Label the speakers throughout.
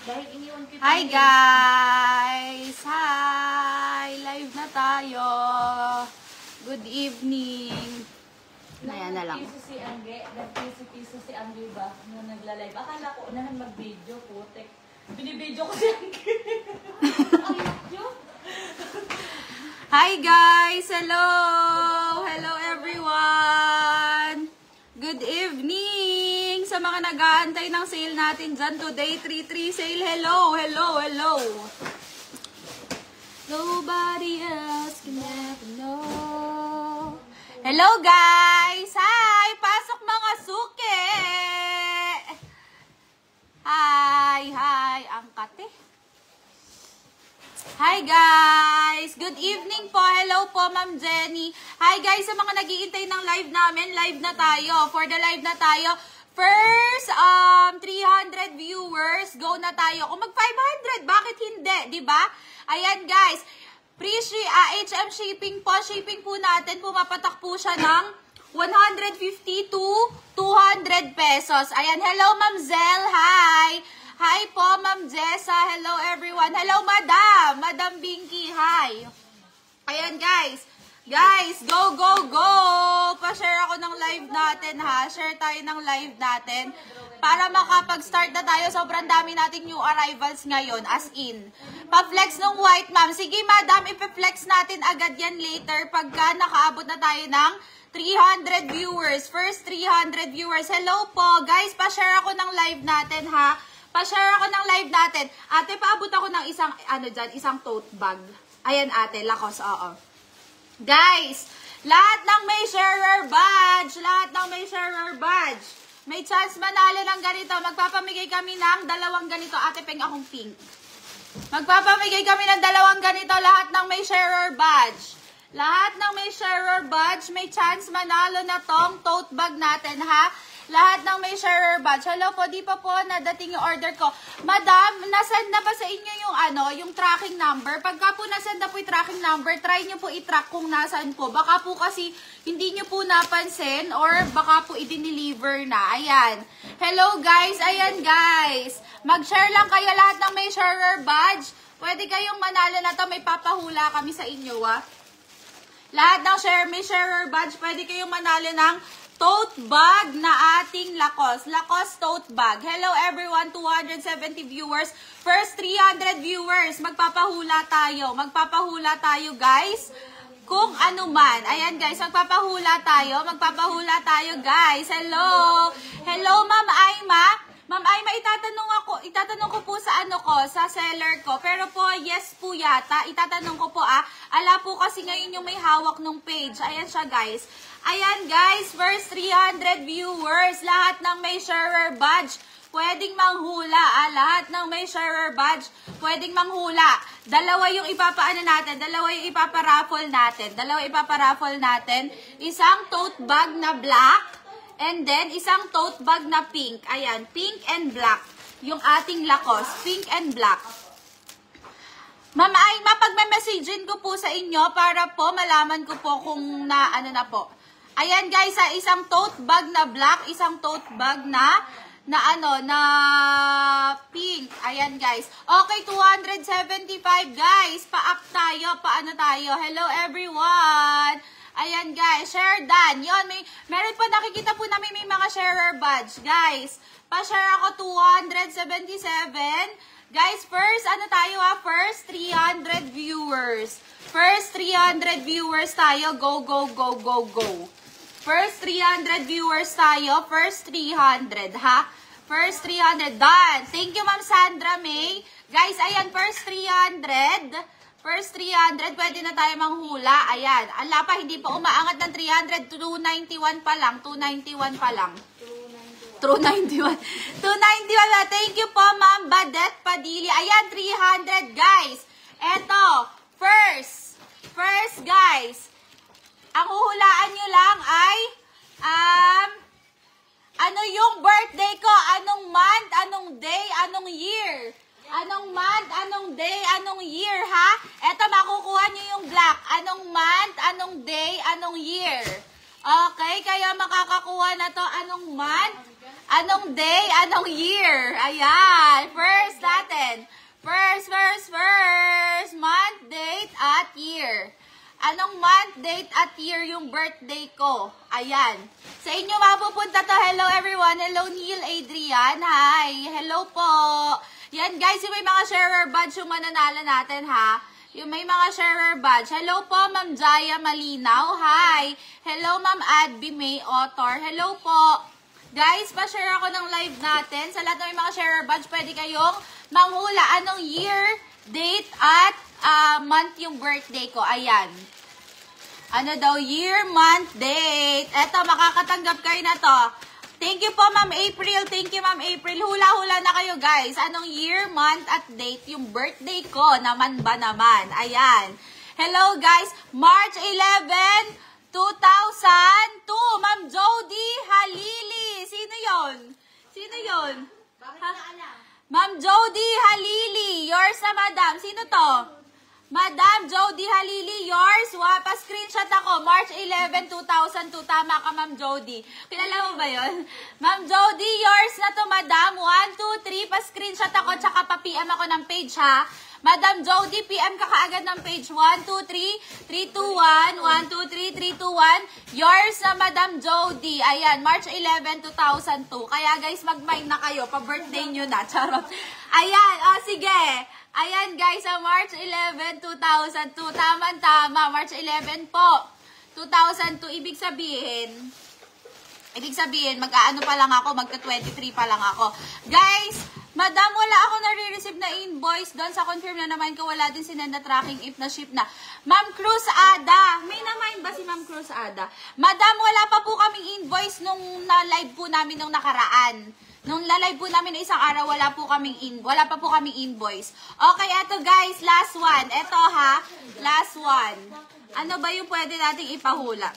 Speaker 1: Dahil iniwan kita.
Speaker 2: Hi guys! Hi! Live na tayo. Good evening. Ayan na lang.
Speaker 1: Nag-piso si Angge ba? Nung nagla-live. Akala ko unahan mag-video, putek. Binibidyo ko si Angge. Ayok yun.
Speaker 2: Hi guys! Hello! Hello everyone! Good evening! Sa mga nag-aantay ng sale natin dyan today, 3-3 sale. Hello! Hello! Hello! Nobody else can ever know. Hello guys! Hi! Pasok mga suke! Hi! Hi! Ang kate. Hi guys! Good evening po! Hello po Ma'am Jenny! Hi guys! Sa mga nag-iintay ng live namin, live na tayo. For the live na tayo, first 300 viewers, go na tayo. Kung mag 500, bakit hindi? Diba? Ayan guys, free HM shipping po. Shipping po natin, pumapatak po siya ng 150 to 200 pesos. Ayan, hello Ma'am Zel, hi! Hi po, Ma'am Jessa. Hello, everyone. Hello, Madam. Madam Binky, hi. Ayan, guys. Guys, go, go, go. Pa-share ako ng live natin, ha. Share tayo ng live natin. Para makapag-start na tayo. Sobrang dami nating new arrivals ngayon, as in. Pa-flex ng white, ma'am. Sige, Madam, ipa-flex natin agad yan later pagka nakaabot na tayo ng 300 viewers. First 300 viewers. Hello po. Guys, pa-share ako ng live natin, ha. Pa-share ako ng live natin. Ate, paabot ako ng isang, isang tote bag. Ayan ate, Lacoste, oo. Guys, lahat ng may sharer badge, may chance manalo ng ganito. Magpapamigay kami ng dalawang ganito. Ate, peng akong pink. Magpapamigay kami ng dalawang ganito. Lahat ng may sharer badge. Lahat ng may sharer badge, may chance manalo na tong tote bag natin, ha? Lahat ng may sharer badge. Hello po, di pa po nadating yung order ko. Madam, nasend na ba sa inyo yung yung tracking number? Pagka po nasend na po yung tracking number, try nyo po i-track kung nasaan po. Baka po kasi hindi nyo po napansin or baka po i-deliver na. Ayan. Hello guys, ayan guys. Mag-share lang kayo lahat ng may sharer badge. Pwede kayong manalo na to. May papahula kami sa inyo, ah. Lahat ng may sharer badge, pwede kayong manalo ng tote bag na ating Lacoste. Lacoste tote bag. Hello everyone, 270 viewers. First 300 viewers, magpapahula tayo. Magpapahula tayo guys. Kung ano man. Ayan guys, magpapahula tayo guys. Hello. Hello Ma'am Aima. Ma'am Aima, itatanong ko po sa sa seller ko. Pero po, yes po yata. Itatanong ko po ala po kasi ngayon yung may hawak ng page. Ayan siya guys. Ayan guys, first 300 viewers, lahat ng may sharer badge, pwedeng manghula. Lahat ng may sharer badge, pwedeng manghula. Dalawa yung ipaparaffle natin. Isang tote bag na black, and then isang tote bag na pink. Ayan, pink and black. Yung ating Lacoste, pink and black. Ma'am Aima, pag-messagein ko po sa inyo para po malaman ko po kung na po. Ayan guys, isang tote bag na black, isang tote bag na pink. Ayan guys. Okay, 275 guys. Pa-up tayo, tayo. Hello everyone. Ayan guys, share done. Yun, meron pa nakikita po namin may mga sharer badge. Guys, pa-share ako 277. Guys, first, first 300 viewers. First 300 viewers tayo. Go, go, go, go, go. First 300 viewers tayo. First 300, ha? First 300. Done. Thank you, Ma'am Sandra May. Guys, ayan, first 300. First 300, pwede na tayo manghula. Ayan. Ala pa, hindi pa umaangat ng 300. 291 pa lang. 291 pa lang. 291. 291. Thank you po, Ma'am Badet Padili. Ayan, 300, guys. Eto, first, guys. Ang huhulaan nyo lang ay, ano yung birthday ko? Anong month? Anong day? Anong year? Anong month, anong day, anong year, ha? Eto, makukuha nyo yung black. Anong month, anong day, anong year. Okay, kaya makakakuha na to anong month, anong day, anong year. Ayan, first natin. First, month, date, at year. Anong month, date, at year yung birthday ko? Ayan. Sa inyo mapupunta to. Hello everyone. Hello Neil Adrian. Hi. Hello po. Yan guys, yung may mga sharer badge yung mananalo natin ha. Yung may mga sharer badge. Hello po, Ma'am Jaya Malinaw. Hi. Hello, Ma'am Adby May Author. Hello po. Guys, pa-share ako ng live natin. Sa lahat ng may mga sharer badge, pwede kayong manghula anong year, date, at month yung birthday ko. Ayan. Ano daw? Year, month, date. Eto, makakatanggap kayo na to. Thank you po, Ma'am April. Thank you, Ma'am April. Hula-hula na kayo, guys. Anong year, month, at date yung birthday ko? Naman ba naman? Ayan. Hello, guys. March 11, 2002. Ma'am Jody Halili. Sino yon? Sino yon? Ma'am Jody Halili. Yours na, madam. Sino to? Madam Jody Halili, yours. Pa-screenshot ako. March 11, 2002. Tama ka, Ma'am Jody. Kilala mo ba yun? Ma'am Jody, yours na to, madam. 1, 2, 3. Pa-screenshot ako, tsaka pa-PM ako ng page, ha? Madam Jody, PM ka kaagad ng page. 1, 2, 3, 3, 2, 1. 1, 2, 3, 3, 2, 1. Yours na, Madam Jody. Ayan, March 11, 2002. Kaya guys, mag-mind na kayo. Pa-birthday nyo na. Charot. Ayan, sige. Ayan guys, sa March 11, 2002. Tama-tama. March 11 po. 2002. Ibig sabihin, mag-aano pa lang ako, magka-23 pa lang ako. Guys, madam, wala ako nare-receive na invoice doon. Sa confirm na naman ko, wala din sinend na tracking if na ship na. Ma'am Cruz Ada. May naman ba si Ma'am Cruz Ada? Madam, wala pa po kaming invoice nung na-live po namin nung nakaraan. Nung la-live po namin na isang araw, wala pa po kaming invoice. Okay, eto guys, last one. Eto ha, last one. Ano ba yung pwede nating ipahula?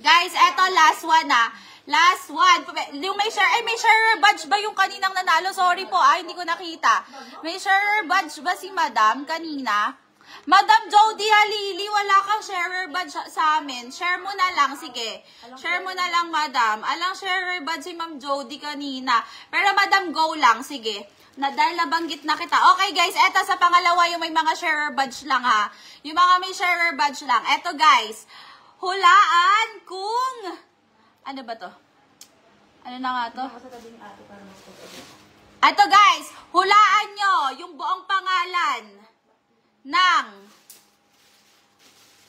Speaker 2: Guys, eto last one ha. Last one. Yung may sharer badge ba yung kaninang nanalo? Sorry po, hindi ko nakita. May sharer badge ba si madam kanina? Madam Jody Halili, wala kang sharer badge sa amin. Share mo na lang, sige. Share mo na lang, madam. Alang sharer badge si Ma'am Jody kanina. Pero madam, go lang, sige. Dahil nabanggit na kita. Okay guys, eto sa pangalawa yung may mga sharer badge lang ha. Yung mga may sharer badge lang. Eto guys, hulaan kung... Ano ba to? Ano na nga to? Ito guys, hulaan nyo yung buong pangalan ng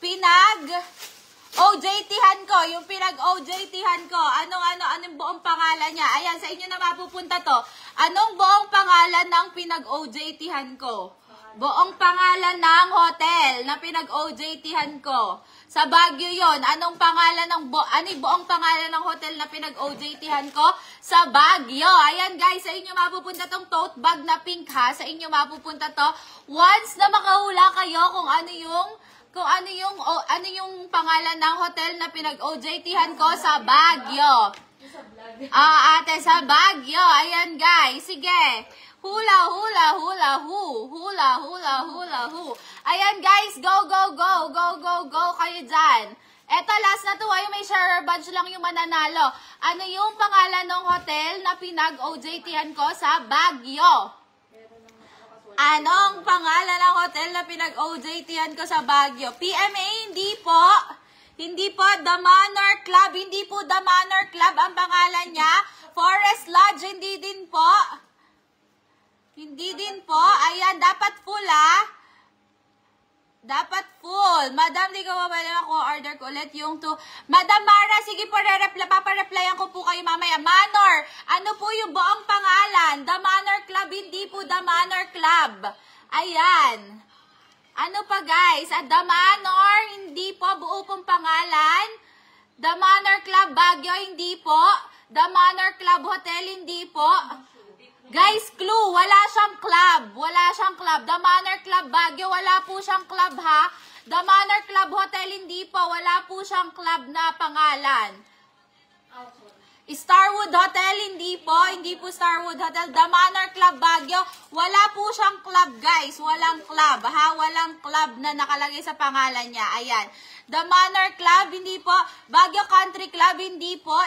Speaker 2: pinag-OJT-han ko. Yung pinag-OJT-han ko. Anong buong pangalan niya? Ayan, sa inyo na mapupunta to. Anong buong pangalan ng pinag-OJT-han ko? Buong pangalan ng hotel na pinag-OJT-han ko. Sa Baguio yon. Anong pangalan ng buong pangalan ng hotel na pinag-OJT-han ko? Sa Baguio. Ayan guys, sa inyo mapupunta tong tote bag na pink ha. Sa inyo mapupunta to. Once na makahula kayo kung ano yung pangalan ng hotel na pinag-OJT-han ko sa Baguio. Ate, sa Baguio. Ayan guys, sige. Hula, hula, hula, hu. Hula, hula, hula, hu. Ayan guys, go, go, go. Go, go, go kayo dyan. Eto, last na to. Yung may sharer badge lang yung mananalo. Ano yung pangalan ng hotel na pinag-OJT-han ko sa Baguio? Anong pangalan ng hotel na pinag-OJT-han ko sa Baguio? PMA, hindi po. Hindi po, The Manor Club. Hindi po The Manor Club ang pangalan niya. Forest Lodge, hindi din po. Hindi din po. Ayan, dapat full ha. Dapat full. Madam, di ko mabala ako. Order ko ulit yung to. Madam Mara, sige po, papareplyan ko po kayo mamaya. Manor, ano po yung buong pangalan? The Manor Club, hindi po The Manor Club. Ayan. Ano pa guys? The Manor, hindi po buo pong pangalan. The Manor Club Baguio, hindi po. The Manor Club Hotel, hindi po. Guys, clue, wala siyang club. Wala siyang club. The Manor Club Baguio, wala po siyang club ha. The Manor Club Hotel, hindi po. Wala po siyang club na pangalan. Starwood Hotel, hindi po Starwood Hotel. The Manor Club Baguio, wala po siyang club guys, walang club ha, walang club na nakalagay sa pangalan niya, ayan. The Manor Club, hindi po. Baguio Country Club, hindi po.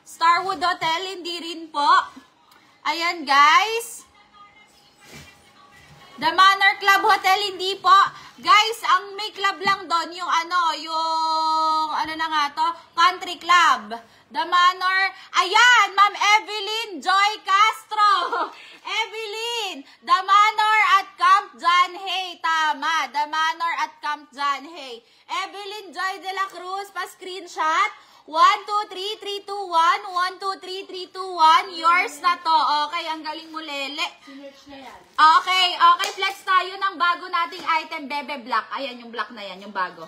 Speaker 2: Starwood Hotel, hindi rin po. Ayan guys. The Manor Club Hotel, hindi po. Guys, ang may club lang doon, yung Country Club. The Manor, ayan, Ma'am Evelyn Joy Castro. Evelyn, The Manor at Camp John Hay. Tama, The Manor at Camp John Hay. Evelyn Joy de la Cruz, pa-screenshot. 1, 2, 3, 3, 2, 1. 1, 2, 3, 3, 2, 1. Yours na to. Okay, ang galing mo, Lele.
Speaker 1: Sinerch na yan.
Speaker 2: Okay, flex tayo ng bago nating item, Bebe Black. Ayan, yung black na yan, yung bago.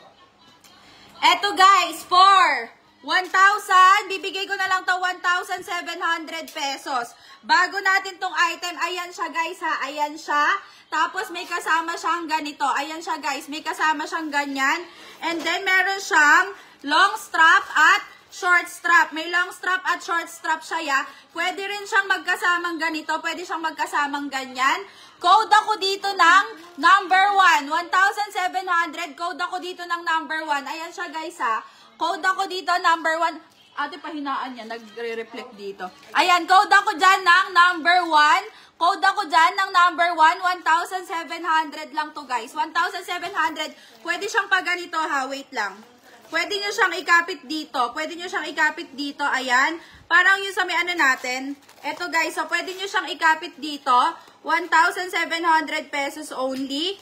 Speaker 2: Eto guys, for 1,000, bibigay ko na lang to 1,700 pesos. Bago natin tong item, ayan siya guys ha, ayan siya. Tapos may kasama siyang ganito, ayan siya guys, may kasama siyang ganyan. And then meron siyang long strap at short strap. May long strap at short strap siya ya. Pwede rin siyang magkasamang ganito, pwede siyang magkasamang ganyan. Code ako dito ng number 1, 1,700, code ako dito ng number 1. Ayan siya guys ha. Code ako dito, number 1. Ate, pahinaan niya. Nagre-reflect dito. Ayan, code ako dyan ng number 1. Code ako dyan ng number 1. 1,700 lang to guys. 1,700. Pwede siyang pag ganito ha. Wait lang. Pwede nyo siyang ikapit dito. Pwede nyo siyang ikapit dito. Ayan. Parang yung sa may ano natin. Eto guys. So, pwede nyo siyang ikapit dito. 1,700 pesos only.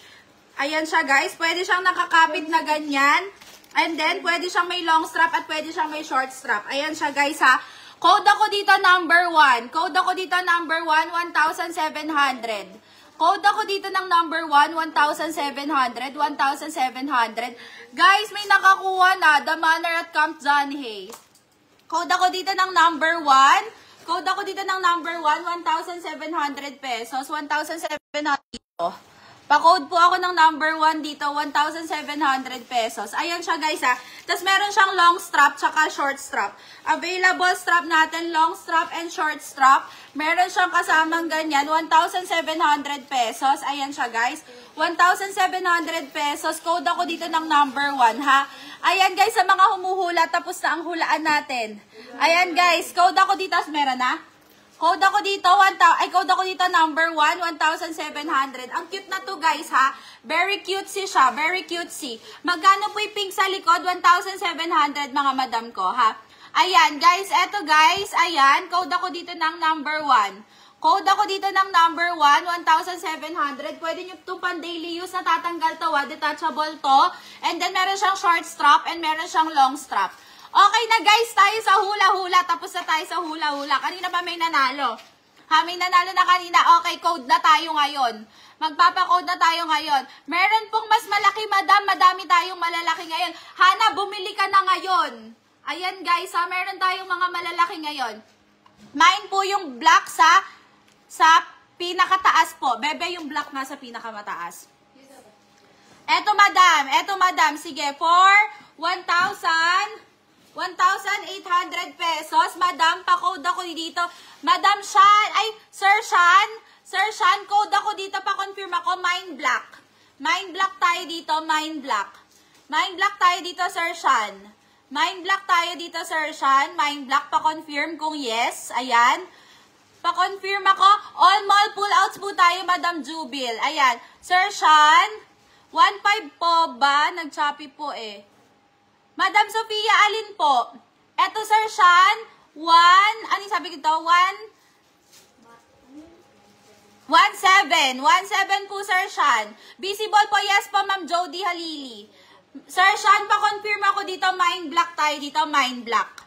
Speaker 2: Ayan siya guys. Pwede siyang nakakapit na ganyan. And then, pwede siyang may long strap at pwede siyang may short strap. Ayan siya guys ha. Code ako dito number 1. Code ako dito number 1, 1,700. Code ako dito ng number 1, 1,700. 1,700. Guys, may nakakuha na. The Manor at Camp John Hay. Code ako dito ng number 1. Code ako dito ng number 1, 1,700 pesos. 1,700 dito. Pa-code po ako ng number 1 dito, 1,700 pesos. Ayan siya guys ha. Tapos meron siyang long strap tsaka short strap. Available strap natin, long strap and short strap. Meron siyang kasamang ganyan, 1,700 pesos. Ayan siya guys. 1,700 pesos. Code ako dito ng number 1 ha. Ayan guys, sa mga humuhula, tapos na ang hulaan natin. Ayan guys, code ako dito. Meron na? Code ako dito, code ako dito number 1, 1,700. Ang cute na to guys ha. Very cutesy siya, very cutesy. Magkano po yung pink sa likod? 1,700 mga madam ko ha. Ayan guys, eto guys, ayan. Code ako dito ng number 1. Code ako dito ng number 1, 1,700. Pwede nyo itong pan daily use na tatanggal to ha. Detachable to. And then meron siyang short strap and meron siyang long strap. Okay na guys, tayo sa hula-hula. Tapos na tayo sa hula-hula. Kanina pa may nanalo. Ha, may nanalo na kanina. Okay, code na tayo ngayon. Magpapa-code na tayo ngayon. Meron pong mas malaki, madam. Madami tayong malalaki ngayon. Hana, bumili ka na ngayon. Ayan guys, ha, meron tayong mga malalaki ngayon. Mine po yung black sa pinakataas po. Bebe, yung black nga sa pinakamataas. Eto madam. Sige, for 1,800 pesos. Madam, pa-code ako dito. Madam Shan, Sir Shan, code ako dito, pa-confirm ako, Mind Black. Mind Black tayo dito, Mind Black. Mind Black tayo dito, Sir Shan. Mind Black tayo dito, Sir Shan. Mind Black, pa-confirm kung yes. Ayan. Pa-confirm ako. All mall pull-outs po tayo, Madam Jubil. Ayan. Sir Shan, 1.5 po ba? Nag-choppy po eh. Madam Sofia, alin po? Eto, Sir Shan, 1, ano sabi ko ito? 1.7 po, Sir Shan. Visible po, yes po, Ma'am Jody Halili. Sir Shan, pa-confirm ako dito, Mind Black tayo dito, Mind Black.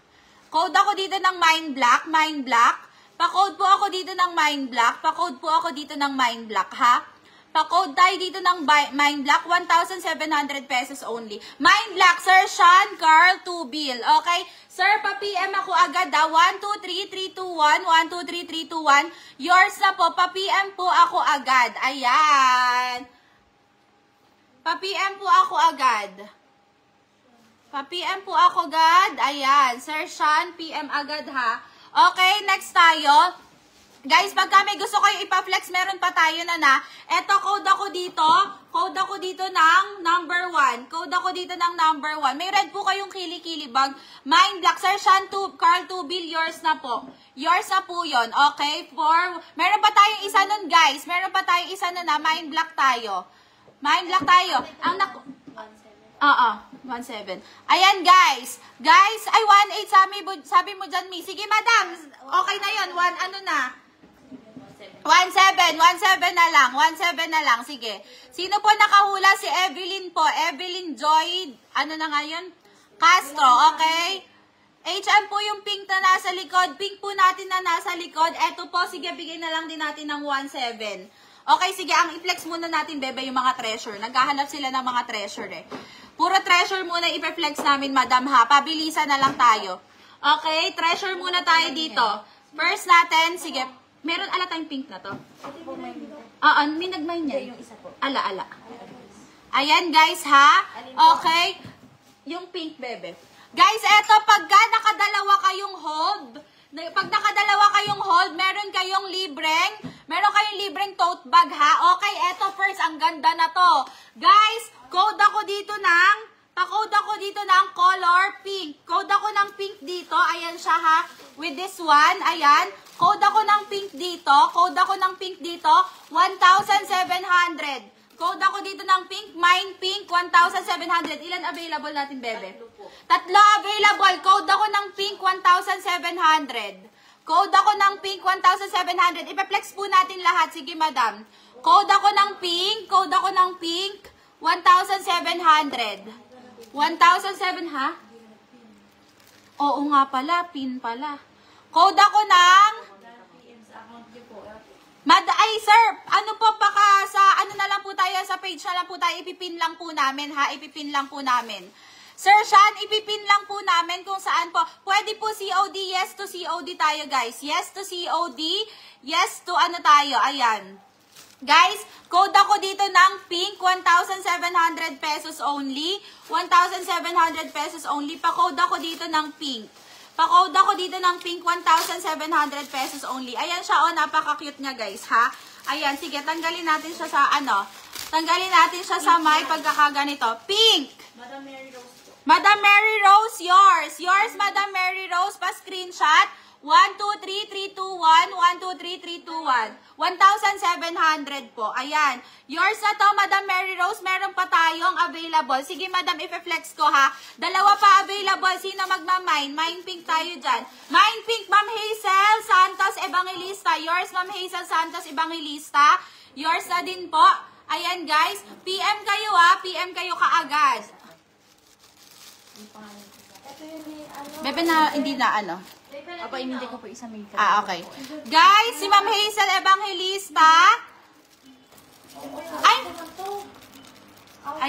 Speaker 2: Code ako dito ng Mind Black, Mind Black. Pa-code po ako dito ng Mind Black, pa-code po ako dito ng Mind Black, ha? Pa-code tayo dito ng Mind Black, 1,700 pesos only. Mind Black, Sir Sean, Carl, 2 bill. Okay? Sir, pa-PM ako agad ha. 123-321, 123-321. Yours na po. Pa-PM po ako agad. Ayan. Pa-PM po ako agad. Pa-PM po ako agad. Ayan, Sir Sean, PM agad ha. Okay, next tayo. Guys, pagka may gusto kayo ipa-flex, meron pa tayo na. Eto, code ako dito. Code ako dito ng number 1. Code ako dito ng number 1. May red po kayong kili-kili bag. Mind Black, Sir Sean, Carl Tubil, yours na po. Yours na po yun. Okay, meron pa tayong isa nun, guys. Meron pa tayong isa na. Mind Black tayo. Mind Black tayo. Ang 1.7. Ayan, guys. Guys, ay 1.8 sabi mo dyan, Mi. Sige, madam. Okay na yun. 1.7 na lang. 1.7 na lang. Sige. Sino po nakahula? Si Evelyn po. Evelyn Joy. Ano na nga yun? Castro. Okay? HM po yung pink na nasa likod. Pink po natin na nasa likod. Eto po. Sige, bigay na lang din natin ng 1.7. Okay, sige. Ang i-flex muna natin, bebe, yung mga treasure. Naghahanap sila ng mga treasure eh. Puro treasure muna i-flex namin, madam ha. Pabilisan na lang tayo. Okay, treasure muna tayo dito. First natin, sige. Meron ala tayong pink na to. May nagmay niya. Yung isa po. Ala. Ayan, guys ha. Okay. Yung pink, bebe. Guys, eto, pagka nakadalawa kayong hold, meron kayong libreng tote bag ha. Okay, eto first, ang ganda na to. Guys, pa-code ako dito ng color pink. Code ako ng pink dito. Ayan siya ha. With this one, ayan. Code ako ng pink dito. 1,700. Code ako dito ng pink. Mine pink, 1,700. Ilan available natin, bebe? Tatlo available. Code ako ng pink, 1,700. Code ako ng pink, 1,700. Ipa-flex po natin lahat. Sige, madam. Code ako ng pink. 1,700. 1,700, ha? Oo nga pala, pin pala. Code ako ng... Ay, sir, ano po, baka sa, ano na lang po tayo, sa page na lang po tayo, ipipin lang po namin, ha? Ipipin lang po namin. Sir Sean, ipipin lang po namin kung saan po. Pwede po COD, yes to COD tayo, guys. Yes to COD, yes to ano tayo, ayan. Guys, code ako dito ng pink, 1,700 pesos only. 1,700 pesos only. Pa-code ako dito ng pink. Pa-code ako dito ng pink, 1,700 pesos only. Ayan siya, oh, napaka-cute niya, guys, ha? Ayan, sige, tanggalin natin siya sa, tanggalin natin siya sa may pagkakaganito. Pink!
Speaker 1: Madam Mary Rose po.
Speaker 2: Madam Mary Rose, yours. Yours, Madam Mary Rose, pa-screenshot. 12331, 12331. 1,700 po. Ayan. Yours na to, Madam Mary Rose. Meron pa tayong available. Sige, Madam, i-flex ko ha. Dalawa pa available. Sino magmamine? Mine pink tayo dyan. Mine pink, Ma'am Hazel Santos Evangelista. Yours, Ma'am Hazel Santos Evangelista. Yours na din po. Ayan, guys. PM kayo ha. PM kayo kaagad. Bebe na, hindi na
Speaker 1: Apa, hindi ko po isa may
Speaker 2: okay. Guys, si Ma'am Hazel Evangelista. Ay!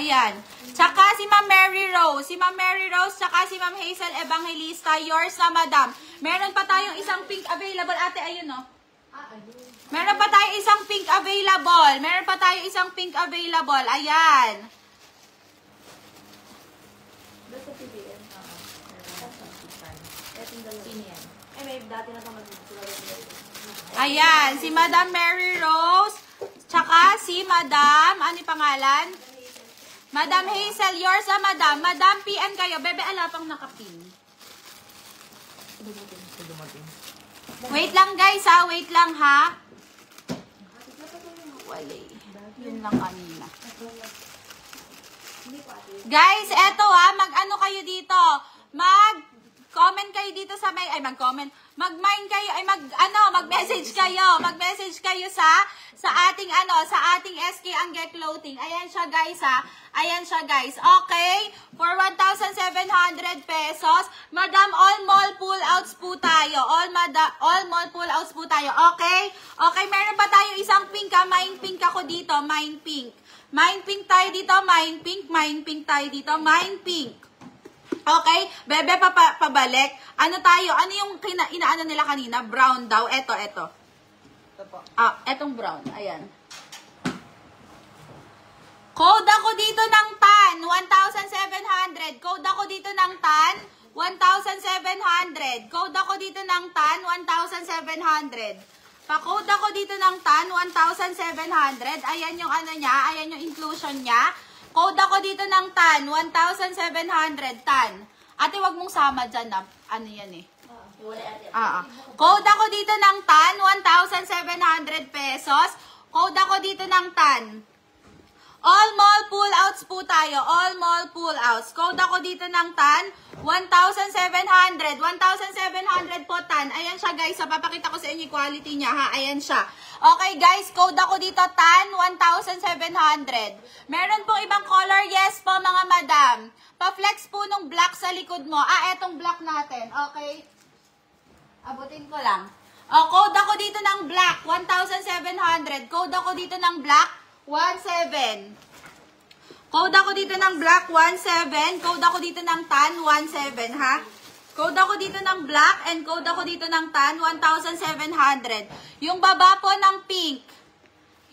Speaker 2: Ayan. Tsaka si Ma'am Mary Rose. Si Ma'am Mary Rose, tsaka si Ma'am Hazel Evangelista. Yours na, madam. Meron pa tayong isang pink available. Ate, ayun, no? Meron pa tayong isang pink available. Meron pa tayong isang pink available. Ayan.
Speaker 1: Basta PBM. Sino yan? Ay, may dati na pa
Speaker 2: Ayan, si Madam Mary Rose, tsaka si Madam, ano yung pangalan? Madam Hazel, yours na Madam. Madam, PM kayo. Bebe, alapang nakapin. Wait lang guys ha, wait lang ha. Wala. Yun lang kanina. Guys, eto ha, mag-ano kayo dito. Mag-comment kayo dito sa may, mag-comment. Mag-mine kayo, mag-message kayo. Mag-message kayo sa ating sa ating SK Angge Clothing. Ayan siya guys ha. Ayan siya guys. Okay? For 1,700 pesos. Madam, all mall pull-outs po tayo. All mall pull-outs po tayo. Okay? Okay, meron pa tayo isang pink ha. Mine pink ako dito. Mine pink. Mine pink tayo dito. Mine pink. Mine pink tayo dito. Mine pink. Okay? Bebe, pabalik. Ano tayo? Ano yung inaano nila kanina? Brown daw. Eto. Etong brown. Ayan. Code ako dito ng tan, 1,700. Code ako dito ng tan, 1,700. Code ako dito ng tan, 1,700. Pa-code ako dito ng tan, 1,700. Ayan yung ano niya, ayan yung inclusion niya. Code ako dito ng tan, 1,700 tan. Ate, wag mong sama dyan na, ano yan eh. Code ako dito ng tan, 1,700 pesos. Code ako dito ng tan. All mall pull-outs po tayo. All mall pull-outs. Code ako dito ng tan, 1,700. 1,700 po tan. Ayan siya guys. So, papakita ko sa inyo quality niya ha. Ayan siya. Okay guys, code ako dito tan, 1,700. Meron pong ibang color. Yes po mga madam. Pa-flex po nung black sa likod mo. Etong black natin. Okay. Abutin ko lang. Code ako dito ng black, 1,700. Code ako dito ng black, 1,700. Code ako dito ng black, 1,700. Code ako dito ng tan, 1,700, ha? Code ako dito ng black and code ako dito ng tan, 1,700. Yung baba po ng pink.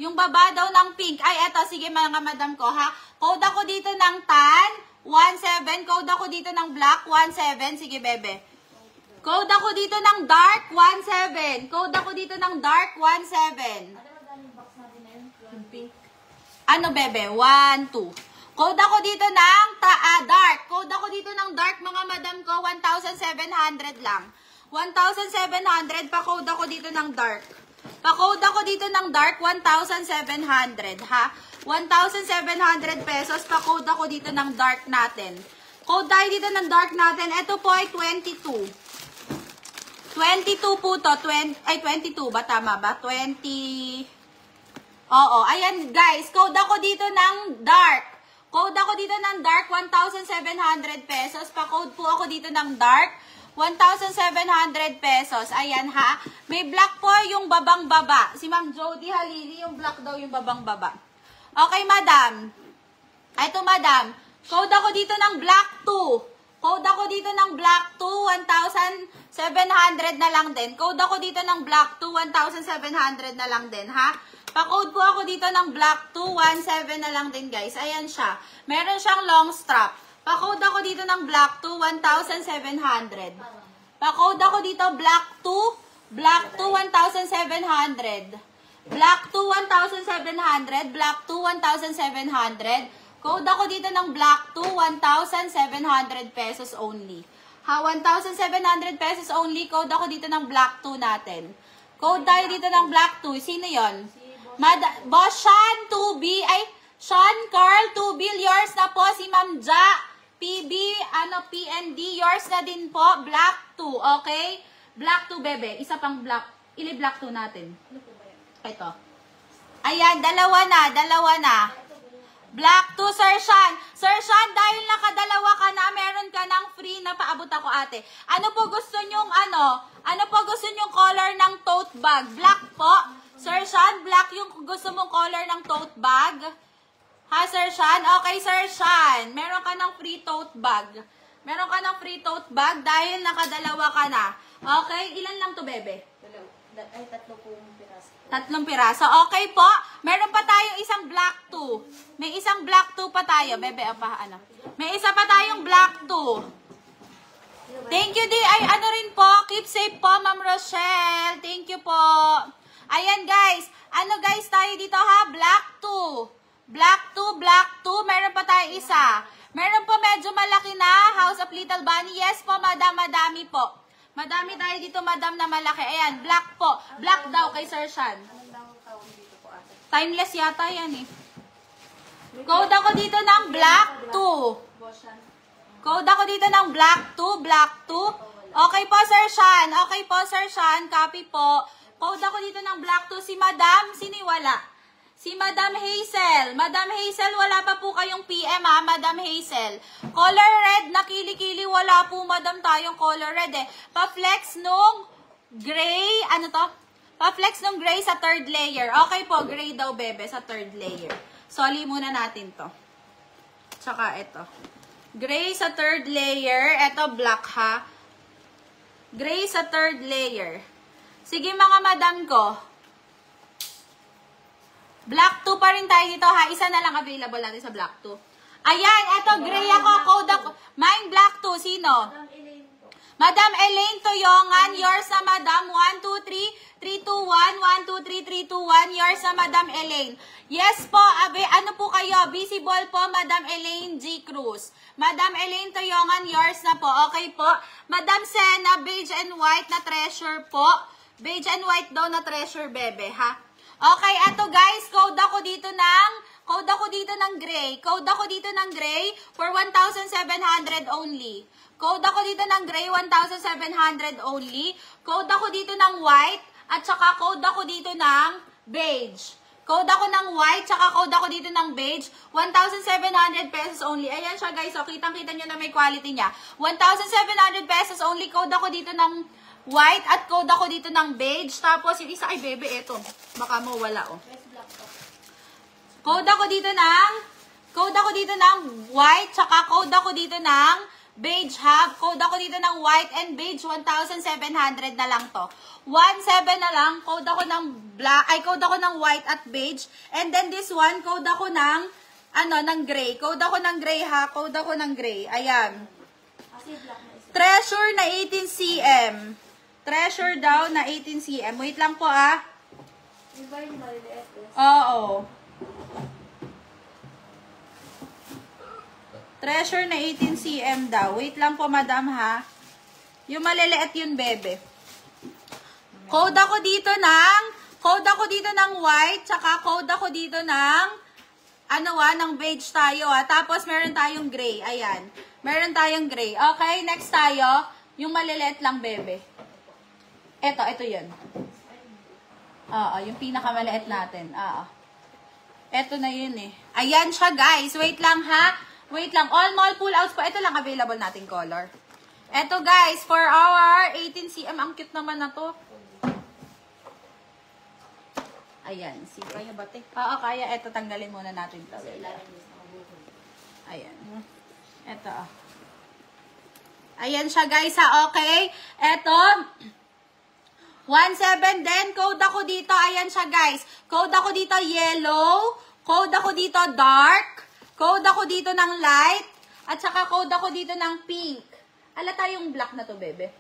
Speaker 2: Yung baba daw ng pink. Ay, eto, sige mga madam ko, ha? Code ako dito ng tan, 1,700. Code ako dito ng black, 1,700. Sige, bebe. Code ako dito ng dark, 1,700. Code ako dito ng dark, 1,700. Ano, bebe? 1, 2. Code ako dito ng dark. Code ako dito ng dark, mga madam ko, 1,700 lang. 1,700, pa-code ako dito ng dark. Pa-code ako dito ng dark, 1,700, ha? 1,700 pesos, pa-code ako dito ng dark natin. Code tayo dito ng dark natin. Ito po ay 22. 22 po to. 22 ba? Tama ba? 20... Oo, ayan guys, code ako dito ng dark. Code ako dito ng dark, 1,700 pesos. Pa-code po ako dito ng dark, 1,700 pesos. Ayan ha. May black po yung babang baba. Si Ma'am Jody Halili, yung black daw yung babang baba. Okay, madam. Ito, madam. Code ako dito ng black 2. Code ako dito ng black 2, 1,700 na lang din. Code ako dito ng black 2, 1,700 na lang din, ha? Pa-code po ako dito ng black 2, 1,700 na lang din, guys. Ayan siya. Meron siyang long strap. Pa-code ako dito ng black 2, 1,700. Pa-code ako dito black 2, 1,700. Black 2, 1,700. Black 2, 1,700. Code ako dito ng black 2, 1,700 pesos only. Ha, 1,700 pesos only. Code ako dito ng black 2 natin. Code tayo dito ng black 2. Sino yon? Boss Sean 2B, ay, Sean Carl 2B, yours na po. Si Ma'am Ja, PB, PND, yours na din po. Black 2, okay? Black 2, bebe. Isa pang black. Ili black 2 natin. Ito. Ayan, dalawa na. Black 2, Sir Sean. Sir Sean, dahil nakadalawa ka na, meron ka ng free na paabot ako, ate. Ano po gusto nyong, ano po gusto nyong color ng tote bag? Black po. Sir Sean, black yung gusto mong color ng tote bag? Ha, Sir Sean? Okay, Sir Sean. Meron ka ng free tote bag. Meron ka ng free tote bag dahil nakadalawa ka na. Okay, ilan lang to, bebe?
Speaker 1: Ay, 3 piraso.
Speaker 2: 3 piraso. Okay po. Meron pa tayong isang black 2. May isang black 2 pa tayo. Bebe, May isa pa tayong black 2. Thank you, Ay, ano rin po. Keep safe po, Ma'am Rochelle. Thank you po. Ayan, guys. Ano, guys, tayo dito, ha? Black 2. Black 2, black 2. Meron pa tayo isa. Meron po medyo malaki na. House of Little Bunny. Yes po, madam. Madami po. Madami tayo dito, madam, na malaki. Ayan, black po. Black daw kay Sir Sean. Timeless yata yan eh. Code ako dito ng black 2. Code ako dito ng black 2, black 2. Okay po, Sir Sean. Okay po, Sir Sean. Copy po. Code ako dito ng black 2. Si Madam, siniwala. Si Madam Hazel. Madam Hazel, wala pa po kayong PM, ha? Madam Hazel. Color red, nakili-kili, wala po, madam, tayong color red, eh. Pa-flex nung gray, ano to? Pa-flex nung gray sa third layer. Okay po, gray daw, bebe, sa third layer. Soli muna natin to. Tsaka ito. Gray sa third layer. Ito, black, ha? Gray sa third layer. Sige, mga madam ko. Black 2 pa rin tayo dito ha. Isa na lang available natin sa Black 2. Ayan, eto gray ako, code ako. Mine Black 2, sino? Madam Elaine Toyongan, yours na Madam. 1, 2, 3, 3, 2, 1, 1, 2, 3, 3, 2, 1, yours na Madam Elaine. Yes po, ano po kayo? Visible po, Madam Elaine G. Cruz. Madam Elaine Toyongan, yours na po. Okay po. Madam Sena, beige and white na treasure po. Beige and white daw na treasure, bebe, ha? Okay, eto guys, code ako dito ng gray. Code ako dito ng gray for 1,700 only. Code ako dito ng gray, 1,700 only. Code ako dito ng white, at saka code ako dito ng beige. Code ako ng white, saka code ako dito ng beige. 1,700 pesos only. Ayan siya guys, so kitang-kita nyo na may quality niya. 1,700 pesos only. Code ako dito ng white at code ako dito ng beige. Tapos yung isa, ay bebe, eto. Baka mo wala, oh. Code ako dito ng white, saka code ako dito ng beige, ha? Code ako dito ng white and beige, 1,700 na lang to. 1,700 na lang. Code ako ng black, ay code ako ng white at beige. And then this one, code ako ng, ng gray. Code ako ng gray, ha? Code ako ng gray. Ayan. Treasure na 18 cm. Treasure daw na 18 cm. Wait lang po, ah. Oo. Treasure na 18 cm daw. Wait lang po, madam, ha. Yung maliliit yun, bebe. Code ako dito ng white, tsaka code ako dito ng, ng beige tayo, ha. Tapos, meron tayong gray. Ayan. Meron tayong gray. Okay, next tayo. Yung maliliit lang, bebe. Ito yun. Oo, yung pinakamaliit natin. Oo. Ito na yun, eh. Ayan siya, guys. Wait lang, ha. Wait lang. All mall pull-outs po. Ito lang available nating color. Ito, guys, for our 18 cm. Ang cute naman na to. Ayan. See, kaya ba, te? Oo, kaya. Ito, tanggalin muna natin to. Ayan. Ito. Ayan siya, guys, ha. Okay. Ito. 1,700 din. Code ako dito. Ayan siya, guys. Code ako dito yellow. Code ako dito dark. Code ako dito ng light. At saka code ako dito ng pink. Alata yung black na to, bebe.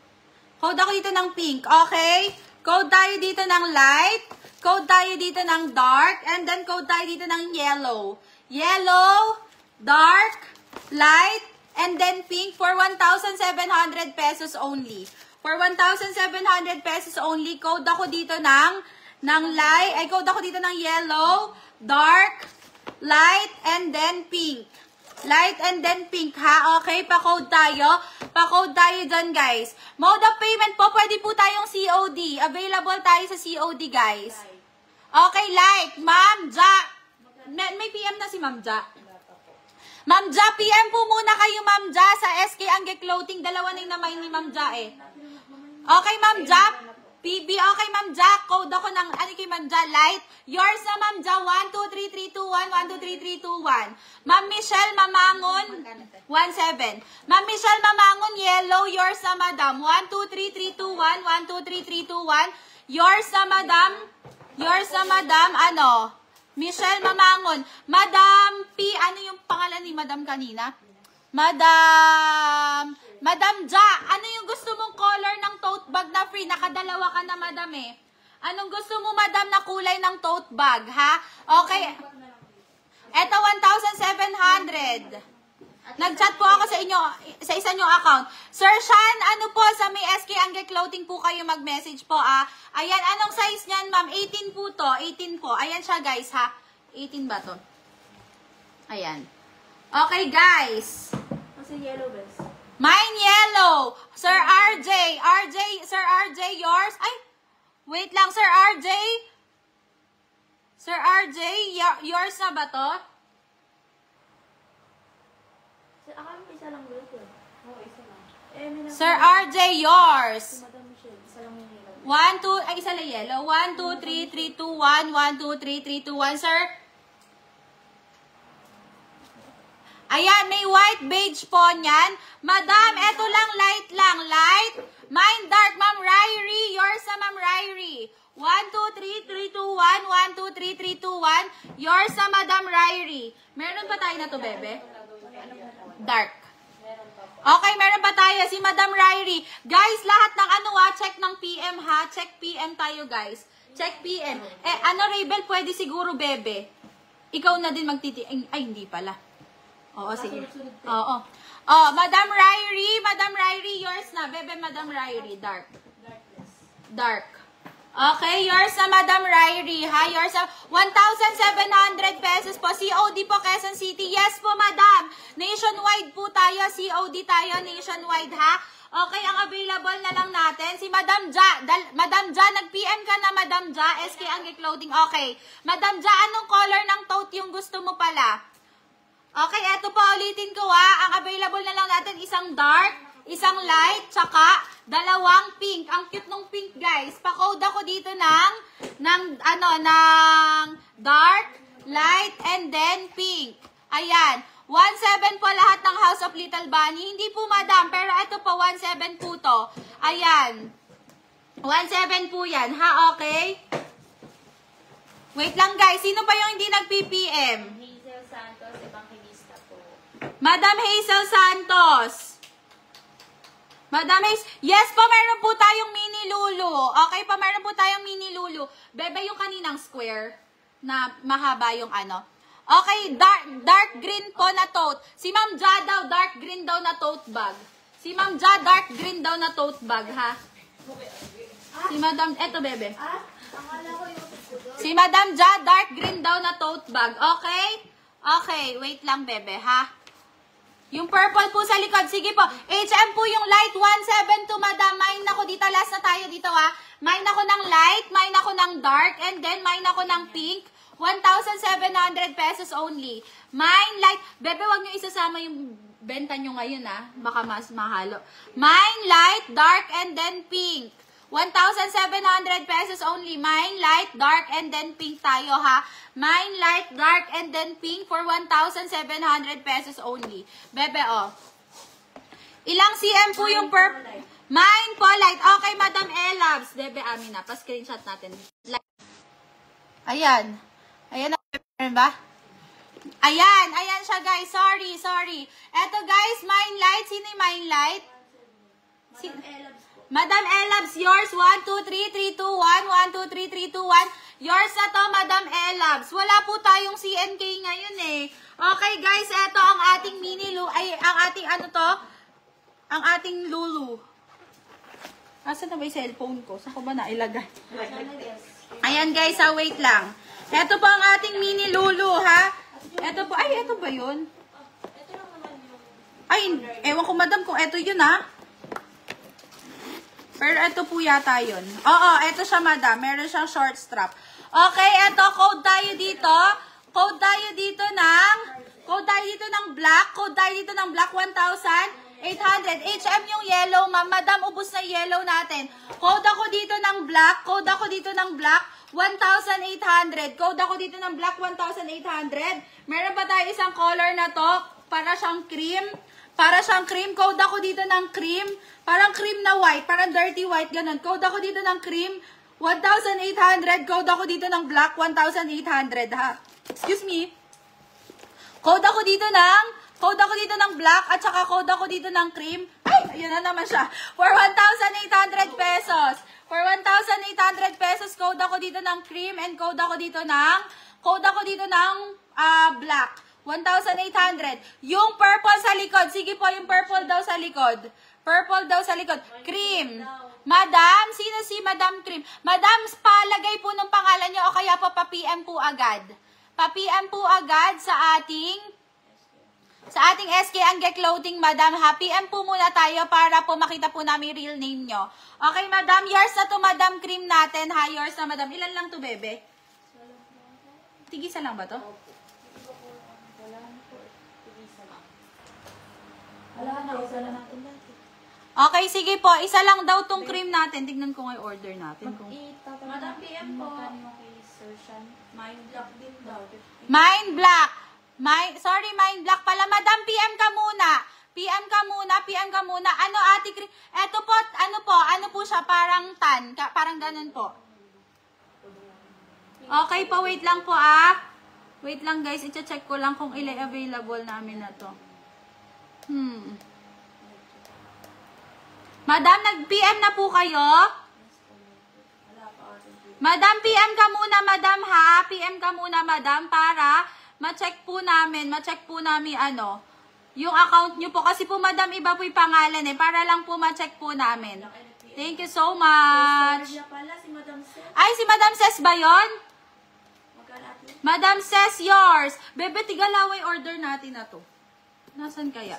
Speaker 2: Code ako dito ng pink. Okay? Code tayo dito ng light. Code tayo dito ng dark. And then code tayo dito ng yellow. Yellow, dark, light, and then pink for 1,700 pesos only. For 1,700 pesos only, code ako dito ng light. Ay, code ako dito ng yellow, dark, light, and then pink. Light and then pink, ha? Okay, pa-code tayo. Pa-code tayo dyan, guys. Mode of payment po, pwede po tayong COD. Available tayo sa COD, guys. Okay, light. Ma'am Ja. May PM na si Ma'am Ja. Ma'am Ja, PM po muna kayo, Ma'am Ja, sa SK Angge Clothing. Dalawa na yung naman ni Ma'am Ja, eh. Okay, Ma'am Ja. PB, okay, Ma'am Ja. Code ako ng, kay Ma'am Ja, light. Yours na, Ma'am Ja. 1, 2, 3, 3, 2, 1, 1, 2, 3, 3, 2, 1. Ma'am Michelle Mamangon, 1,700. Ma'am Michelle Mamangon, yellow. Yours na, Madam. 1, 2, 3, 3, 2, 1, 1, 2, 3, 3, 2, 1. Yours na, Madam. Yours na, Madam. Michelle Mamangon. Madam P, ano yung pangalan ni Madam kanina? Madam Ja, ano yung gusto mong color ng tote bag na free? Nakadalawa ka na, Madam, eh. Anong gusto mo, Madam, na kulay ng tote bag, ha? Okay. Eto, 1,700. Nag-chat po ako sa inyo, sa isa nyong account. Sir Sean, ano po, sa may SK Angge Clothing po kayo mag-message po, ah. Ayan, anong size niyan, ma'am? 18 po to, 18 po. Ayan siya, guys, ha? 18 ba to? Ayan. Okay, guys.
Speaker 1: Kasi yellow best.
Speaker 2: Mine yellow. Sir RJ. Sir RJ, yours? Ay, wait lang, Sir RJ. Sir RJ, yours na ba to?
Speaker 1: Akala mo isa lang gulo ko. Oo, isa lang.
Speaker 2: Sir RJ, yours.
Speaker 1: Madam Michelle, isa lang yung yellow.
Speaker 2: 1, 2, ay, isa lang yellow. 1, 2, 3, 3, 2, 1. 1, 2, 3, 3, 2, 1, sir. Ayan, may white beige po niyan. Madam, eto lang, light lang. Light. Mine dark, Ma'am Ryrie. Yours na, Ma'am Ryrie. 1, 2, 3, 3, 2, 1. 1, 1, 2, 3, 3, 2, 1. Yours na Madam Ryrie. Meron pa tayo na to, bebe? Dark. Okay, meron pa tayo. Si Madam Ryrie. Guys, lahat ng check ng PM ha. Check PM tayo, guys. Check PM. Rabel, pwede siguro, bebe. Ikaw na din ay, hindi pala. Oo, sige. Oo. Oh, Madam Ryrie, yours na. Bebe, Madam Ryrie, dark. Dark. Okay, yours na Madam Ryrie, ha? Yours na 1,700 pesos po. COD po, Quezon City. Yes po, Madam. Nationwide po tayo. COD tayo, nationwide, ha? Okay, ang available na lang natin, si Madam Ja. Madam Ja, nag-PM ka na, Madam Ja. SK Angge Clothing. Okay. Madam Ja, anong color ng tote yung gusto mo pala? Okay, eto po, ulitin ko, ha. Ang available na lang natin, isang dark, isang light, tsaka dalawang pink. Ang cute nung pink, guys. Pa-code ako dito ng dark, light, and then pink. Ayan. 1,700 po lahat ng House of Little Bunny. Hindi po, Madam, pero ito po, 1,700 po to. Ayan. 1,700 po yan, ha? Okay? Wait lang, guys. Sino pa yung hindi nag-PPM?
Speaker 1: Hazel Santos, Evangelista po.
Speaker 2: Madam Hazel Santos. Madam Hazel. Yes po, meron po tayong mini Lulu. Okay po, meron po tayong mini Lulu. Bebe, yung kaninang square na mahaba yung Okay, dark green po na tote. Si Ma'am Ja daw, dark green daw na tote bag. Si Ma'am Ja, dark green daw na tote bag, ha? Si Madam, eto bebe. Si Madam Ja, dark green daw na tote bag. Okay? Okay, wait lang bebe, ha? Yung purple po sa likod. Sige po. HM po yung light. 172, Madam. Mine ako dito. Last na tayo dito, ha? Mine ako ng light. Mine ako ng dark. And then, mine ako ng pink. 1,700 pesos only. Mine light. Bebe, wag nyo isasama yung benta nyo ngayon, ha? Baka mas mahalo. Mine light, dark, and then pink. 1,700 pesos only. Mine light, dark, and then pink tayo, ha? Mine light, dark, and then pink for 1,700 pesos only. Bebe, oh. Ilang cm po yung Mine po, light. Okay, Madam Elabs. Bebe, amin na. Pa-screenshot natin. Ayan. Ayan na ba? Ayan. Ayan siya, guys. Sorry. Eto, guys, mine light. Sino yung mine light? Madam Elabs, yours. 1, 2, 3, 3, 2, 1. 1, 2, 3, 3, 2, 1. Yours na to, Madam Elabs. Wala po tayong CNK ngayon eh. Okay, guys, eto ang ating mini Lulu. Ay, ang ating ang ating Lulu. Asan na ba yung cellphone ko? Saan ko ba nailagay? Ayan, guys, wait lang. Eto po ang ating mini Lulu, ha? Eto po. Ay, eto ba yun? Ay, ewan ko, Madam, kung eto yun, ha? Pero ito po yata yun. Oo, ito siya, Madam. Meron siyang short strap. Okay, ito, code tayo dito. Code tayo dito ng black. Code tayo dito ng black, 1,800. HM yung yellow, ma'am. Madam, ubos na yellow natin. Code ako dito ng black. Code ako dito ng black, 1,800. Code ako dito ng black, 1,800. Meron pa tayo isang color na to. Para siyang cream. Code ako dito ng cream. Parang cream na white. Parang dirty white. Ganun. Code ako dito ng cream. 1,800. Code ako dito ng black. 1,800. Ha? Excuse me. Code ako dito ng black. At saka code ako dito ng cream. Ay! Ayun na naman siya. For 1,800 pesos. For 1,800 pesos. Code ako dito ng cream. And code ako dito ng black. 1,800. Yung purple sa likod. Sige po, yung purple daw sa likod. Cream. Madam, sino si Madam Cream? Madam, palagay po ng pangalan nyo o kaya po pa-PM po agad. Pa-PM po agad sa ating SK Angge Clothing, Madam. PM po muna tayo para po makita po namin real name nyo. Okay, Madam. Yours na to, Madam Cream natin. Ha, yours na, Madam. Ilan lang to, bebe? Tigisa lang ba to? Okay, sige po. Isa lang daw tong cream natin. Tignan ko nga yung order natin.
Speaker 1: Madam PM po. Mine black din daw.
Speaker 2: Mine black. Mine black pala. Madam, PM ka muna. Ano, ate cream? Eto po, ano po siya? Parang tan. Parang ganun po. Okay pa, wait lang po ah. Wait lang guys, i-check ko lang kung ilan available namin na to. Madam, nag-PM na po kayo? Madam, PM ka muna, madam ha. PM ka muna, madam, para ma-check po namin ano, yung account nyo po. Kasi po, madam, iba po yung pangalan eh. Para lang po ma-check po namin. Thank you so much. Ay, si Madam Ses ba yun? Madam Ses, yours. Bebe, tigalaway order natin na to. Nasaan kaya?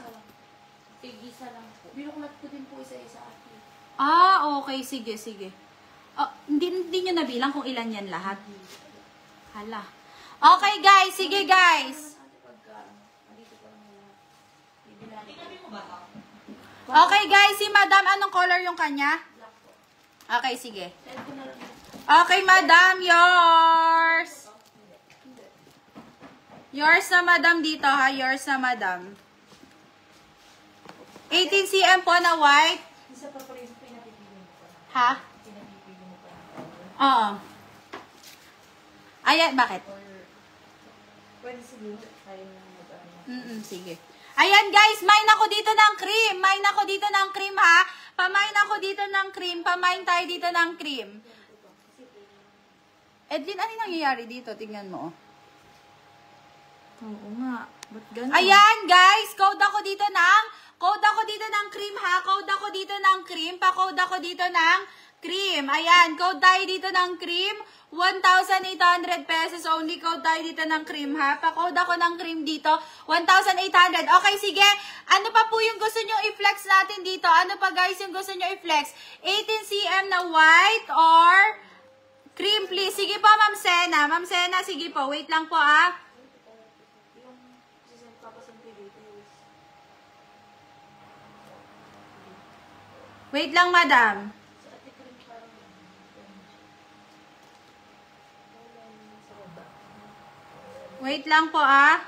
Speaker 1: Tig-isa lang po. Binukulat ko din po isa-isa ate.
Speaker 2: Ah, okay. Sige, sige. Oh, hindi nyo nabilang kung ilan yan lahat. Hala. Okay, guys. Sige, guys. Okay, guys. Si Madam, anong color yung kanya? Okay, sige. Okay, Madam. Yours. Yours na, Madam, dito, ha? Yours na, Madam. 18 cm po na white.
Speaker 1: Isa pa po rin sa pinapipili mo pa.
Speaker 2: Ha?
Speaker 1: Pinapipili mo pa.
Speaker 2: Oo. Ayan, bakit?
Speaker 1: Pwede siguro tayo na mag-ano.
Speaker 2: Sige. Ayan guys, mine ako dito ng cream. Mine ako dito ng cream ha. Pamain ako dito ng cream. Pamain tayo dito ng cream. Edlin, ano nangyayari dito? Tingnan mo.
Speaker 1: Oo nga. Ba't ganun?
Speaker 2: Ayan guys, code ako dito ng cream ha. Code ako dito ng cream. Pa-code ako dito ng cream. Ayan, code tayo dito ng cream. 1,800 pesos only. Code tayo dito ng cream ha. Pa-code ako ng cream dito. 1,800. Okay, sige. Ano pa po yung gusto nyo i-flex natin dito? Ano pa guys yung gusto nyo i-flex? 18 cm na white or cream please. Sige po, Ma'am Sena. Ma'am Sena, sige po. Wait lang po ah. Wait lang, madam. Wait lang po, ah.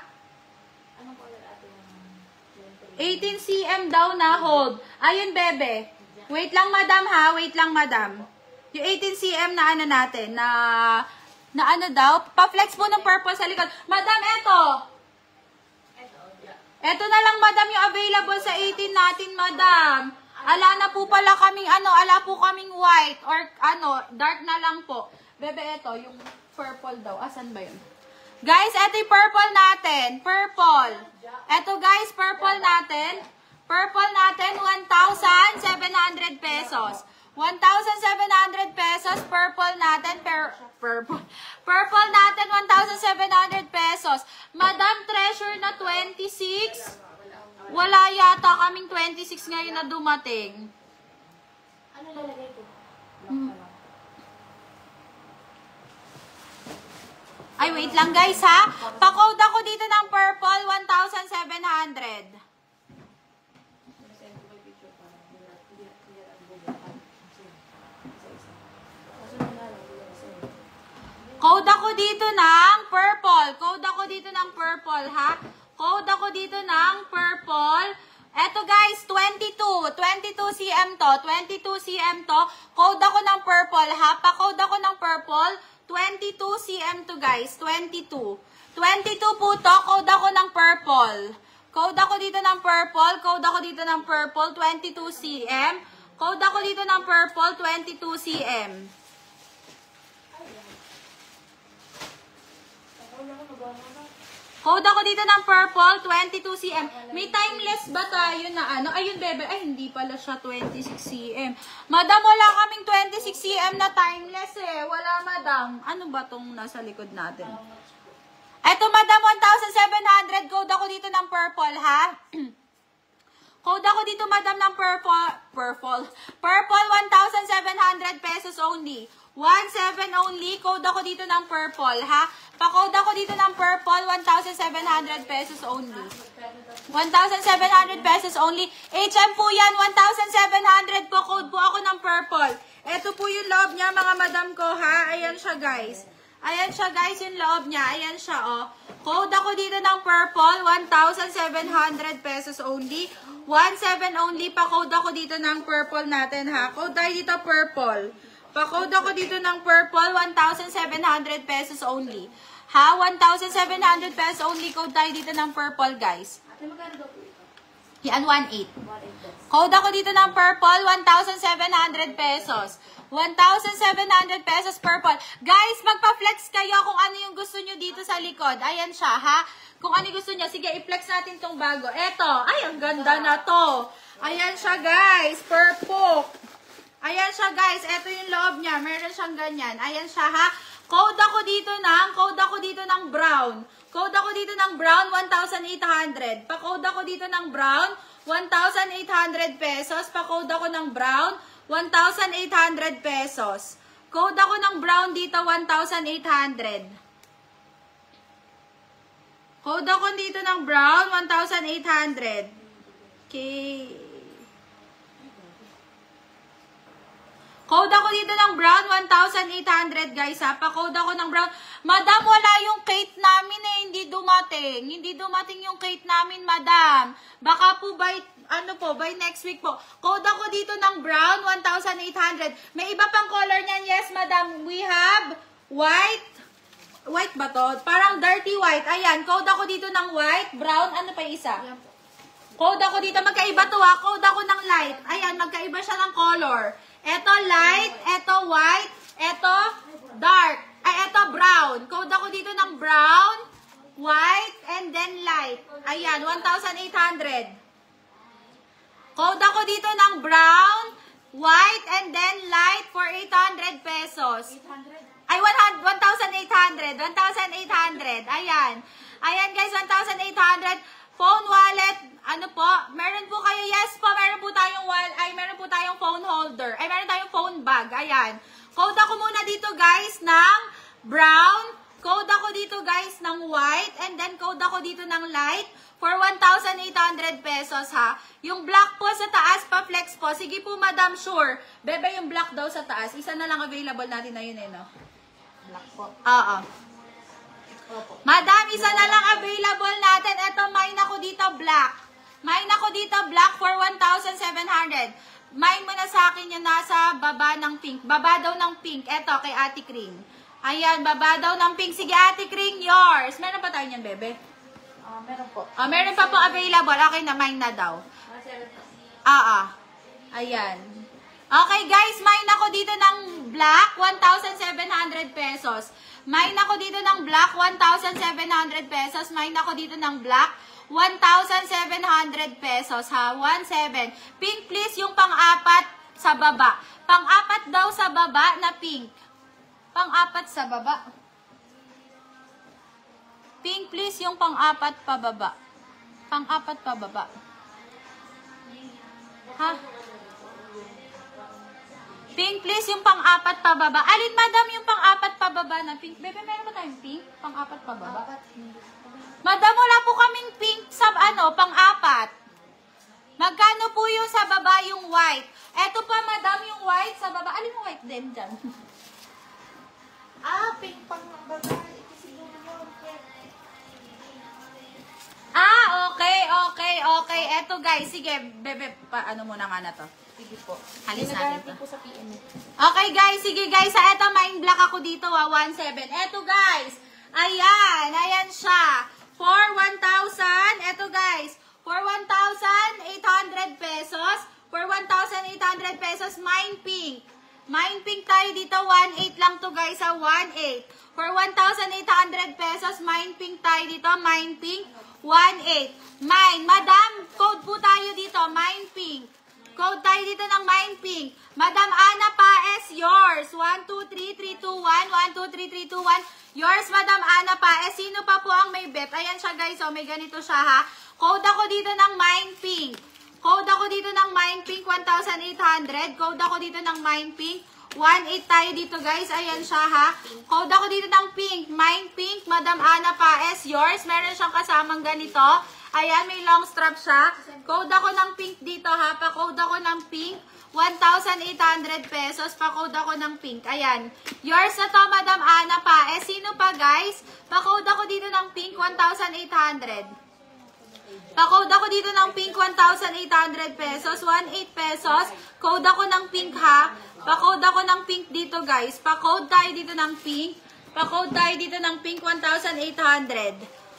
Speaker 2: 18 cm daw na hold. Ayun, bebe. Wait lang, madam, ha? Wait lang, madam. Yung 18 cm na ano natin, na ano daw? Pa-flex po ng purple sa likod. Madam, eto. Eto na lang, madam, yung available sa 18 natin, madam. Ala na po pala kaming ala po kaming white or dark na lang po. Bebe, eto, yung purple daw. Asan ba yun? Guys, eto yung purple natin. Purple. Eto guys, purple natin. Purple natin, 1,700 pesos. 1,700 pesos, purple natin. Purple natin, 1,700 pesos. Madam Treasure na 26. Wala yata kaming 26 ngayon na dumating.
Speaker 1: Ano lalagay ko?
Speaker 2: Ay, wait lang guys ha. Pa-code ako dito ng purple, 1,700. Code ako dito ng purple. Code ako dito ng purple ha. Code ako dito ng purple. Eto guys, 22. 22 cm to. 22 cm to. Code ako ng purple ha. Pa-code ako ng purple. 22 cm to guys. 22. 22 po to. Code ako ng purple. Code ako dito ng purple. Code ako dito ng purple. 22 cm. Code ako dito ng purple. 22 cm. Code ako dito ng purple, 22 cm. May timeless ba tayo na ano? Ayun, bebe. Ay, hindi pala siya 26 cm. Madam, wala kaming 26 cm na timeless eh. Wala, madam. Ano ba tong nasa likod natin? Eto, madam, 1,700. Code ako dito ng purple, ha? Code ako dito, madam, ng purple. Purple, 1,700 pesos only. 1,700 only. Code ako dito ng purple, ha? Pa-code ako dito ng purple, 1,700 pesos only. 1,700 pesos only. HM po yan, 1,700 po. Code po ako ng purple. Ito po yung loob niya, mga madam ko, ha? Ayan siya, guys. Ayan siya, guys, yung loob niya. Ayan siya, oh. Code ako dito ng purple, 1,700 pesos only. 1,700 only. Pa-code ako dito ng purple natin, ha? Code tayo dito, purple. Pa-code ako dito ng purple, 1,700 pesos only. Ha? 1,700 pesos only code tayo dito ng purple, guys. Yan, 1,800. Code ako dito ng purple, 1,700 pesos. 1,700 pesos purple. Guys, magpa-flex kayo kung ano yung gusto nyo dito sa likod. Ayan siya, ha? Kung ano yung gusto nyo. Sige, i-flex natin tong bago. Eto. Ay, ang ganda na to. Ayan siya, guys. Purple. Ayan siya, guys. Eto yung loob niya. Meron siyang ganyan. Ayan siya, ha? Code ako dito ng brown. Code ako dito ng brown, 1,800. Pa-code ako dito ng brown, 1,800 pesos. Pa-code ako ng brown, 1,800 pesos. Code ako ng brown dito, 1,800. Code ako dito ng brown, 1,800. Okay. Code ako dito ng brown, 1,800 guys ha. Pa-code ako ng brown. Madam, wala yung cake namin eh. Hindi dumating. Hindi dumating yung cake namin, madam. Baka po by, by next week po. Code ako dito ng brown, 1,800. May iba pang color niyan. Yes, madam. We have white. White ba to? Parang dirty white. Ayan, code ako dito ng white, brown. Ano pa yung isa? Code ako dito. Magkaiba to ha. Code ako ng light. Ayan, magkaiba siya ng color. Eto light, eto white, eto dark, ay eto brown. Code ako dito ng brown, white, and then light. Ayan, 1,800. Code ako dito ng brown, white, and then light for 800 pesos. Ay, 1,800. 1,800. Ayan. Ayan guys, 1,800. Phone wallet, ano po? Meron po kayo, yes po, meron po tayong meron po tayong phone holder. Ay, meron tayong phone bag. Ayan. Code ako muna dito guys ng brown. Code ako dito guys ng white. And then code ako dito ng light for 1,800 pesos ha. Yung black po sa taas, pa-flex po. Sige po madam, sure. Bebe, yung black daw sa taas. Isa na lang available natin na yun eh, no? Black po. Oo. Madam, isa na lang available natin. Ito, mine ako dito, black. Mine ako dito, black for 1,700. Mine mo na sa akin yung nasa baba ng pink. Baba daw ng pink. Ito, kay Ate Kring. Ayan, baba daw ng pink. Sige, Ate Kring, yours. Meron pa tayo niyan, bebe?
Speaker 1: Meron po.
Speaker 2: Meron pa po available. Okay na, mine na daw. Ayan. Okay, guys, mine ako dito ng black, 1,700 pesos. Mine ako dito ng black, 1,700 pesos. Mine ako dito ng black, 1,700 pesos, ha? 1,700. Pink, please, yung pang-apat sa baba. Pang-apat daw sa baba na pink. Pang-apat sa baba. Pink, please, yung pang-apat pa baba. Pang-apat pa baba. Ha? Pink, please, yung pang-apat pa baba. Alin, madam, yung pang-apat pa baba na pink? Bebe, meron ba tayong pink? Pang-apat pa baba? Madam, wala po kaming pink sa, pang-apat. Magkano po yung sa baba yung white? Eto pa, madam, yung white sa baba. Alin yung white din dyan?
Speaker 1: Pink pang baba.
Speaker 2: Okay. Eto, guys, sige, bebe, ano muna nga na to?
Speaker 1: Sige po.
Speaker 2: Halis natin to.
Speaker 1: po sa PM.
Speaker 2: Okay, guys. Sige, guys. Eto, mine black ako dito, 1,700. Eto, guys. Ayan siya. For 1,000. Eto, guys. For 1,800 pesos. For 1,800 pesos, mine pink. Mine pink tayo dito, 1,800 lang to, guys, 1,800. For 1,800 pesos, mine pink tayo dito, mine pink, 1,800. Mine. Madam, code po tayo dito, mine pink. Code tayo dito ng mine pink. Madam Ana Paes, yours. 123-321. 123-321. Yours, Madam Ana Paes. Sino pa po ang may bet? Ayan siya, guys. May ganito siya, ha. Code ako dito ng mine pink. Code ako dito ng mine pink, 1,800. Code ako dito ng mine pink, 1,800 tayo dito, guys. Ayan siya, ha. Code ako dito ng pink, mine pink, Madam Ana Paes. Yours, meron siyang kasamang ganito. Ayan, may long strap siya. Code ako ng pink dito, ha. Pa-code ako ng pink, 1,800 pesos. Pa-code ako ng pink. Ayan. Yours na to, Madam Ana Paes. Sino pa, guys? Pa-code ako dito ng pink, 1,800. Pa-code ako dito ng pink, 1,800 pesos. 1,800 pesos. Code ako ng pink, ha? Pa-code ako ng pink dito, guys. Pa-code tayo dito ng pink. Pa-code tayo dito ng pink, 1,800.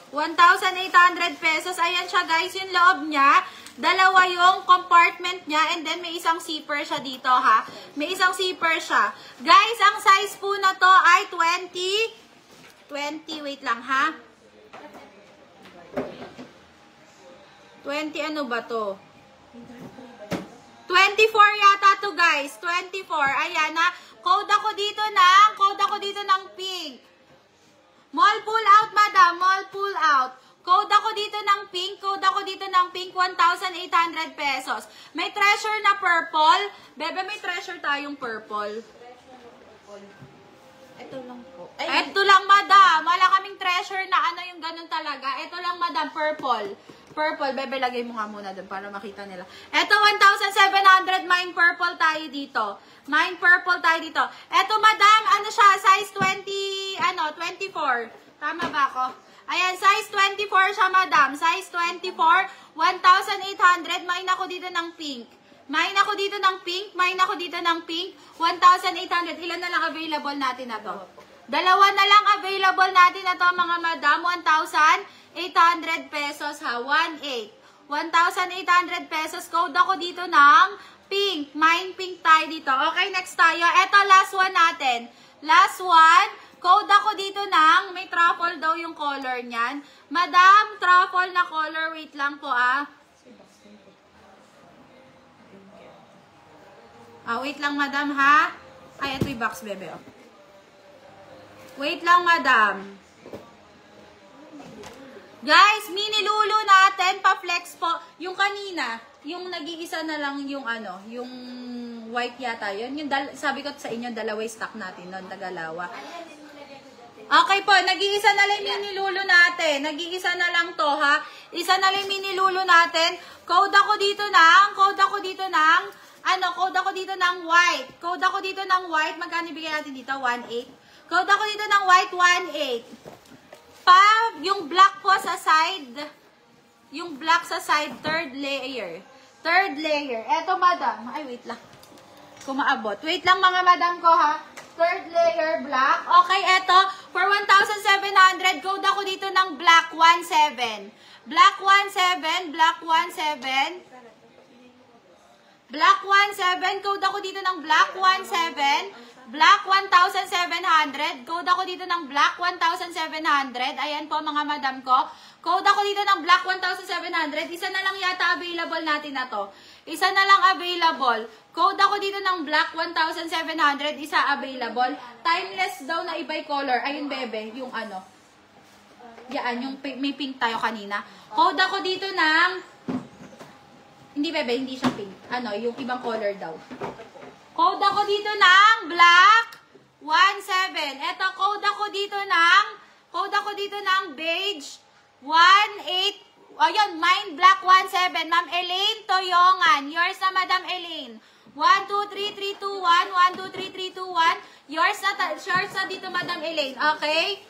Speaker 2: 1,800 pesos. Ayan siya, guys. Yung loob niya. Dalawa yung compartment niya. And then, may isang zipper siya dito, ha? May isang zipper siya. Guys, ang size po na to ay 20, wait lang, ha? 20, ano ba to? 24 yata to, guys. 24. Ayan, ha? Code ako dito ng pink. Mall pull out, madam. Mall pull out. Code ako dito ng pink. 1,800 pesos. May treasure na purple. Bebe, may treasure tayong purple.
Speaker 1: Ito lang po.
Speaker 2: Ito lang, madam. Wala kaming treasure na ano yung ganun talaga. Ito lang, madam. Purple. Purple. Bebe, lagay mo nga muna doon para makita nila. Ito, 1,700. Mine purple tayo dito. Mine purple tayo dito. Ito, madam. Ano siya? Size 24. Tama ba ako? Ayan, size 24 siya, madam. Size 24. 1,800. Mine ako dito ng pink. Mine ako dito ng pink. 1,800. Ilan na lang available natin na to? Dalawa na lang available natin na to, mga madam. 1,800 pesos, ha? 1,800. 1,800 pesos. Code ako dito ng pink. Mine pink tayo dito. Okay, next tayo. Ito, last one natin. Last one. Code ako dito ng, may truffle daw yung color niyan. Madam, truffle na color. Wait lang po, ah. Wait lang, madam, ha? Ay, ito yung box, bebe, oh. Wait lang, madam. Guys, mini lulu natin, pa-flex po. Yung kanina, yung nag-iisa na lang yung ano, yung white yata yun. Yung sabi ko sa inyo, dalawa stock natin noon, Tagalawa. Okay po, nag-iisa na lang yung nilulu natin. Nag-iisa na lang to, ha? Isa na lang yung nilulu natin. Code ako dito ng white. Code ako dito ng white. Magkano bigay natin dito? 1,800. Code ako dito ng white, 1,800. Yung black po sa side. Yung black sa side, third layer. Third layer. Eto, madam. Ay, wait lang. Kumaabot. Wait lang, mga madam ko, ha? Third layer, black. Okay, eto. For 1,700, code ako dito ng black 17. Black 17. Black 17. Black 17. Code ako dito ng black 17. Black 1,700. Code ako dito ng black 1,700. Ayan po, mga madam ko. Code ako dito ng black 1,700. Isa na lang yata available natin na to. Isa na lang available. Code ako dito ng black 1,700. Isa available. Timeless daw na iba'y color. Ayun, bebe. Yung ano. Yan. Yung may pink tayo kanina. Code ako dito ng... Hindi, bebe. Hindi siya pink. Ano, yung ibang color daw. Code ako dito ng black 17. Eto, code ako dito ng beige 1,800. Ayun, mine black 17. Ma'am Elaine Toyongan. Yours na, Madam Elaine. 1, 2, 3, 3, 2, 1. 1, 2, 3, 3, 2, 1. Yours na dito, Madam Elaine. Okay?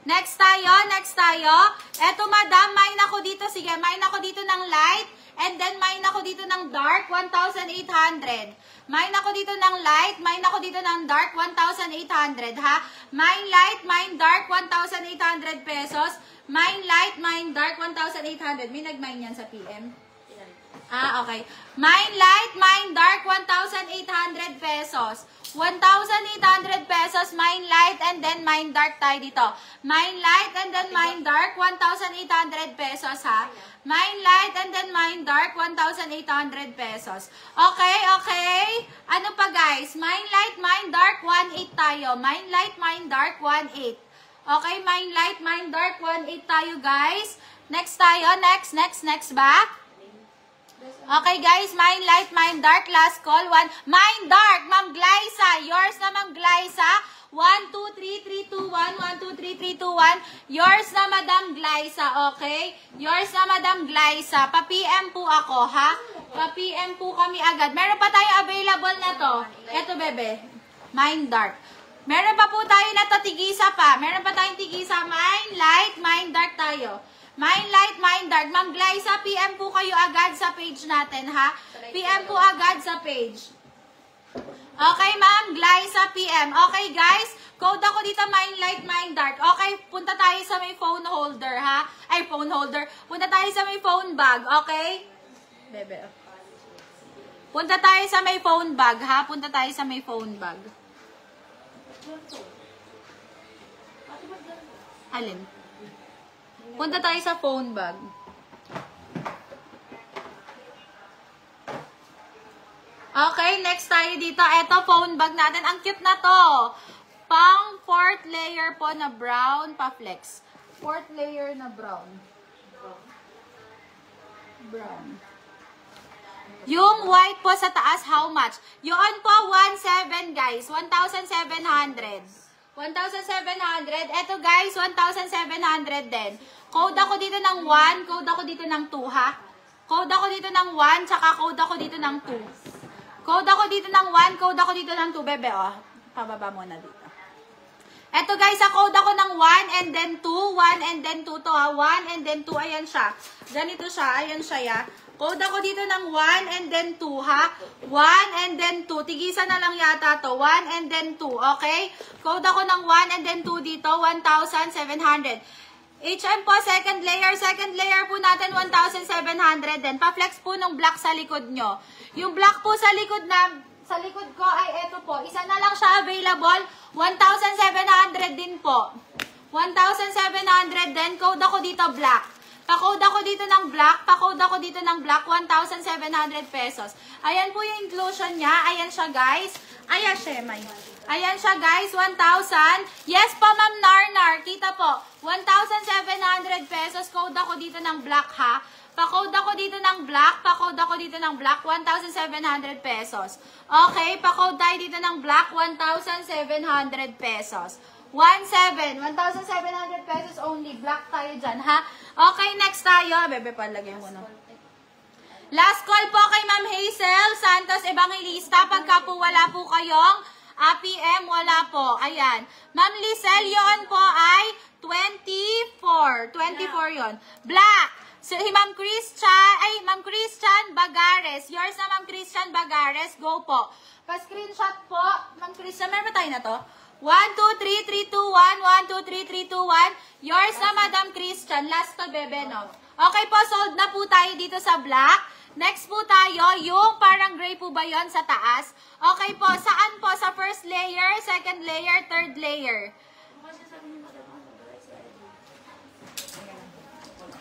Speaker 2: Next tayo. Eto, Madam, mine ako dito. Sige, mine ako dito ng light. And then, mine ako dito ng dark, 1,800. Mine ako dito ng light. Mine ako dito ng dark, 1,800, ha? Mine light, mine dark, 1,800 pesos. Mine light, mine dark, 1,800. May nag-mine yan sa PM? Okay. Mine light, mine dark, 1,800 pesos. 1,800 pesos, mine light, and then mine dark tayo dito. Mine light, and then mine dark, 1,800 pesos, ha? Mine light, and then mine dark, 1,800 pesos. Okay? Ano pa, guys? Mine light, mine dark, 1,800 tayo. Mine light, mine dark, 1,800. Okay, mine light, mine dark, 1,800 tayo, guys. Next tayo, next back. Okay, guys, mine light, mine dark, last call, mine dark, Ma'am Glyza, yours na, Ma'am Glyza, 1, 2, 3, 3, 2, 1, 1, 2, 3, 3, 2, 1, yours na, Madam Glyza, okay? Yours na, Madam Glyza, pa-PM po ako, ha? Pa-PM po kami agad. Meron pa tayo available na to. Eto, bebe, mine dark. Meron pa po tayo na to, tigisa pa. Meron pa tayong tigisa, mine light, mine dark tayo. Mine light, mine dark. Ma'am Glyza, PM po kayo agad sa page natin, ha? PM po agad sa page. Okay, Ma'am Glyza, PM. Okay, guys. Code ako dito, mine light, mine dark. Okay, punta tayo sa may phone holder, ha? Ay, phone holder. Punta tayo sa may phone bag, okay? Bebe. Punta tayo sa may phone bag, ha? Punta tayo sa may phone bag. Alin? Punta tayo sa phone bag. Okay, next tayo dito. Ito, phone bag natin. Ang cute na to. Pang fourth layer po na brown pa-flex. Fourth layer na brown. Brown. Yung white po sa taas, how much? Yun po, 1,700 guys. 1,700. 1,700. Eto guys, 1,700 din. Code ako dito ng 1, code ako dito ng 2, ha? Code ako dito ng 1, tsaka code ako dito ng 2. Code ako dito ng 1, code ako dito ng 2, bebe, oh. Pababa muna dito. Eto guys, code ako ng 1 and then 2, 1 and then 2 to, ha? 1 and then 2, ayan siya. Ganito siya, ayan siya, ya. Code ako dito ng 1 and then 2, ha? 1 and then 2. Tigisan na lang yata to. 1 and then 2, okay? Code ako ng 1 and then 2 dito, 1,700. HM po, second layer po natin, 1,700 din. Pa-flex po ng black sa likod nyo. Yung black po sa likod ko ay eto po. Isa na lang siya available, 1,700 din po. 1,700 din. Code ako dito black. Pa-code ako dito ng black. Pa-code ako dito ng black, 1,700 pesos. Ayan po yung inclusion niya. Ayan siya, guys. Ayan siya, may. Ayan siya, guys. 1,000. Yes po, Ma'am Narnar. Kita po. 1,700 pesos. Code ako dito ng black, ha? Pa-code ako dito ng black. Pa-code ako dito ng black. 1,700 pesos. Okay. Pa-code tayo dito ng black. 1,700 pesos. 1,700 pesos only. Black tayo dyan, ha? Okay, next tayo. Bebe, palagay mo na. Last call po kay Ma'am Hazel Santos Evangelista. Pagka po wala po kayong PM, wala po. Ayan. Ma'am Lizelle, yun po ay 24. 24 yon. Black. So, Ma'am Christian Bagares. Yours na, Ma'am Christian Bagares. Go po. Pa-screenshot po. Ma'am Christian, meron ba tayo na to? 1, 2, 3, 3, 2, 1. 1, 2, 3, 3, 2, 1. Yours na, Madam Christian. Last to, bebe, no? Okay po, sold na po tayo dito sa black. Next po tayo, yung parang gray po ba yon sa taas? Okay po, saan po? Sa first layer, second layer, third layer.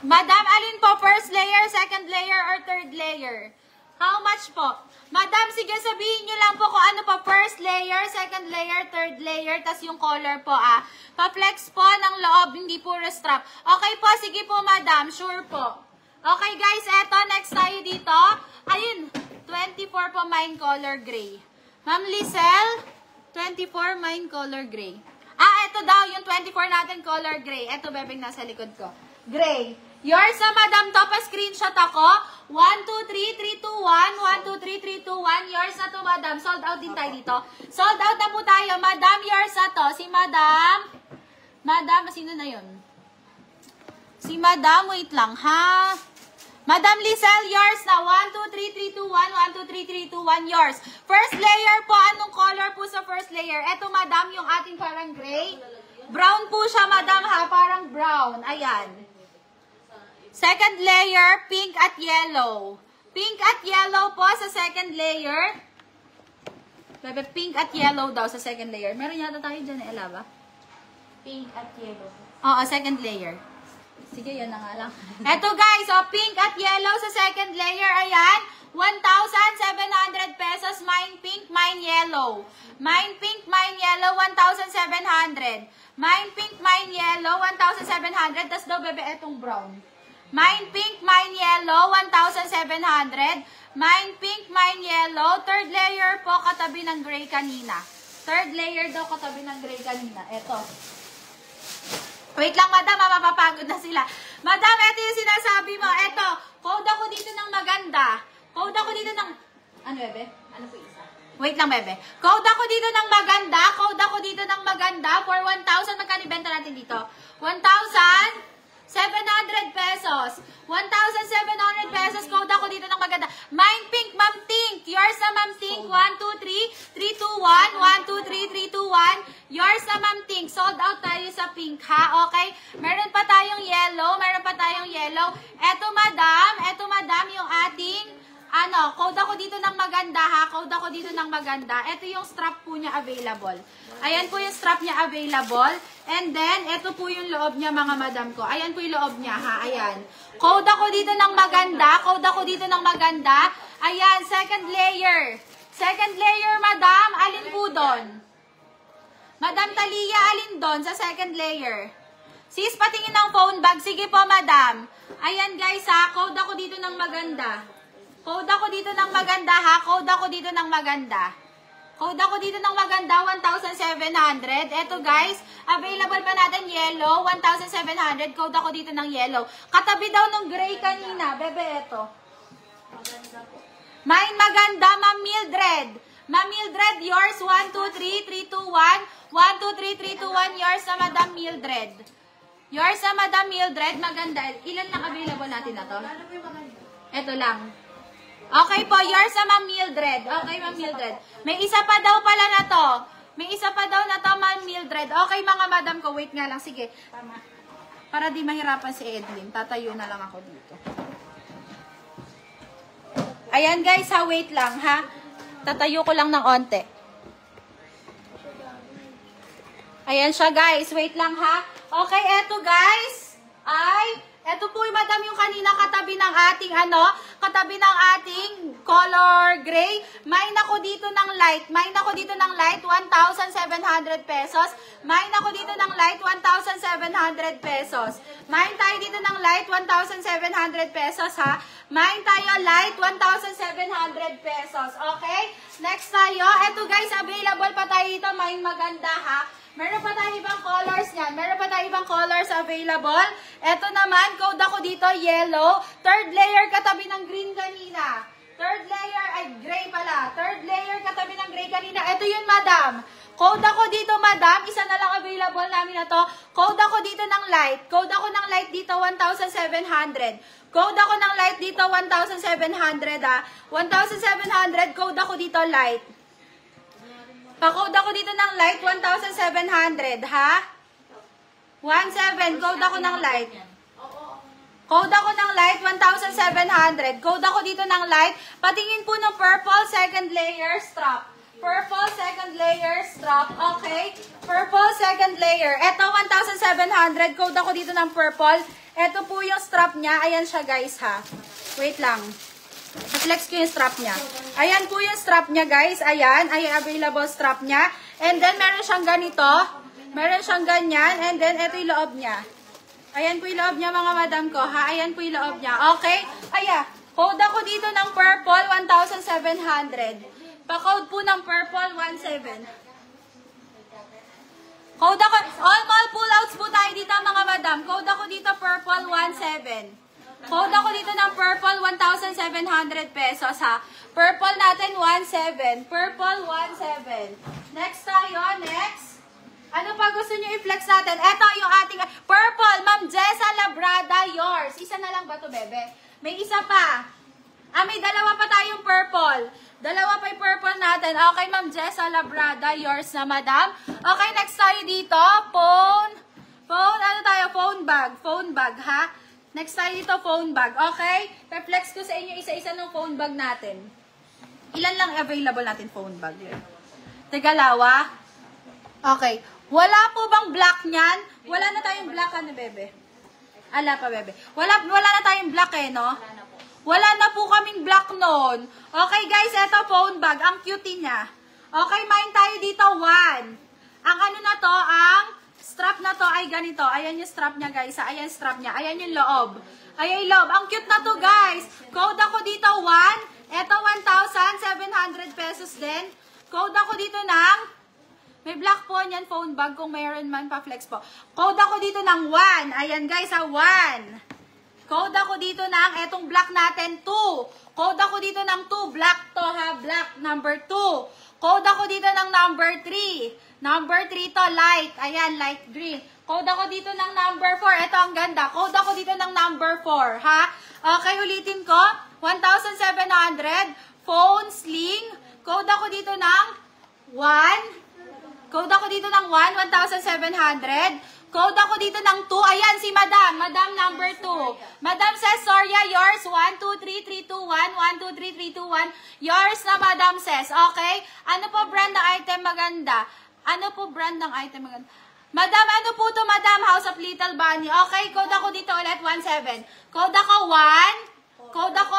Speaker 2: Madam, alin po? First layer, second layer, or third layer? How much po? Madam, sige sabihin nyo lang po kung ano po. First layer, second layer, third layer, tas yung color po, ah. Pa-flex po ng loob, hindi po strap. Okay po, sige po, madam. Sure po. Okay, guys, eto, next tayo dito. Ayun, 24 po, mine color gray. Ma'am Lizelle, 24 mine color gray. Ah, eto daw, yung 24 natin color gray. Eto, bebeng nasa likod ko. Gray. Yours na, madam, to, pa-screenshot ako. 1, 2, 3, 3, 2, 1. 1, 2, 3, 3, 2, 1. Yours na to, madam. Sold out din tayo dito. Sold out na po tayo. Madam, yours na to. Si madam. Madam, sino na yun? Si madam, wait lang, ha? Madam Lizelle, yours na. 1, 2, 3, 3, 2, 1. 1, 2, 3, 3, 2, 1. Yours. First layer po. Anong color po sa first layer? Eto, madam, yung ating parang gray. Brown po siya, madam, ha? Parang brown. Ayan. Second layer, pink at yellow. Pink at yellow po sa second layer. Bebe, pink at yellow daw sa second layer. Meron yata tayo dyan, Ella, ba?
Speaker 1: Pink at yellow.
Speaker 2: Oo, second layer. Sige, yan na nga lang. Eto guys, so pink at yellow sa second layer. Ayan, 1,700 pesos. Mine pink, mine yellow. Mine pink, mine yellow, 1,700. Mine pink, mine yellow, 1,700. Tas daw, bebe, etong brown. Mine pink, mine yellow, 1,700. Mine pink, mine yellow. Third layer po, katabi ng gray kanina. Third layer daw, katabi ng gray kanina. Eto. Wait lang, madam, mapapagod na sila. Madam, eto yung sinasabi mo. Eto, code ako dito ng maganda. Code ako dito ng... Ano, bebe?
Speaker 1: Ano po isa?
Speaker 2: Wait lang, bebe. Code ako dito ng maganda. Code ako dito ng maganda for 1,000. Magkano ibenta natin dito? 1,700 700 pesos. 1,700 pesos. Code ako dito ng maganda. Mine pink, Ma'am Tink. Yours na Ma'am Tink. 1, 2, 3, 3, 2, 1. 1, 2, 3, 3, 2, 1. Yours na Ma'am Tink. Sold out tayo sa pink, ha? Okay? Meron pa tayong yellow. Meron pa tayong yellow. Eto, madam, yung ating code ako dito ng maganda, ha? Code ako dito ng maganda. Ito yung strap po niya available. Ayan po yung strap niya available. And then, ito po yung loob niya, mga madam ko. Ayan po yung loob niya, ha? Ayan. Code ako dito ng maganda. Code ako dito ng maganda. Ayan, second layer. Second layer, madam. Alin po doon? Madam Talia, alin doon sa second layer? Sis, patingin ng phone bag. Sige po, madam. Ayan, guys, ha? Code ako dito ng maganda. Code ako dito ng maganda, ha? Code ako dito ng maganda. Code ako dito ng maganda, 1,700. Eto, guys, available pa natin yellow, 1,700. Code ako dito ng yellow. Katabi daw ng gray kanina. Bebe, eto. Mine maganda, Ma'am Mildred. Ma'am Mildred, yours, 1, 2, 3, 3, 2, 1. 1, 2, 3, 3, 2, 1. Yours na Madam Mildred. Yours na Madam Mildred. Maganda. Ilan lang available natin na to? Eto lang. Okay po, yours sa Ma'am Mildred. Okay, Ma'am Mildred. May isa pa daw pala na to. May isa pa daw na to, Ma'am Mildred. Okay, mga madam ko. Wait nga lang. Sige. Tama. Para di mahirapan si Edwin. Tatayo na lang ako dito. Ayan, guys, ha. Wait lang, ha. Tatayo ko lang ng onte. Ayan siya, guys. Wait lang, ha. Okay, eto, guys. Eto po, madam, yung kanina katabi ng ating, katabi ng ating color gray. Mine ako dito ng light. Mine ako dito ng light, 1,700 pesos. Mine ako dito ng light, 1,700 pesos. Mine tayo dito ng light, 1,700 pesos, ha. Mine tayo light, 1,700 pesos. Okay? Next tayo. Eto, guys, available pa tayo dito. Mine maganda, ha. Meron pa tayo ibang colors niyan. Meron pa tayo ibang colors available. Ito naman, code ako dito, yellow. Third layer katabi ng green kanina. Third layer, gray pala. Third layer katabi ng gray kanina. Ito yun, madam. Code ako dito, madam. Isa na lang available namin na to. Code ako dito ng light. Code ako ng light dito, 1,700. Code ako ng light dito, 1,700, ha. 1,700, code ako dito light. Pa-code ako dito ng light, 1,700, ha? 1,700, code ako ng light. Code ako ng light, 1,700. Code ako dito ng light. Patingin po ng purple second layer strap. Purple second layer strap, okay? Purple second layer. Ito, 1,700. Code ako dito ng purple. Ito po yung strap niya. Ayan siya, guys, ha? Wait lang. I-flex ko yung strap niya. Ayan po yung strap niya, guys. Ayan. Ayan, available strap niya. And then, meron siyang ganito. Meron siyang ganyan. And then, ito yung loob niya. Ayan po yung loob niya, mga madam ko, ha? Ayan po yung loob niya. Okay? Ayan. Code ako dito ng purple, 1,700. Pa-code po ng purple, 1,700. Code ako, all pullouts po tayo dito, mga madam. Code ako dito, purple, 1,700. Code ako dito ng purple, 1,700 pesos, ha? Purple natin, 1,700. Purple, 1,700. Next tayo, next. Ano pa gusto nyo i-flex natin? Ito yung ating purple, Ma'am Jessa Labrada, yours. Isa na lang ba to, bebe? May isa pa. May dalawa pa tayong purple. Dalawa pa yung purple natin. Okay, Ma'am Jessa Labrada, yours na, madam. Okay, next tayo dito. Phone, ano tayo? Phone bag, ha? Next tayo dito, phone bag. Okay? Pa-flex ko sa inyo isa-isa ng phone bag natin. Ilan lang available natin phone bag? Tegalawa. Okay. Wala po bang black niyan? Wala na tayong black, ano, bebe? Ala pa, bebe. Wala na tayong black, no? Wala na po kaming black noon. Okay, guys, eto phone bag. Ang cute niya. Okay, mine tayo dito, 1. Ang ano na to, ang strap na to ay ganito. Ayan yung strap niya, guys. Ayan strap niya. Ayan yung loob. Ayan yung loob. Ang cute na to, guys. Code ako dito, 1. Ito, 1,700 pesos din. Code ako dito ng, may black po niyan phone bag kung mayroon man pa-flex po. Code ako dito ng 1. Ayan, guys, 1. Code ako dito ng, etong black natin, 2. Code ako dito ng 2. Black to, ha? Black, number 2. Code ako dito ng number 3. Number 3 to, light. Ayan, light green. Code ako dito ng number 4. Ito ang ganda. Code ako dito ng number 4, ha? Okay, ulitin ko. 1,700. Phone, sling. Code ako dito ng 1. Code ako dito ng 1, 1,700. Code ako dito ng 2. Ayan, si Madam. Madam number 2. Madam says, Soria, yours. 1, 2, 3, 3, 2, 1. 1, 2, 3, 3, 2, 1. Yours na Madam says. Okay? Ano po brand ng item maganda? Ano po brand ng item maganda? Madam, ano po to, Madam? House of Little Bunny. Okay, code ako dito ulit, 1,700. Code ako 1. Code ako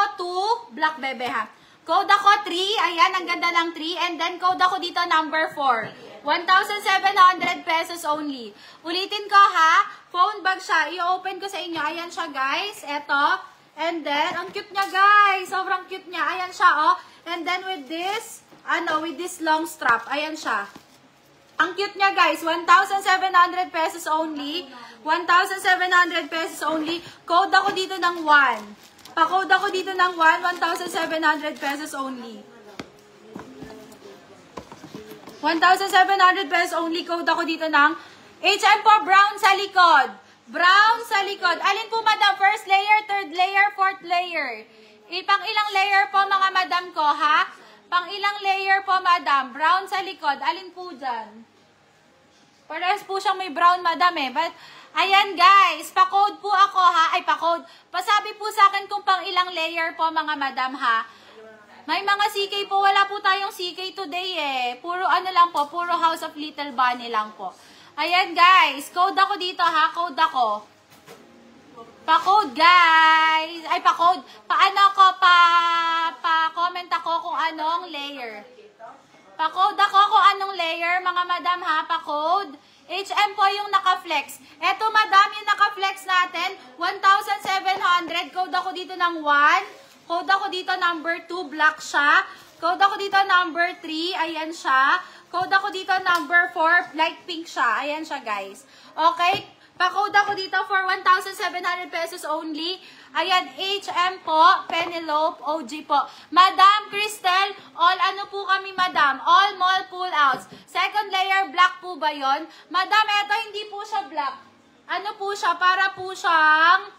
Speaker 2: 2. Black bebe, ha? Code ako 3. Ayan, ang ganda ng 3. And then, code ako dito number 4. 1,700 pesos only. Ulitin ko, ha? Phone bag siya. I-open ko sa inyo. Ayan siya, guys. Eto. And then, ang cute niya, guys. Sobrang cute niya. Ayan siya, oh. And then, with this, with this long strap. Ayan siya. Ang cute niya, guys. 1,700 pesos only. 1,700 pesos only. Code ako dito ng 1. Pa-code ako dito ng 1. 1,700 pesos only. 1,700 pesos only. Code ako dito ng HM po, brown sa likod. Brown sa likod. Alin po, Madam? First layer, third layer, fourth layer. Pang ilang layer po, mga Madam ko, ha? Pang ilang layer po, Madam? Brown sa likod. Alin po dyan? Parehas po siyang may brown, Madam, eh. But, ayan, guys. Pa-code po ako, ha? Ay, pa-code. Pasabi po sa akin kung pang ilang layer po, mga Madam, ha? May mga CK po. Wala po tayong CK today, eh. Puro ano lang po. Puro House of Little Bunny lang po. Ayan, guys. Code ako dito, ha? Code ako. Pa-code, guys. Ay, pa-code. Paano ako? Pa-comment ako kung anong layer. Pa-code ako kung anong layer, mga Madam, ha? Pa-code. HM po yung naka-flex. Eto, Madam, yung naka-flex natin. 1,700. Code ako dito ng 1. Code ako dito number 2, black siya. Code ako dito number 3, ayan siya. Code ako dito number 4, light pink siya. Ayan siya, guys. Okay? Pa-code ako dito for 1,700 pesos only. Ayan, HM po, Penelope, OG po. Madam Cristel, all ano po kami, Madam? All mall pull-outs. Second layer, black po ba yon? Madam, eto hindi po siya black. Ano po siya? Para po siyang...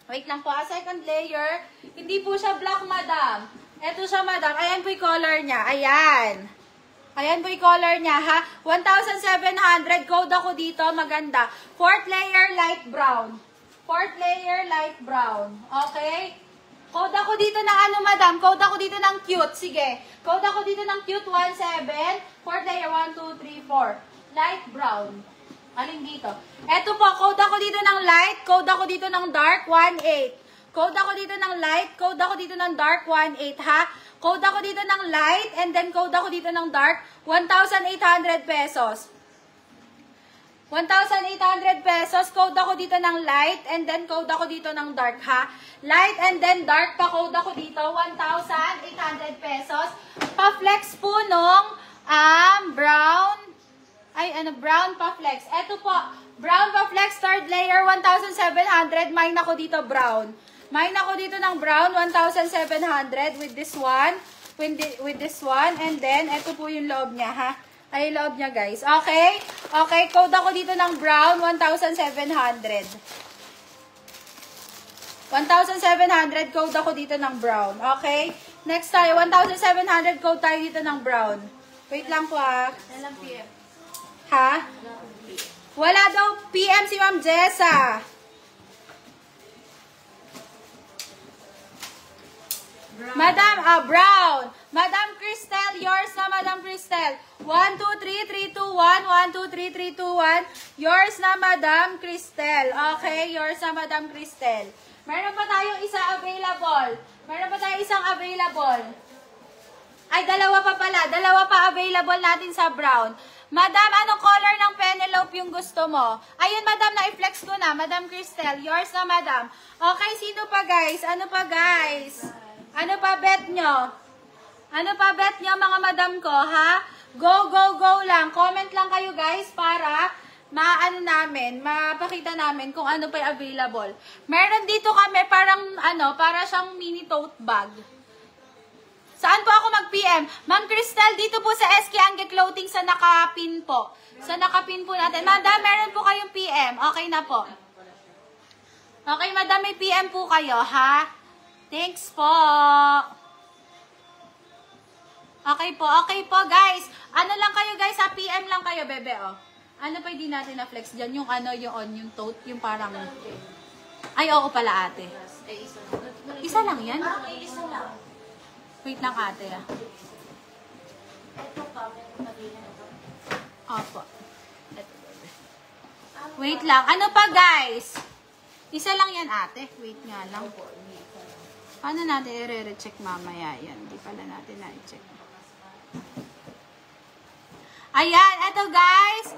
Speaker 2: Wait lang po, second layer. Hindi po siya black, Madam. Ito siya, Madam. Ayan po yung color niya. Ayan. Ayan po yung color niya, ha? 1,700. Code ako dito. Maganda. Fourth layer, light brown. Fourth layer, light brown. Okay? Code ako dito ng ano, Madam? Code ako dito ng cute. Sige. Code ako dito ng cute, 1,700. Fourth layer, 1, 2, 3, 4. Light brown. Alin dito? Eto po, code ako dito ng light, code ako dito ng dark, 1,800. Code ako dito ng light, code ako dito ng dark, 1,800, ha? Code ako dito ng light, and then code ako dito ng dark, 1,800 pesos. 1,800 pesos, code ako dito ng light, and then code ako dito ng dark, ha? Light and then dark, pa-code ako dito, 1,800 pesos. Pa-flex po nung brown, brown pa flex. Eto po, brown pa flex, third layer, 1,700. Mine ako dito, brown. Mine ako dito ng brown, 1,700 with this one. With this one. And then, eto po yung loob niya, ha? Ay, loob niya, guys. Okay? Okay, code ako dito ng brown, 1,700. 1,700, code ako dito ng brown. Okay? Next tayo, 1,700, code tayo dito ng brown. Wait lang po, ha?
Speaker 1: PM.
Speaker 2: Ha? Wala daw PM si Ma'am Jessa.
Speaker 1: Brown.
Speaker 2: Madam, brown. Madam Cristel, yours na, Madam Cristel. 1, 2, 3, 3, 2, 1. 1, 2, 3, 3, 2, 1. Yours na, Madam Cristel. Okay, yours na, Madam Cristel. Meron pa tayong isa available. Meron pa tayong isang available. Ay, dalawa pa pala. Dalawa pa available natin sa brown. Madam, anong color ng Penelope yung gusto mo? Ayun, Madam, na-flex ko na. Madam Cristel, yours na, Madam. Okay, sino pa, guys? Ano pa, guys? Ano pa bet nyo? Ano pa bet nyo, mga Madam ko, ha? Go, go, go lang. Comment lang kayo, guys, para mapakita namin kung ano pa yung available. Meron dito kami parang, para siyang mini tote bag. Saan po ako mag-PM? Ma'am Cristel, dito po sa SK Angge Clothing sa nakapin po. Sa nakapin po natin. Madam, meron po kayong PM. Okay na po. Okay, madam, may PM po kayo, ha? Thanks po. Okay po, guys. Ano lang kayo, guys, ha? PM lang kayo, bebe, oh. Ano pa hindi natin na-flex dyan? Yung ano, yung tote, yung parang... Ay, oo pala, ate. Isa lang yan?
Speaker 1: Isa lang.
Speaker 2: Wait lang, ate, ah.
Speaker 1: Ito pa, meron pa din ito.
Speaker 2: Opo. Wait lang. Ano pa, guys? Isa lang yan, ate. Wait nga lang. Paano natin i-re-check mamaya yan? Hindi pala natin na-check. Ayan, eto, guys.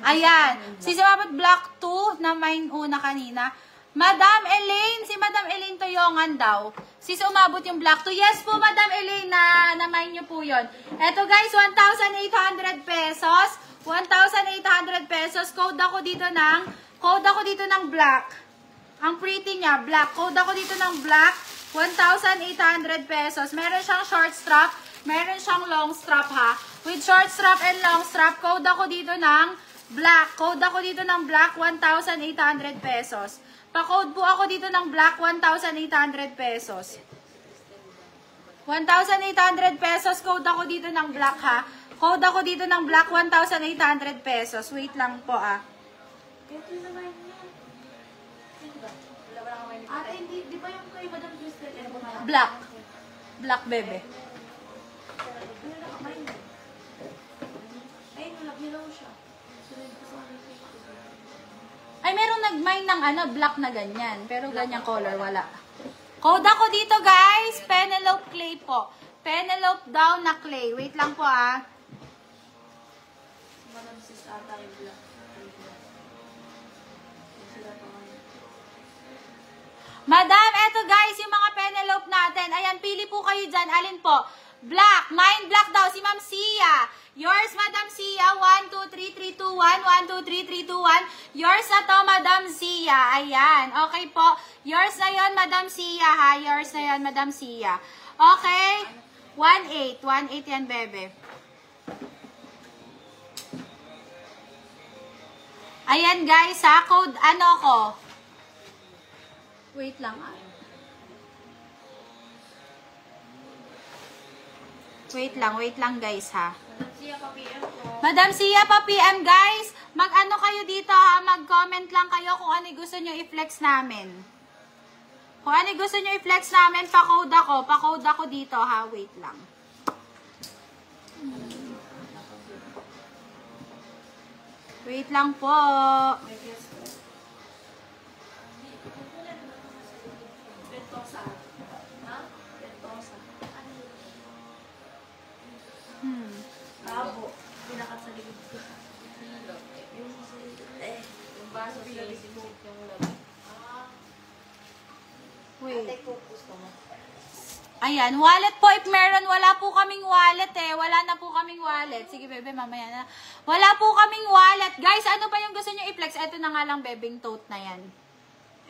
Speaker 2: Ayan. Si Sababat Block 2 na main una kanina. Madam Elaine, si Madam Elaine Toyongan daw. Sis, umabot yung Block 2. Yes po, Madam Elaine, na main nyo po yun. Eto guys, 1,800 pesos. 1,800 pesos. Code ako dito ng black. Ang pretty niya, black. Code ako dito ng black. 1,800 pesos. Meron siyang short strap. Meron siyang long strap, ha. With short strap and long strap, code ako dito ng black. Code ako dito ng black, 1,800 pesos. Pa-code po ako dito ng black, 1,800 pesos. 1,800 pesos, code ako dito ng black, ha. Code ako dito ng black, 1,800 pesos. Wait lang po, ah.
Speaker 1: Ito naman yan. Ate, di ba yung kay Madam Crystal?
Speaker 2: Black. Black, bebe.
Speaker 1: Ay, nilagnilaw siya.
Speaker 2: Ay, meron nag-mine ng black na ganyan. Pero ganyang color, wala. Code ako dito, guys. Penelope clay po. Penelope daw na clay. Wait lang po, ah.
Speaker 1: Madam sis ata yung black.
Speaker 2: Madam, eto guys, yung mga Penelope natin. Ayan, pili po kayo dyan. Alin po? Black. Mine black daw. Si Ma'am Sia. Yours, Madam Sia. 1, 2, 3, 3, 2, 1. 1, 2, 3, 3, 2, 1. Yours na to, Madam Sia. Ayan. Okay po. Yours na yon, Madam Sia, ha? Yours na yon, Madam Sia. Okay? 1, 8. 1, 8 yan, bebe. Ayan, guys, ha? Code, ano ko? Wait lang, ah. Wait lang guys, ha.
Speaker 1: Madam Sia pa PM po.
Speaker 2: Madam Sia pa PM, guys. Mag-ano kayo dito, ha. Mag-comment lang kayo kung ano gusto nyo i-flex namin. Kung ano gusto nyo i-flex namin, pa-code ako. Pa-code ako dito, ha. Wait lang. Wait lang po.
Speaker 1: Bentosa. Ha? Bentosa. Abo. Pinakat sa likod ko. Yung sa likod. Yung baso pinalisip yung labi.
Speaker 2: Wait.
Speaker 1: Ate, kung gusto mo.
Speaker 2: Ayan, wallet po. If meron, wala po kaming wallet, eh. Wala na po kaming wallet. Sige, bebe, mamaya na. Wala po kaming wallet. Guys, ano pa yung gusto nyo i-flex? Ito na nga lang, bebeng tote na yan.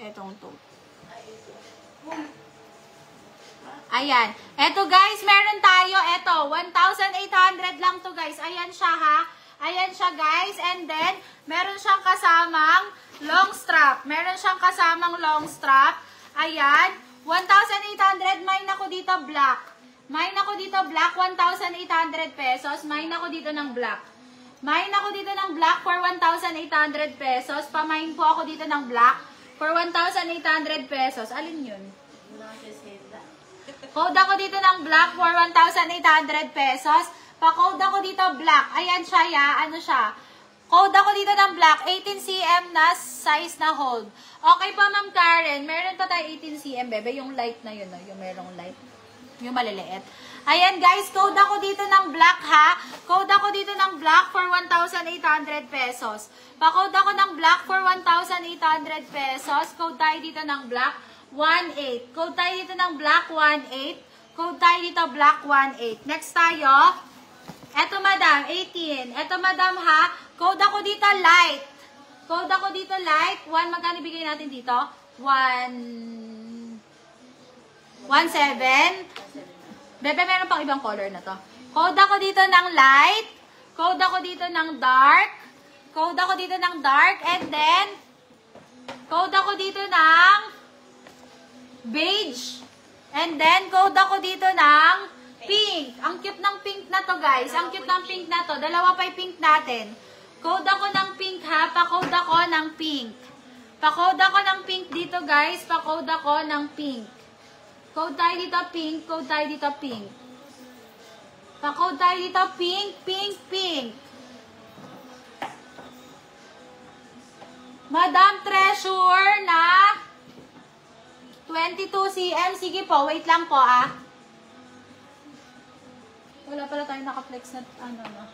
Speaker 2: Etong tote. Ayan. Eto guys, meron tayo. Eto, 1,800 lang to guys. Ayan siya ha. Ayan siya guys. And then, meron siyang kasamang long strap. Meron siyang kasamang long strap. Ayan. 1,800. Mine ako dito black. Mine ako dito black. 1,800 pesos. Mine ako dito ng black. Mine ako dito ng black for 1,800 pesos. Pamine po ako dito ng black for 1,800 pesos. Alin yun? Code ako dito ng black for 1,800 pesos. Pa-code ako dito black. Ayan siya, ya. Ano siya? Code ako dito ng black. 18 cm na size na hold. Okay pa, Ma'am Karen. Meron pa tayo 18 cm, bebe. Yung light na yun, no? Yung merong light. Yung maliliit. Ayan, guys. Code ako dito ng black, ha? Code ako dito ng black for 1,800 pesos. Pa-code ako ng black for 1,800 pesos. Code tayo dito ng black. 1,8. Code tayo dito ng black, 1,8. Code tayo dito black, 1,8. Next tayo. Eto, madam, 18. Eto, madam, ha. Code ako dito light. Code ako dito light. 1, magkano bigay natin dito? 1,800. 1.7. Bebe, meron pang ibang color na to. Code ako dito ng light. Code ako dito ng dark. Code ako dito ng dark. And then, code ako dito ng beige. And then, code ako dito ng pink. Ang cute ng pink na to, guys. Ang cute ng pink na to. Dalawa pa yung pink natin. Code ako ng pink, ha? Pa-code ako ng pink. Pa-code ako ng pink dito, guys. Pa-code ako ng pink. Code tayo dito, pink. Code tayo dito, pink. Pa-code tayo dito, pink, pink, pink. Madam Treasure na 22 cm. Sige po, wait lang po, ah. Wala pala tayo naka-flex na, ano, no.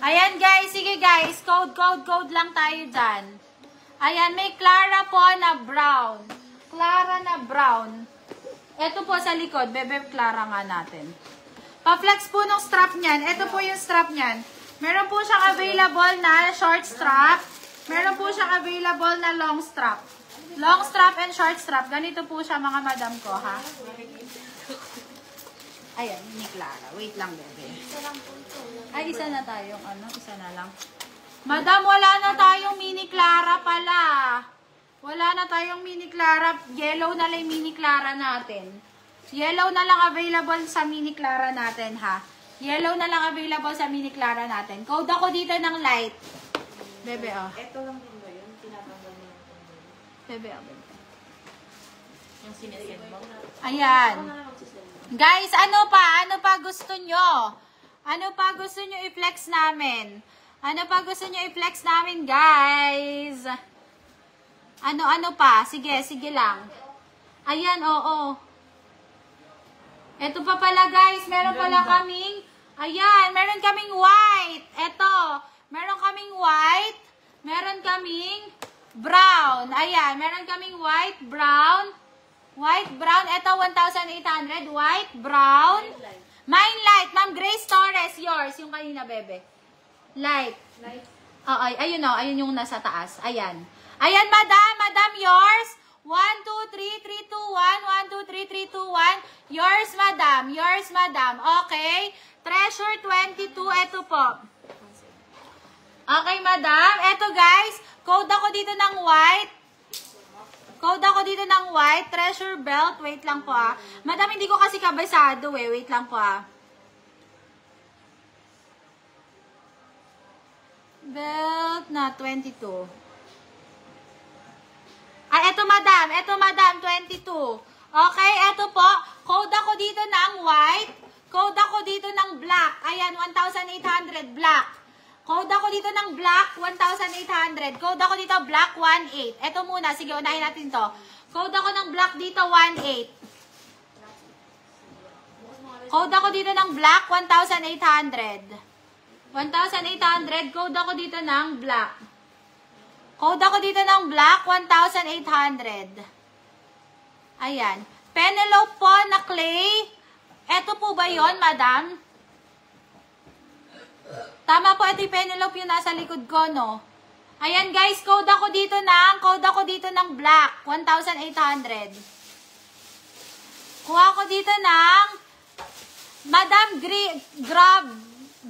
Speaker 2: Ayan, guys. Sige, guys. Code, code, code lang tayo dyan. Ayan, may Clara po na brown. Clara na brown. Ito po sa likod, Bebe Clara nga natin. Pa-flex po ng strap niyan. Ito po yung strap niyan. Meron po siyang available na short strap. Meron po siyang available na long strap. Long strap and short strap. Ganito po siya, mga madam ko, ha? Ayan, ni Clara. Wait lang, Bebe. Ay, isa na tayong, ano? Isa na lang. Madam, wala na tayong mini Clara pala. Wala na tayong mini Clara. Yellow na lang yung mini Clara natin. Yellow na lang available sa mini Clara natin, ha? Yellow na lang available sa mini Clara natin. Code ako dito ng light. Bebe, oh.
Speaker 1: Ito lang din ba yun? Tinatanggal mo yung
Speaker 2: Bebe, oh. Bebe.
Speaker 1: yung sinesend mo.
Speaker 2: Ayan. Guys, ano pa? Ano pa gusto nyo? Ano pa gusto nyo i-flex namin? Ano pa gusto nyo i-flex namin, guys? Ano pa? Sige, sige lang. Ayan, oo. Ito pa pala, guys. Meron pala kaming, ayan, meron kaming white. Ito, meron kaming white. Meron kaming brown. Ayan, meron kaming white, brown. White, brown. Ito, 1,800. White, brown. Mine light. Ma'am Grace Torres, yours. Yung kanina, Bebe. Light. Oo, ayun o. Ayun yung nasa taas. Ayan. Ayan, madam. Madam, yours. 1, 2, 3, 3, 2, 1. 1, 2, 3, 3, 2, 1. Yours, madam. Yours, madam. Okay. Treasure 22. Ito po. Okay, madam. Ito, guys. Code ako dito ng white. Code ako dito ng white. Treasure belt. Wait lang po, ah. Madam, hindi ko kasi kabisado, eh. Wait lang po, ah. Belt na 22. Ah, eto madam. Eto madam, 22. Okay, eto po. Code ako dito ng white. Code ako dito ng black. Ayan, 1,800 black. Code ako dito ng black, 1,800. Code ako dito black, 1,800. Eto muna, sige, unahin natin to. Code ako ng black dito, 1,800. Code ako dito ng black, 1,800. 1,800. Code ako dito ng black. Code ako dito ng black, 1,800. Ayan. Penelope po na clay. Eto po ba yon, madam? Tama po, ito yung Penelope yung nasa likod ko, no? Ayan, guys, code ako dito ng black, 1,800. Kuha ko dito ng Madam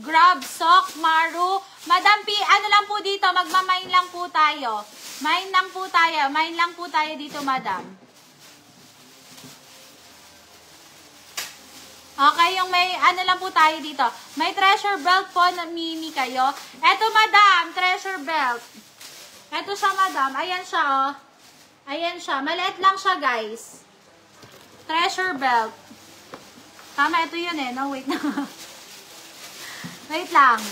Speaker 2: Grab Sock Maru. Madam P, ano lang po dito, magmamine lang po tayo. Mine lang po tayo dito, madam. Okay, yung may, ano lang po tayo dito. May treasure belt po na mini kayo. Eto, madam, treasure belt. Eto siya, madam. Ayan siya, oh. Ayan siya. Maliit lang siya, guys. Treasure belt. Tama, ito yun eh. No, wait na. Wait lang.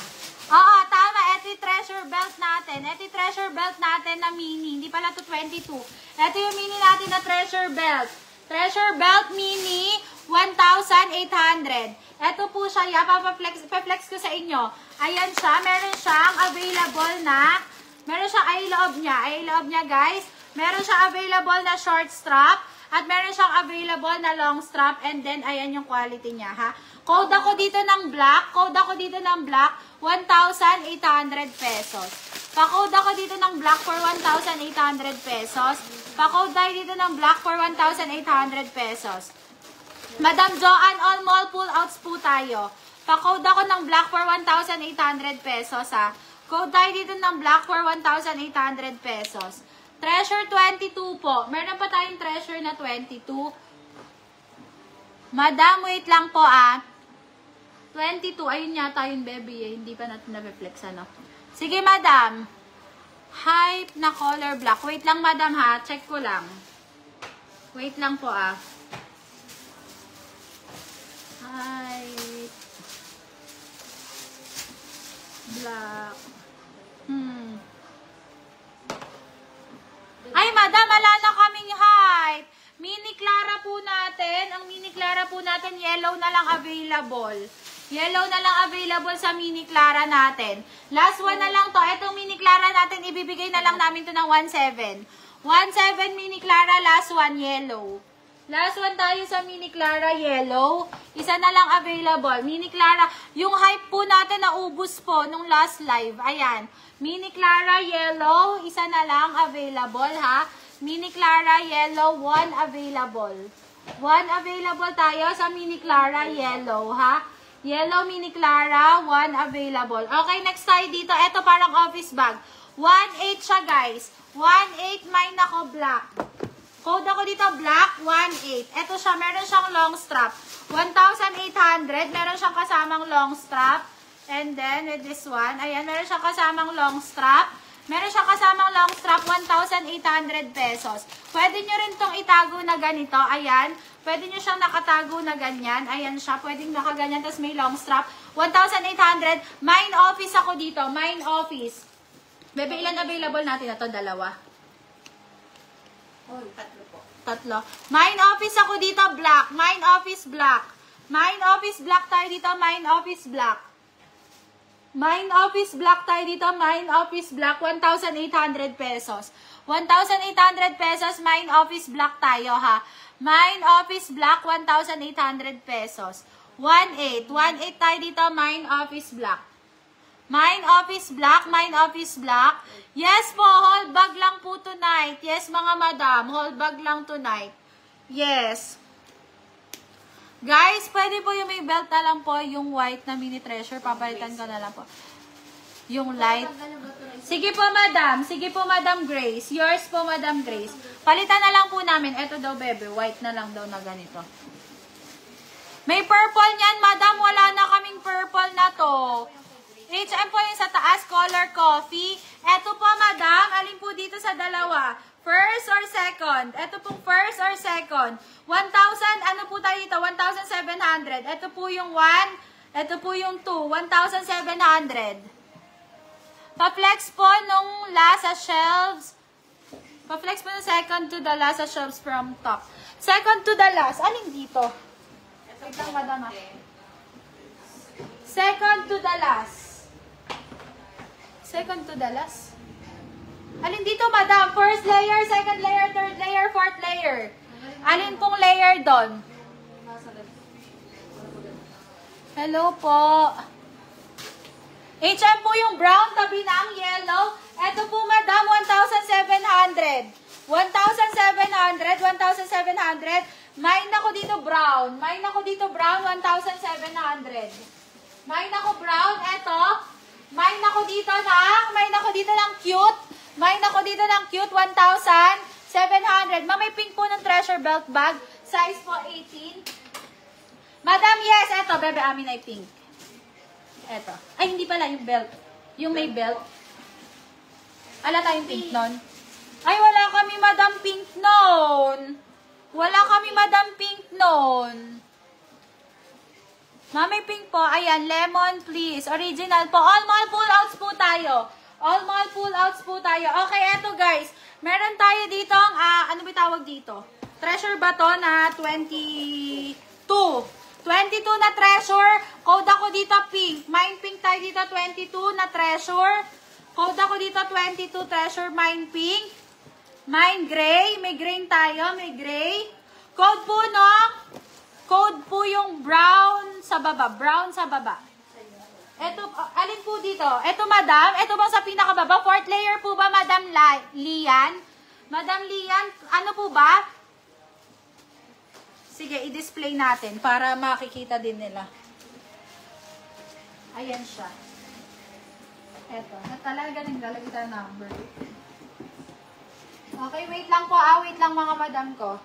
Speaker 2: Oo, tama. Ito yung treasure belt natin. Ito yung treasure belt natin na mini. Hindi pala to 22. Ito yung mini natin na treasure belt. Treasure belt mini, 1,800. Ito po siya, pa-flex ko sa inyo. Ayan siya, meron siyang available na, meron siyang ay loob niya guys. Meron siyang available na short strap, at meron siyang available na long strap, and then ayan yung quality niya, ha. Code ako dito ng black, 1,800 pesos. Pa-code ako dito ng black for 1,800 pesos. Pa-code tayo dito ng black for 1,800 pesos. Madam Joanne, all mall pull-outs po tayo. Pa-code ako ng black for 1,800 pesos, ha. Code tayo dito ng black for 1,800 pesos. Treasure 22 po. Meron pa tayong treasure na 22. Madam, wait lang po, 22. Ayun yata yung baby, eh. Hindi pa natin na-reflex, ano. Sige, madam. Hype na color black. Wait lang, madam, ha. Check ko lang. Wait lang po, Hype. Black. Ay, madam, wala na kaming hype. Mini Clara po natin. Ang Mini Clara po natin, yellow na lang available. Yellow na lang available sa Mini Clara natin. Last one na lang to. Itong Mini Clara natin, ibibigay na lang namin to ng 1,700. 1,700 Mini Clara, last one, yellow. Last one tayo sa Mini Clara, yellow. Isa na lang available. Mini Clara, yung hype po natin naubos po nung last live. Ayan. Mini Clara, yellow. Isa na lang available, ha. Mini Clara, yellow. One available. One available tayo sa Mini Clara, yellow, ha. Yellow Mini Clara, one available. Okay, next tayo dito. Ito parang office bag. 1,800 siya, guys. 1,800, mine ako black. Code ako dito, black, 1,800. Ito siya, meron siyang long strap. 1,800, meron siyang kasamang long strap. And then, with this one, ayan, meron siyang kasamang long strap. Meron siyang kasamang long strap, 1,800 pesos. Pwede nyo rin tong itago na ganito, ayan. Pwede nyo siyang nakatago na ganyan. Ayan siya, pwedeng nakaganyan, tapos may long strap. 1,800. Mine office ako dito, mine office. Bebe, ilan available natin na to? Dalawa.
Speaker 1: Tatlo po.
Speaker 2: Tatlo. Mine office ako dito, black. Mine office black. Mine office black tayo dito, mine office black. Mine office black tayo dito, mine office black, 1,800 pesos. 1,800 pesos, mine office black tayo, ha. Mine office black, 1,800 pesos. 1,800. 1,800 tayo dito, mine office black. Mine office black, mine office black. Yes po, hold bag lang po tonight. Yes, mga madam, hold bag lang tonight. Yes. Guys, pwede po yung may belt na lang po, yung white na mini treasure. Papalitan ko na lang po. Yung light. Sige po, madam. Sige po, Madam Grace. Yours po, Madam Grace. Palitan na lang po namin. Ito daw, bebe. White na lang daw na ganito. May purple niyan, madam. Wala na kaming purple na to. H&M po yung sa taas, color coffee. Ito po, madam. Alin po dito sa dalawa? First or second? Ito pong first or second? 1,000, ano po tayo dito? 1,700. Ito po yung 1. Ito po yung 2. 1,700. Pa-flex po nung last sa shelves. Pa-flex po nung second to the last sa shelves from top. Second to the last. Alin dito? Wait lang, madam. Second to the last. Second to the last. Alin dito, madam? First layer, second layer, third layer, fourth layer. Alin pong layer doon? Hello po. H&M po yung brown, tabi na ang yellow. Ito po, madam, 1,700. 1,700, 1,700. Mine ako dito brown. Mine ako dito brown, 1,700. Mine ako brown, eto. Mine ako dito ng cute. Mine ako dito ng cute, 1,700. May pink po ng treasure belt bag. Size po 18. Madam, yes, eto, bebe, amin ay pink. Eto. Ay, hindi pala, yung belt. Yung may belt. Ala tayong pink nun. Ay, wala kami, madam, pink nun. Wala kami, madam, pink nun. Mami pink po. Ayan, lemon, please. Original po. All mall pull-outs po tayo. All mall pull-outs po tayo. Okay, eto guys. Meron tayo dito, ano ba tawag dito? Treasure ba to na 22. 22 na treasure. Code ako dito pink. Mine pink tayo dito 22 na treasure. Code ako dito 22 treasure. Mine pink. Mine gray. May green tayo. May gray. Code po code po yung brown sa baba. Brown sa baba. Ito, alin po dito? Ito, madam. Ito bang sa pinakababa? Fourth layer po ba, Madam Lian? Madam Lian, ano po ba? Sige, i-display natin para makikita din nila. Ayan siya. Eto, na talaga naglalagay tayo ng number. Okay, wait lang po wait lang mga madam ko.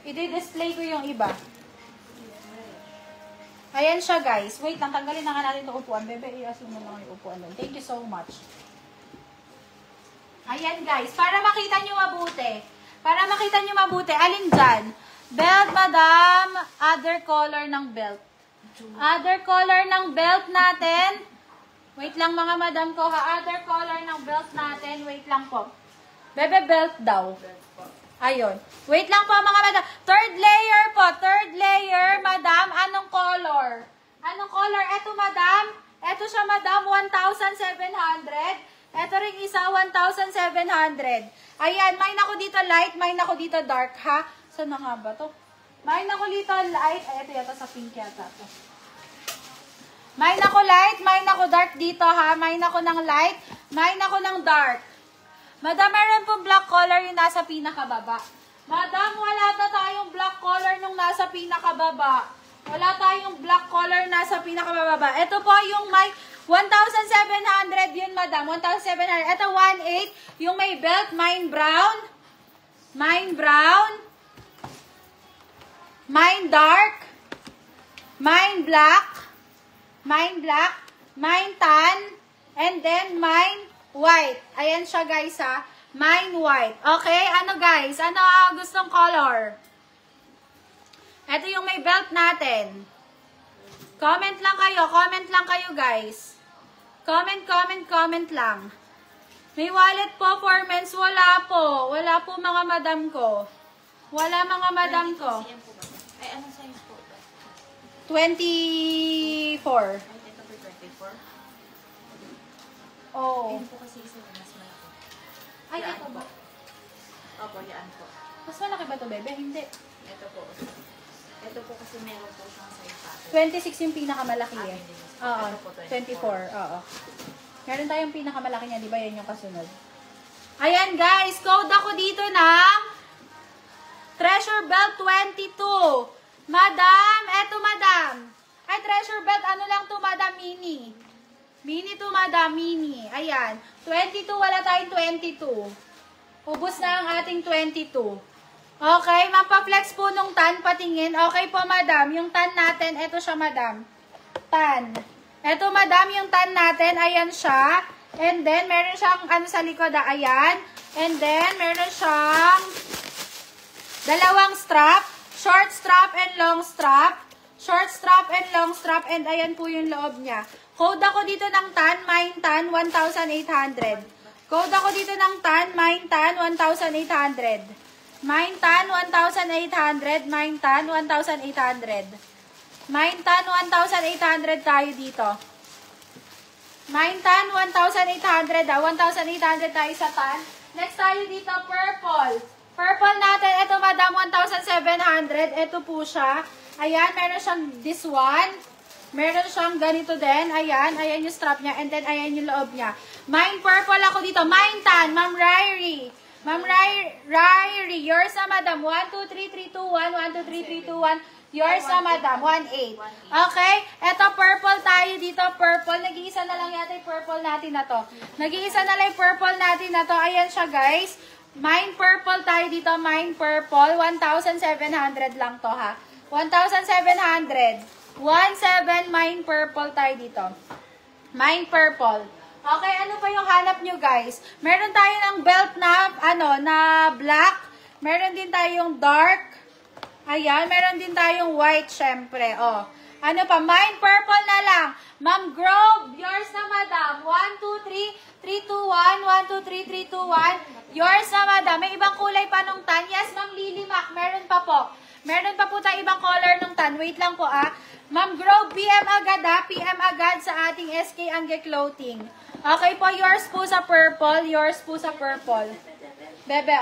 Speaker 2: I-display ko yung iba. Ayan siya guys. Wait lang, tanggalin na nga natin itong upuan. Bebe, i-assume mo lang yung upuan doon. Thank you so much. Ayan guys, para makita nyo mabuti. Para makita nyo mabuti, alin dyan? Belt, madam. Other color ng belt. Other color ng belt natin. Wait lang mga madam ko ha. Other color ng belt natin. Wait lang po. Bebe, belt daw. Ayun. Wait lang po mga madam. Third layer po. Third layer, madam. Anong color? Anong color? Eto madam. Eto siya madam. 1,700. Eto ring isa. 1,700. Ayan. Mine ako dito light. Mine ako dito dark ha. Saan na nga ba to? Mine ako dito light. Ay, eto yata sa pink yata to. Mine ako light. Mine ako dark dito ha. Mine ako ng light. Mine ako ng dark. Madam, meron pong black color yung nasa pinakababa. Madam, wala na tayong black color nung nasa pinakababa. Wala tayong black color nasa pinakababa. Ito po yung may 1,700 yun, madam. 1,700. Ito, 1,800. Yung may belt, mine brown. Mine brown. Mine dark. Mine black. Mine black. Mine tan. And then, mine white. Ayan siya guys ha. Mine white. Okay? Ano guys? Ano ang gustong color? Ito yung may belt natin. Comment lang kayo. Comment lang kayo guys. Comment, comment, comment lang. May wallet po for men's. Wala po. Wala po mga madam ko. Wala mga madam ko.
Speaker 1: Ay, anong size po?
Speaker 2: 24.
Speaker 1: Ay, ito po 24.
Speaker 2: Oh.
Speaker 1: Ayun po kasi isa na mas malaki.
Speaker 2: Ay,
Speaker 1: Yan
Speaker 2: ito ba?
Speaker 1: Opo, yan po.
Speaker 2: Mas malaki ba ito, bebe? Hindi.
Speaker 1: Ito po. Ito po kasi meron po siyang size pattern.
Speaker 2: 26 yung pinakamalaki eh. Oo,
Speaker 1: Ito po,
Speaker 2: 24. Oo. Meron tayong pinakamalaki niya, di ba? Yan yung kasunod. Ayan guys, code ako dito ng Treasure Belt 22. Madam, eto madam. Ay, Treasure Belt, ano lang to madam, mini. Mini to madam, mini. Ayan. 22, wala tayong 22. Ubus na ang ating 22. Okay, mapaflex po nung tan, patingin. Okay po madam, yung tan natin, eto siya madam. Tan. Eto madam, yung tan natin, ayan siya. And then, meron siyang ano sa likod, ayan. And then, meron siyang dalawang strap. Short strap and long strap. Short strap and long strap. And ayan po yung loob niya. Code ako dito ng tan, mine tan, 1,800. Code ako dito ng tan, mine tan, 1,800. Mine tan, 1,800. Mine tan, 1,800. Mine tan, 1,800 tayo dito. Mine tan, 1,800. 1,800 tayo sa tan. Next tayo dito, purple. Purple natin, ito madam, 1,700. Ito po siya. Ayan, meron siyang this one. Meron siyang ganito din. Ayan, ayan yung strap niya. And then, ayan yung loob niya. Mine purple ako dito. Mine tan, Ma'am Ryrie. Ma'am Ryrie, yours na madam. 1, 2, 3, 3, 2, 1. 1, 2, 3, 3, 2, 1. Yours na madam. 1, 8. Okay? Ito, purple tayo dito. Purple. Nag-iisa na lang yata yung purple natin na to. Nag-iisa na lang yung purple natin na to. Ayan siya, guys. Mine purple tayo dito. Mine purple. 1,700 lang to, ha. 1,700. 1,700 mine purple tayo dito. Mine purple. Okay, ano pa yung hanap nyo guys? Meron tayo ng belt na, na black. Meron din tayong dark. Ayan, meron din tayong white syempre. Oh. Ano pa? Mine purple na lang. Ma'am Grove, yours na madam. 1, 2, 3, 3, 2, 1. 1, 2, 3, 3, 2, 1. Yours na madam. May ibang kulay pa nung tan. Yes, Ma'am Lily Mac, meron pa po. Meron pa po tayo ibang color nung tan. Wait lang po Ma'am Grove, PM agad PM agad sa ating SK Angge Clothing. Okay po, yours po sa purple. Yours po sa purple. Bebe,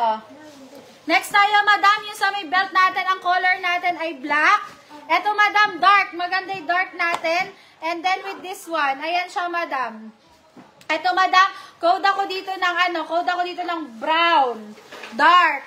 Speaker 2: Next tayo, madam, yung sa may belt natin, ang color natin ay black. Eto, madam, dark. Maganda yung dark natin. And then with this one, ayan siya, madam. Eto, madam, code ako dito ng brown, dark,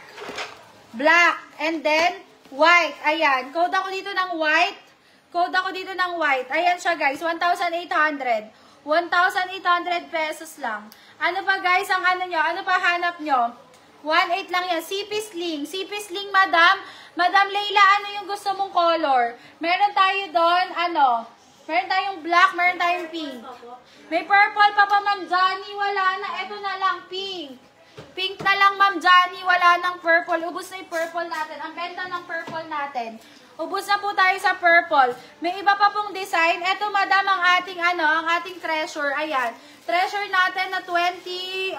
Speaker 2: black, and then White. Ayan. Code ako dito ng white. Code ako dito ng white. Ayan siya guys. 1,800. 1,800 pesos lang. Ano pa guys ang ano nyo? Ano pa hanap nyo? 1,800 lang yan. CP Sling. CP Sling, madam. Madam Leila, ano yung gusto mong color? Meron tayo doon, ano? Meron tayong black, meron tayong pink. May purple pa Ma'am Johnny. Wala na. Ito na lang, pink. Pink na lang, Ma'am Johnny. Wala nang purple. Ubus na yung purple natin. Ang benta ng purple natin. Ubus na po tayo sa purple. May iba pa pong design. Ito, madam, ang ating, ang ating treasure. Ayan. Treasure natin na 20,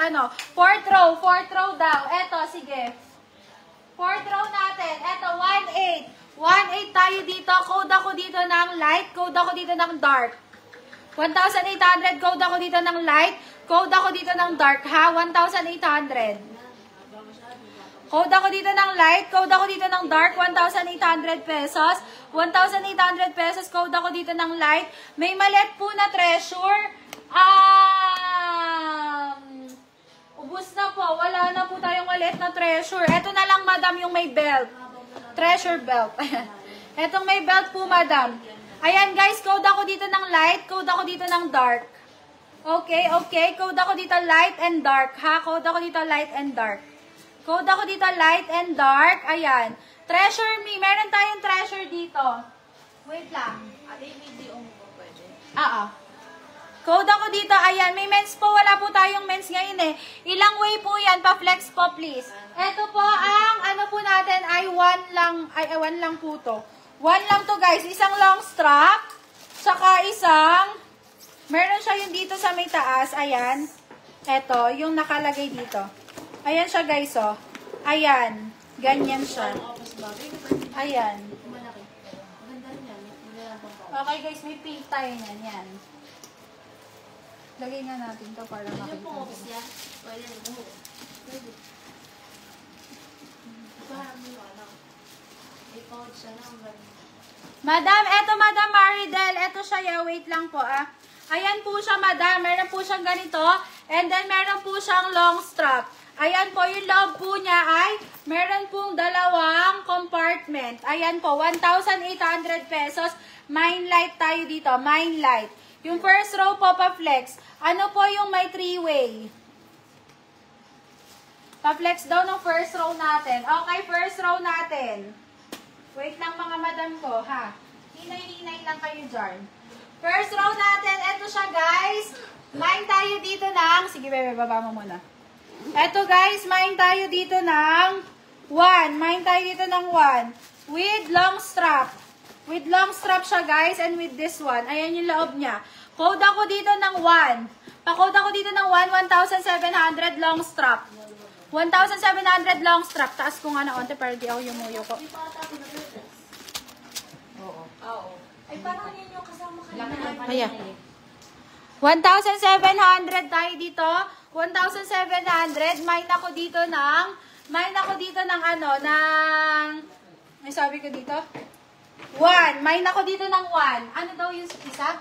Speaker 2: fourth row daw. Ito, sige. Fourth row natin. Ito, 1,800. 1,800 tayo dito. Code ako dito ng light. Code ako dito ng dark. 1,800. Code ako dito ng light. Code ako dito ng dark, ha? 1,800. Code ako dito ng light. Code ako dito ng dark. 1,800 pesos. 1,800 pesos. Code ako dito ng light. May maliit po na treasure. Ubus na po. Wala na po tayong maliit na treasure. Ito na lang, madam, yung may belt. Treasure belt. Etong may belt po, madam. Ayan, guys. Code ako dito ng light. Code ako dito ng dark. Okay, okay. Code ako dito light and dark, ha? Code ako dito light and dark. Code ako dito light and dark. Ayan. Treasure me. Meron tayong treasure dito. Wait lang.
Speaker 1: Video mo pwede.
Speaker 2: Code ako dito. Ayan. May men's po. Wala po tayong men's ngayon eh. Ilang way po yan? Pa-flex po, please. Ito po ang ano po natin ay 1 lang. Ay, 1 lang po to. 1 lang to, guys. Isang long strap. Saka isang... Meron siya yung dito sa may taas. Ayan. Ito, yung nakalagay dito. Ayan siya, guys, oh. Ayan. Ganyan siya. Ayan. Okay, guys, may pink tayo niyan. Yan. Lagay nga natin to para makita. Madam, eto Madam Maridel. Eto siya, ya. Wait lang po, Ayan po siya, madam. Meron po siyang ganito. And then, meron po siyang long strap. Ayan po, yung loob po niya ay meron pong 2 compartment. Ayan po, 1,800 pesos. Mine light tayo dito. Mine light. Yung first row po, pa-flex. Ano po yung may 3-way? Pa-flex daw ng first row natin. Okay, first row natin. Wait lang mga madam ko, ha? Hinay-hinay lang kayo dyan. First row natin, eto siya guys. Mine tayo dito ng, sige bebe, baba mo muna. Eto guys, mine tayo dito ng 1. Mine tayo dito ng 1. With long strap. With long strap siya guys, and with this one. Ayan yung loob niya. Code ako dito ng 1. Pa-code ako dito ng 1,700 long strap. 1,700 long strap. Taas ko nga na onte para di ako yumuyo ko.
Speaker 1: Oo. Ay, parang yun yung kasama kanina.
Speaker 2: Ayan. 1,700 tayo dito. 1,700. Mine ako dito ng may sabi ko dito? 1. Mine ako dito ng 1. Ano daw yung isa?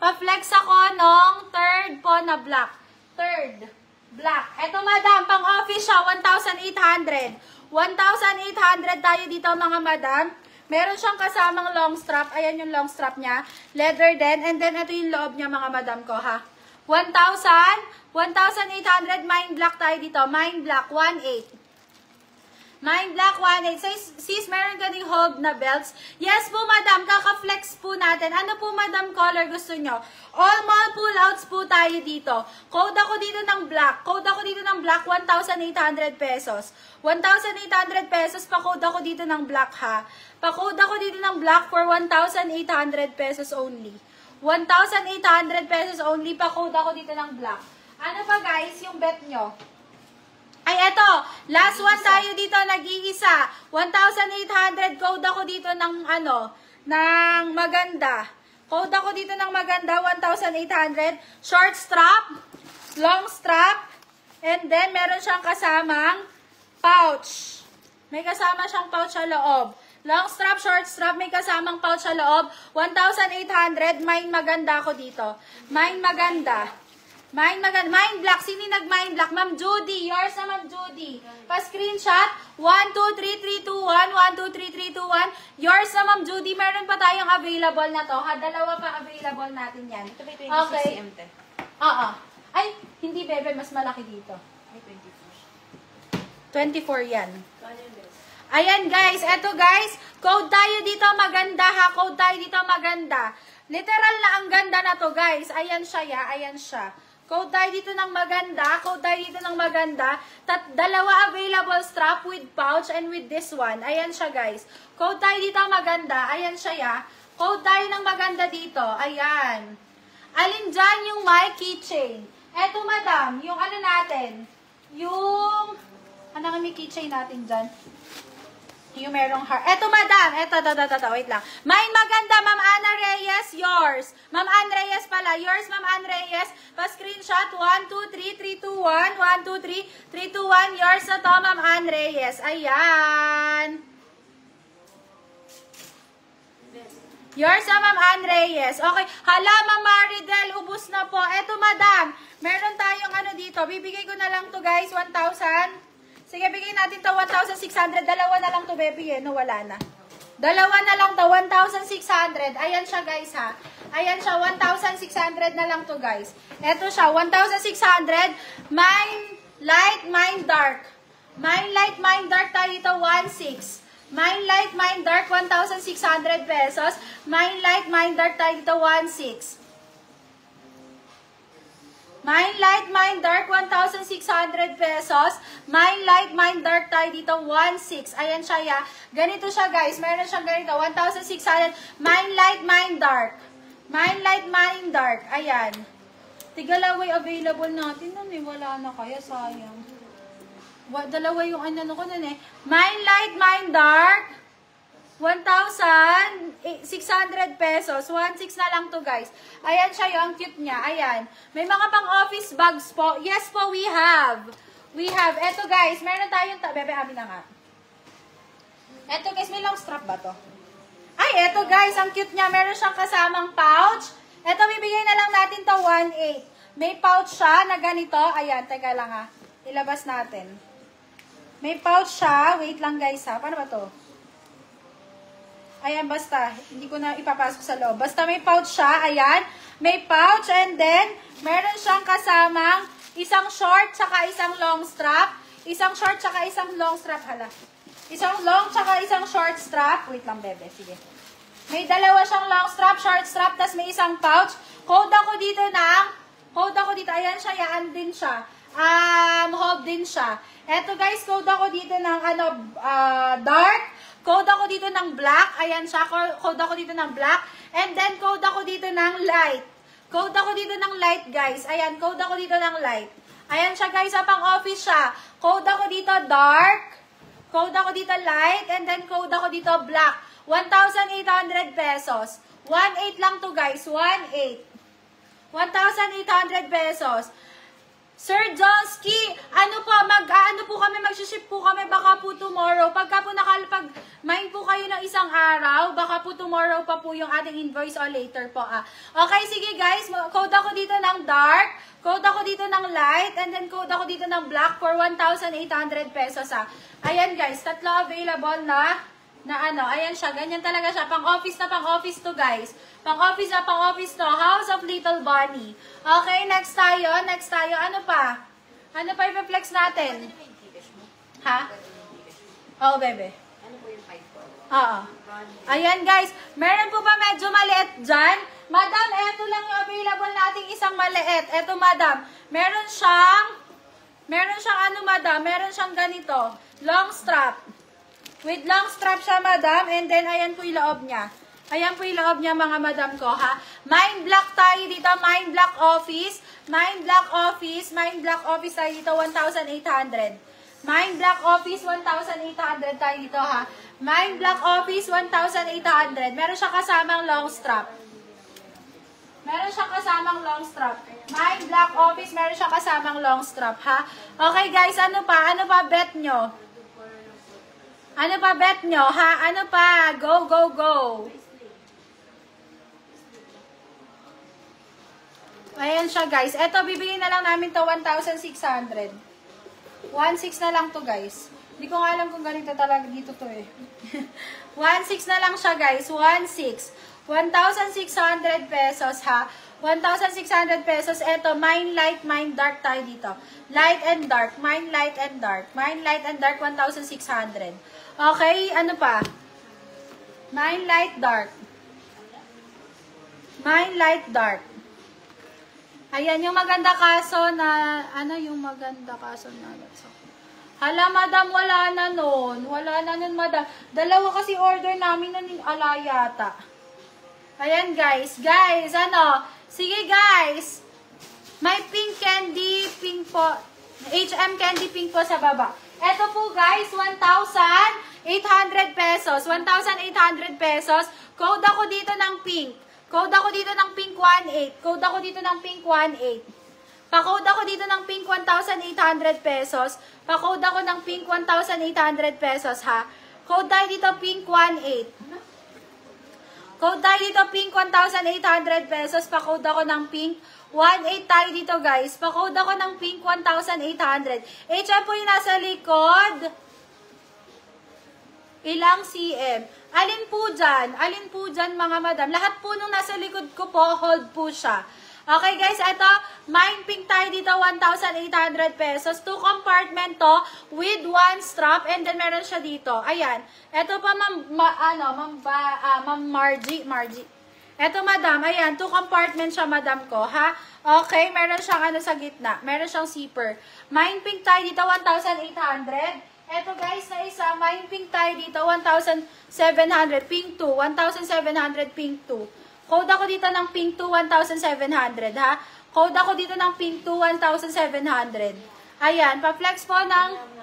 Speaker 2: Pa-flex ako nung third po na black. Third. Black. Eto madam, pang office siya, 1,800. 1,800 tayo dito mga madam. Meron siyang kasamang long strap. Ayan yung long strap niya. Leather din. And then, ito yung loob niya, mga madam ko, ha. 1,800. Mine black tayo dito. Mine black, 1,800. Mine black, 1,800. Sis, meron ka ding hold na belts? Yes po, madam. Kaka-flex po natin. Ano po, madam, color gusto nyo? All mall pull-outs po tayo dito. Code ako dito ng black. Code ako dito ng black, 1,800 pesos. 1,800 pesos, pa-code ako dito ng black, ha. Pa-code ako dito ng black for 1,800 pesos only. 1,800 pesos only, pa-code ako dito ng black. Ano pa, guys, yung bet nyo? Ay, eto. Last one tayo dito, nag-iisa. 1,800. Code ako dito ng, ng maganda. Code ako dito ng maganda, 1,800. Short strap, long strap, and then meron siyang kasamang pouch. May kasama siyang pouch sa loob. Long strap, short strap, may kasamang pouch sa loob. 1,800. Mine maganda ako dito. Mine maganda. Mind block. Sino nag-mind block? Ma'am Judy. Yours na, Ma'am Judy. Pa-screenshot. 1, 2, 3, 3, 2, 1. 1, 2, 3, 3, 2, 1. Yours na, Ma'am Judy. Meron pa tayong available na to. Ha? Dalawa pa available natin yan.
Speaker 3: Ito ba 26
Speaker 2: Okay.
Speaker 3: cm te?
Speaker 2: Oo. Ay, hindi bebe. Mas malaki dito.
Speaker 3: Ay, 24.
Speaker 2: 24 yan. Ayan guys, eto guys, code tayo dito maganda ha, code tayo dito maganda. Literal na ang ganda na to guys, ayan siya ya, ayan siya. Code tayo dito ng maganda, code tayo dito ng maganda. Dalawa available strap with pouch and with this one, ayan siya guys. Code tayo dito maganda, ayan siya ya. Code tayo ng maganda dito, ayan. Alin dyan yung my keychain? Eto madam, yung ano natin, yung, ano nga may keychain natin dyan? Yung merong heart. Eto, madam. Eto, wait lang. Mine maganda, Ma'am Ana Reyes, yours. Ma'am Ann Reyes pala. Yours, Ma'am Ann Reyes. Pa-screenshot. 1, 2, 3, 3, 2, 1. 1, 2, 3, 3, 2, 1. Yours na to, Ma'am Ann Reyes. Ayan. Yours na, Ma'am Ann Reyes. Okay. Hala, Ma'am Maridel, ubus na po. Eto, madam. Meron tayong ano dito. Bibigay ko na lang to, guys. 1,000. Sige, bigay natin to 1,600. Dalawa na lang to, baby, eh. No, wala na. Dalawa na lang to, 1,600. Ayan siya, guys, ha. Ayan siya, 1,600 na lang to, guys. Eto siya, 1,600. Mine light, mine dark. Mine light, mine dark tayo dito, 1,600. Mine light, mine dark, 1,600 pesos. Mine light, mine dark tayo dito, 1,600. Mine light, mine dark, 1,600 pesos. Mine light, mine dark tayo dito, 1,600. Ayan siya, ya. Ganito siya, guys. Meron siyang ganito, 1,600. Mine light, mine dark. Mine light, mine dark. Ayan. Tigalaway available natin nun eh. Wala na kaya, sayang. Dalawa yung ano ko nun eh. Mine light, mine dark. 1,600 pesos. 1,600 na lang to, guys. Ayan siya, yung cute niya. Ayan. May mga pang-office bags po. Yes po, we have. We have. Eto, guys. Meron tayong... Bebe, amin na nga. Eto, guys. May long strap ba to? Ay, eto, guys. Ang cute niya. Meron siyang kasamang pouch. Eto, bibigay na lang natin to 1,800. May pouch siya na ganito. Ayan, teka lang ha. Ilabas natin. May pouch siya. Wait lang, guys ha. Paano ba to? Ayan, basta. Hindi ko na ipapasok sa loob. Basta may pouch siya. Ayan. May pouch and then, meron siyang kasamang isang short tsaka isang long strap. Isang short tsaka isang long strap. Hala. Isang long tsaka isang short strap. Wait lang, bebe. Sige. May dalawa siyang long strap, short strap, tas may isang pouch. Code ako dito. Ayan siya. Yaan din siya. Hold din siya. Eto, guys. Code ako dito ng dark. Code ako dito ng black. Ayan siya. Code ako dito ng black. And then, code ako dito ng light. Code ako dito ng light, guys. Ayan, code ako dito ng light. Ayan siya, guys. Pang-office siya. Code ako dito dark. Code ako dito light. And then, code ako dito black. 1,800 pesos. 1,800 lang to, guys. 1,800. 1,800 pesos. Sir Jonsky, ano po kami, mag-ship po kami, baka po tomorrow. Pagka po main po kayo ng isang araw, baka po tomorrow pa po yung ating invoice o later po. Okay, sige guys, code ako dito ng dark, code ako dito ng light, and then code ako dito ng black for 1,800 pesos. Ayan guys, tatlo available na ayan siya, ganyan talaga siya. Pang-office to guys. Pang-office to. House of Little Bunny. Okay, next tayo. Ano pa? Ano pa i-flex natin? Ha? Oo, bebe.
Speaker 3: Ano po yung 5 po?
Speaker 2: Oo. Ayan guys, meron po ba medyo maliit dyan? Madam, eto lang yung available nating isang maliit. Eto madam, meron siyang madam, meron siyang ganito. Long strap. With long strap siya, madam. And then, ayan po yung loob niya. Ayan po yung loob niya, mga madam ko, ha. Mind block tayo dito. Mind block office. Mind block office tayo dito, 1,800. Mind block office, 1,800 tayo dito, ha. Mind block office, 1,800. Meron siya kasamang long strap. Mind block office, meron siya kasamang long strap, ha. Okay, guys, ano pa bet nyo? Ano pa bet nyo, ha? Ano pa? Go. Ayan siya, guys. Ito, bibigyan na lang namin to 1,600. 1,600 na lang to, guys. Hindi ko nga alam kung ganito talaga dito to eh. 1,600 na lang siya, guys. 1,600. 1,600 pesos, ha? 1,600 pesos. Ito, mine light, mine dark tayo dito. Light and dark. Mine light and dark. Mine light and dark, 1,600. Okay, ano pa? Mine light, dark. Mine light, dark. Ayan, yung maganda kaso na, ano yung maganda kaso na, hala, madam, wala na nun. Wala na nun, madam. Dalawa kasi order namin nun, ala yata. Ayan, guys. Guys, ano? Sige, guys. May pink candy, pink po. HM candy pink po sa baba. Ito po, guys, 1,800 pesos. 1,800 pesos. Code ako dito ng pink. Code ako dito ng pink 18. Code ako dito ng pink 18. Pa-code ako dito ng pink 1,800 pesos. Pa-code ako ng pink 1,800 pesos, ha? Code tayo dito pink 18. Code tayo dito pink 1,800 pesos. Pa-code ako ng pink 18 tayo dito, guys. Pa-code ako ng pink 1,800. HM po yung nasa likod. Ilang cm? Alin po dyan? Alin po dyan, mga madam? Lahat po nung nasa likod ko po, hold po siya. Okay, guys, ito, mine pink tayo dito, 1,800 pesos. 2 compartment to with 1 strap and then meron siya dito. Ayan. Ito pa, Ma'am Margie. Ito, madam, ayan, 2 compartment siya, madam ko, ha? Okay, meron siyang ano sa gitna. Meron siyang zipper. Mine pink tayo dito, 1,800. Ito, guys, na isa, mine pink tayo dito, 1,700. Pink 2, 1,700, pink 2. Code ako dito ng pink 2, 1,700, ha? Code ako dito ng pink 2, 1,700. Ayan, pa-flex po ng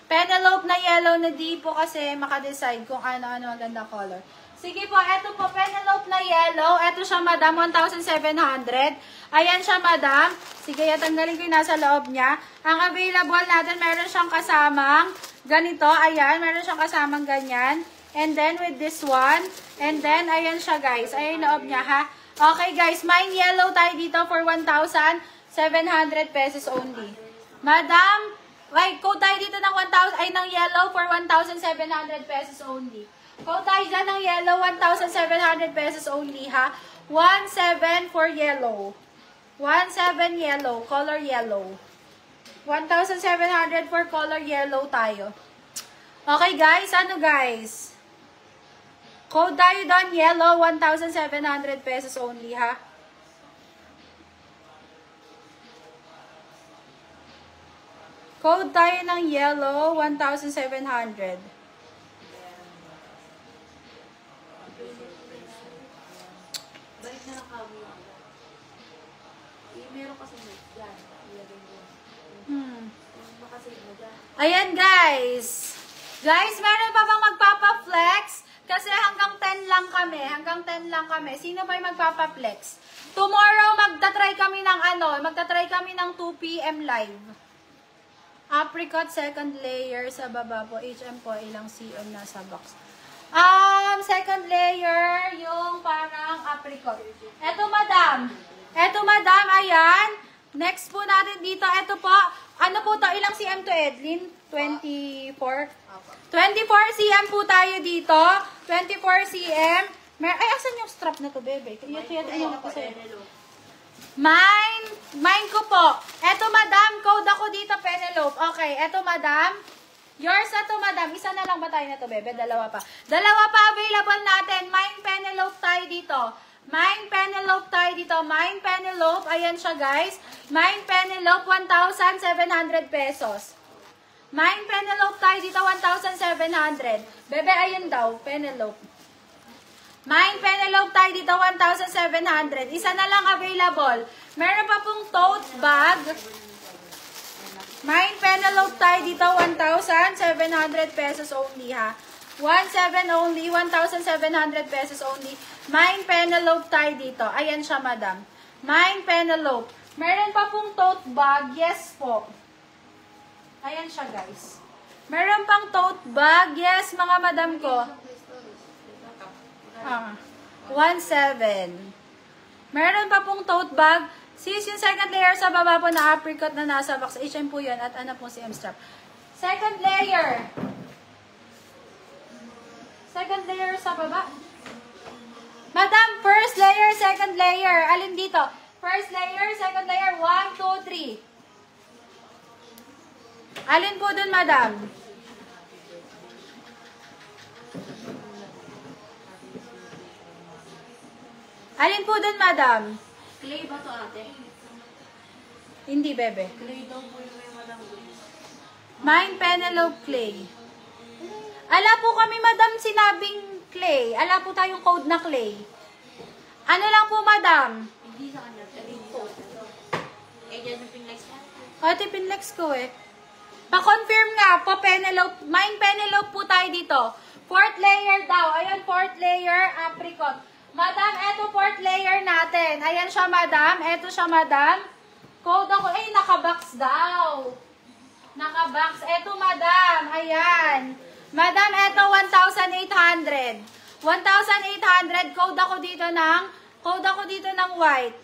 Speaker 2: Penelope na yellow na di po kasi makadecide kung ano-ano maganda color. Sige po, eto po, Penelope na yellow. Eto siya, madam, 1,700. Ayan siya, madam. Sige, tanggalin ko yung nasa loob niya. Ang available natin, meron siyang kasamang ganito. Ayan, meron siyang kasamang ganyan. And then, with this one. And then, ayan siya, guys. Ayan yung loob niya, ha? Okay, guys. Mine yellow tayo dito for 1,700 pesos only. Madam, ay, code tayo dito ng 1,000, ay, ng yellow for 1,700 pesos only. Code tayo dyan ng yellow, 1,700 pesos only, ha? 1,700 for yellow. 1,700 yellow, color yellow. 1,700 for color yellow tayo. Okay, guys. Ano, guys? Code tayo doon, yellow, 1,700 pesos only, ha? Code tayo ng yellow, 1,700.
Speaker 3: Balik na lang kami. Meron kasi dyan. Makasave mo dyan.
Speaker 2: Ayan, guys. Guys, meron pa bang magpapa-flex? Kasi hanggang 10 lang kami. Hanggang 10 lang kami. Sino ba yung magpapa-flex? Tomorrow, magta-try kami ng magta-try kami ng 2 PM live. Apricot second layer sa baba po. HM po, ilang cm nasa box. Second layer, yung parang apricot. Eto, madam. Eto, madam, ayan. Next po natin dito, eto po. Ano po to? Ilang cm to, Edlin? 24? 24 cm po tayo dito. 24 cm. Ay, asan yung strap na to, bebe? Mine ko po. Eto, madam. Code ako dito, Penelope. Okay, eto, madam. Yours na to, madam. Isa na lang ba tayo na to, bebe? Dalawa pa. Dalawa pa available natin. Mine Penelope tayo dito. Mine Penelope tayo dito. Mine Penelope. Ayan siya, guys. Mine Penelope, 1,700 pesos. Mine Penelope tayo dito, 1,700. Bebe, ayun daw. Penelope. Mine Penelope tayo dito, 1,700. Isa na lang available. Meron pa pong tote bag. Mine Penelope tayo dito, 1,700 pesos only, ha? 1,700 only, 1,700 pesos only. Mine Penelope tayo dito. Ayan siya, madam. Mine Penelope. Meron pa pong tote bag. Yes po. Ayan siya, guys. Meron pang tote bag. Yes, mga madam ko. 1,700. Meron pa pong tote bag. Sis, yung second layer sa baba po na apricot na nasa box. H&M po yan. At ano po si M-strap. Second layer. Second layer sa baba. Madam, first layer, second layer. Alin dito? First layer, second layer. 1, 2, 3. Alin po dun, madam? Alin po dun, madam?
Speaker 3: Clay ba to ate?
Speaker 2: Hindi, bebe.
Speaker 3: Clay daw po yung may walang glaze.
Speaker 2: Mine Penelope Clay. Ala po kami, madam, sinabing clay. Ala po tayong code na clay. Ano lang po, madam?
Speaker 3: Hindi sa kanya. Clay po. Eh, dyan yung pinlex niya.
Speaker 2: Ate, pinlex ko eh. Pa-confirm nga po, Penelope. Mine Penelope po tayo dito. Fourth layer daw. Ayan, fourth layer, apricot. Madam, eto fourth layer natin. Ayan siya, madam. Eto siya, madam. Code ako. Ay, nakabox daw. Nakabox. Eto, madam. Ayan. Madam, eto 1,800. 1,800. Code ako dito ng white.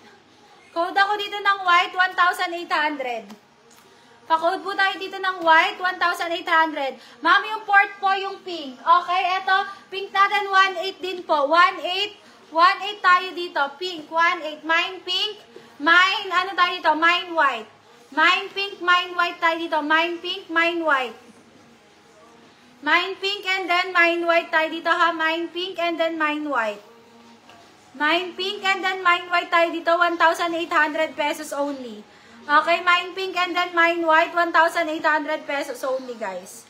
Speaker 2: Code ako dito ng white, 1,800. Pa-code po tayo dito ng white, 1,800. Ma'am, yung port po yung pink. Okay, eto, pink natin, 1,800 din po. 1,800 tayo dito. Pink, 1,800. Mine pink, mine, ano tayo dito? Mine white. Mine pink, mine white tayo dito. Mine pink, mine white. Mine pink and then mine white tayo dito ha. Mine pink and then mine white. Mine pink and then mine white tayo dito. 1,800 pesos only. Okay, mine pink and then mine white. 1,800 pesos only, guys.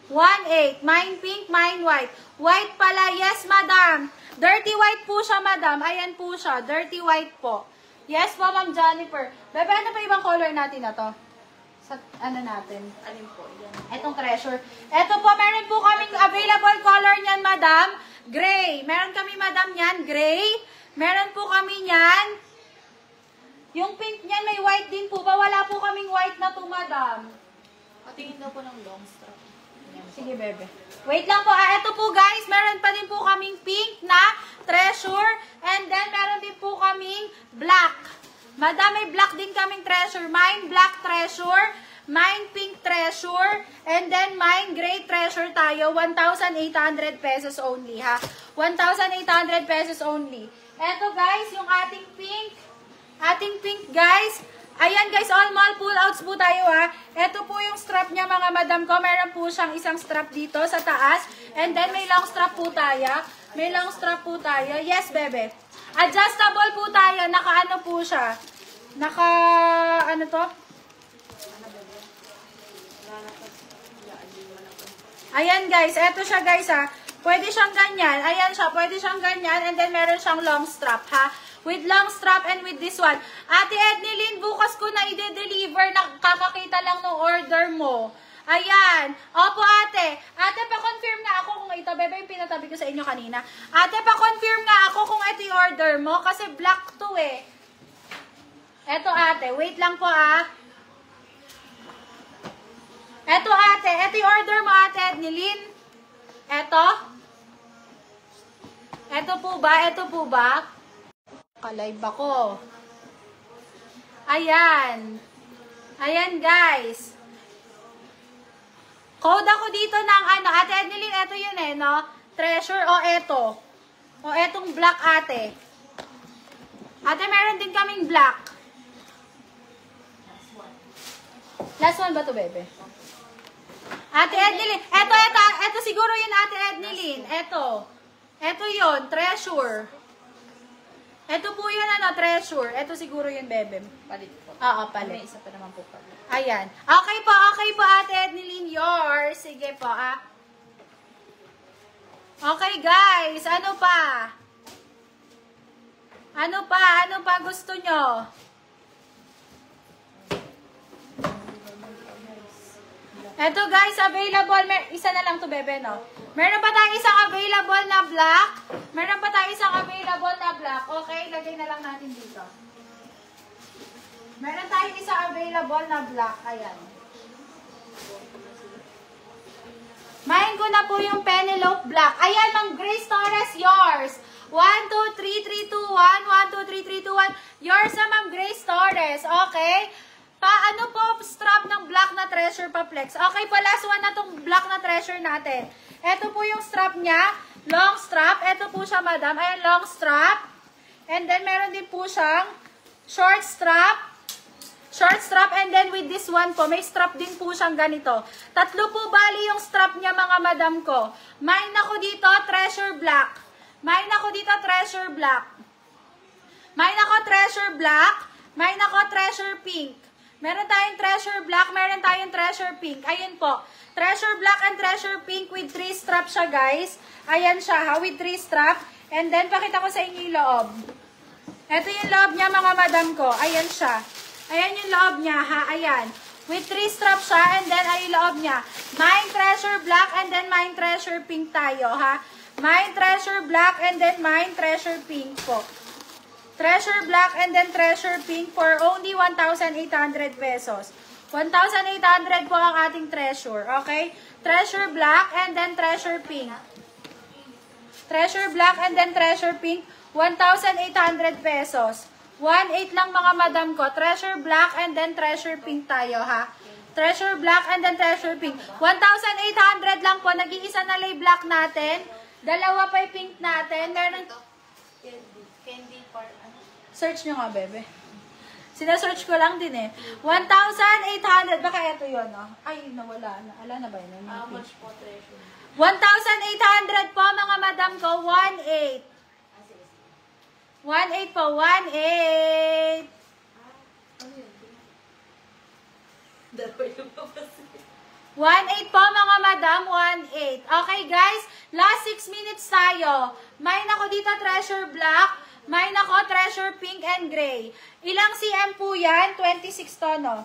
Speaker 2: 1,800. Mine pink, mine white. White pala. Yes, madam. Dirty white po siya, madam. Ayan po siya. Dirty white po. Yes po, ma'am Jennifer. Bebe, ano pa ibang color natin na to? Sa ano natin?
Speaker 3: Alin po? Yan.
Speaker 2: Etong treasure. Eto po, meron po kaming available color niyan, madam. Gray. Meron kami, madam, yan. Gray. Meron po kami yan. Yung pink niyan, may white din po ba? Wala po kaming white na to, madam.
Speaker 3: Patingin daw po ng long strap. Yan.
Speaker 2: Sige, bebe. Wait lang po. Eto po, guys. Meron pa din po kaming pink na treasure. And then, meron din po kaming black. Madam, may black din kaming treasure. Mine black treasure. Mine pink treasure. And then, mine gray treasure tayo. 1,800 pesos only, ha? 1,800 pesos only. Eto, guys, yung ating pink. Ating pink, guys. Ayan, guys, all mall pull-outs po tayo, ha? Eto po yung strap niya, mga madam ko. Meron po siyang isang strap dito sa taas. And then, may long strap po tayo. May long strap po tayo. Yes, bebe. Adjustable po tayo. Naka-ano po siya. Ano to? Ayan, guys. Eto siya, guys, ha. Pwede siyang ganyan. Ayan siya. Pwede siyang ganyan. And then, meron siyang long strap, ha. With long strap and with this one. Ate Ednilyn, bukas ko na i-deliver. Kakakita lang ng order mo. Ayan. Opo, ate. Ate, pa-confirm nga ako kung ito. Bebe, yung pinatabi ko sa inyo kanina. Ate, pa-confirm nga ako kung ito yung order mo. Kasi black to eh. Eto, ate. Wait lang po, ah. Eto, ate. Ito yung order mo, ate Ednilyn. Eto. Eto po ba? Eto po ba? Ka-live ako. Ayan. Ayan, guys. Code ako dito ng ano. Ate Ednilyn, eto yun eh, no? Treasure o eto. O etong black, ate. Ate, meron din kaming black. Last one ba to, bebe? Ate Ednilyn. Eto siguro yun, ate Ednilyn. Eto yun, treasure. Eto po yun, ano, treasure. Eto siguro yun, bebe.
Speaker 3: Palit po.
Speaker 2: Oo, palit.
Speaker 3: May isa pa naman po palit.
Speaker 2: Ayan. Okay po, ate Ednilyn, yours. Sige po, ah. Okay, guys. Ano pa? Ano pa gusto nyo? Eto, guys, available. Isa na lang to, bebe, no? Meron pa tayong isang available na black. Okay, lagay na lang natin dito. Meron tayong isang available na black. Ayan. Main ko na po yung Penelope Black. Ayan, Ma'am Grace Torres, yours. 1, 2, 3, 3, 2, 1. 1, 2, 3, 3, 2, 1. Yours sa Ma'am Grace Torres. Okay? Paano po strap ng black na treasure pa flex? Okay po, last one na tong black na treasure natin. Ito po yung strap niya. Long strap. Ito po siya, madam. Ayan, long strap. And then, meron din po siyang short strap. Short strap. And then, with this one po, may strap din po siyang ganito. Tatlo po bali yung strap niya, mga madam ko. Mine ako dito, treasure black. Mine ako dito, treasure black. Mine ako, treasure black. Mine ako, treasure pink. Meron tayong treasure black, meron tayong treasure pink. Ayan po. Treasure black and treasure pink with 3 strap siya, guys. Ayan siya, ha, with 3 strap. And then, pakita ko sa inyo yung loob. Ito yung loob niya, mga madam ko. Ayan siya. Ayan yung loob niya, ha. Ayan. With 3 strap siya, and then, ay yung loob niya. Mine treasure black, and then mine treasure pink tayo, ha. Mine treasure black, and then mine treasure pink po. Treasure black, and then treasure pink for only 1,800 pesos. 1,800 po ang ating treasure, okay? Treasure black, and then treasure pink. Treasure black, and then treasure pink, 1,800 pesos. 1,800 lang, mga madam ko. Treasure black, and then treasure pink tayo, ha? Treasure black, and then treasure pink. 1,800 lang po. Nag-iisa na lay black natin. Dalawa pa yung pink natin. Meron...
Speaker 3: Candy for ano?
Speaker 2: Search nyo nga, bebe. Sina-search ko lang din eh. 1,800. Baka ito yun, no? Ay, nawala na. Ala na ba yun?
Speaker 3: How much po treasure?
Speaker 2: 1,800 po, mga madam ko. 1,800. 1,800 po. 1,800.
Speaker 3: Ano yun? Dalawa yung papasi.
Speaker 2: 1,800 po, mga madam. 1,800. Okay, guys. Last 6 minutes tayo. Mine ako dito, treasure black. Mine ako, treasure pink and gray. Ilang cm po yan? 26 to, no?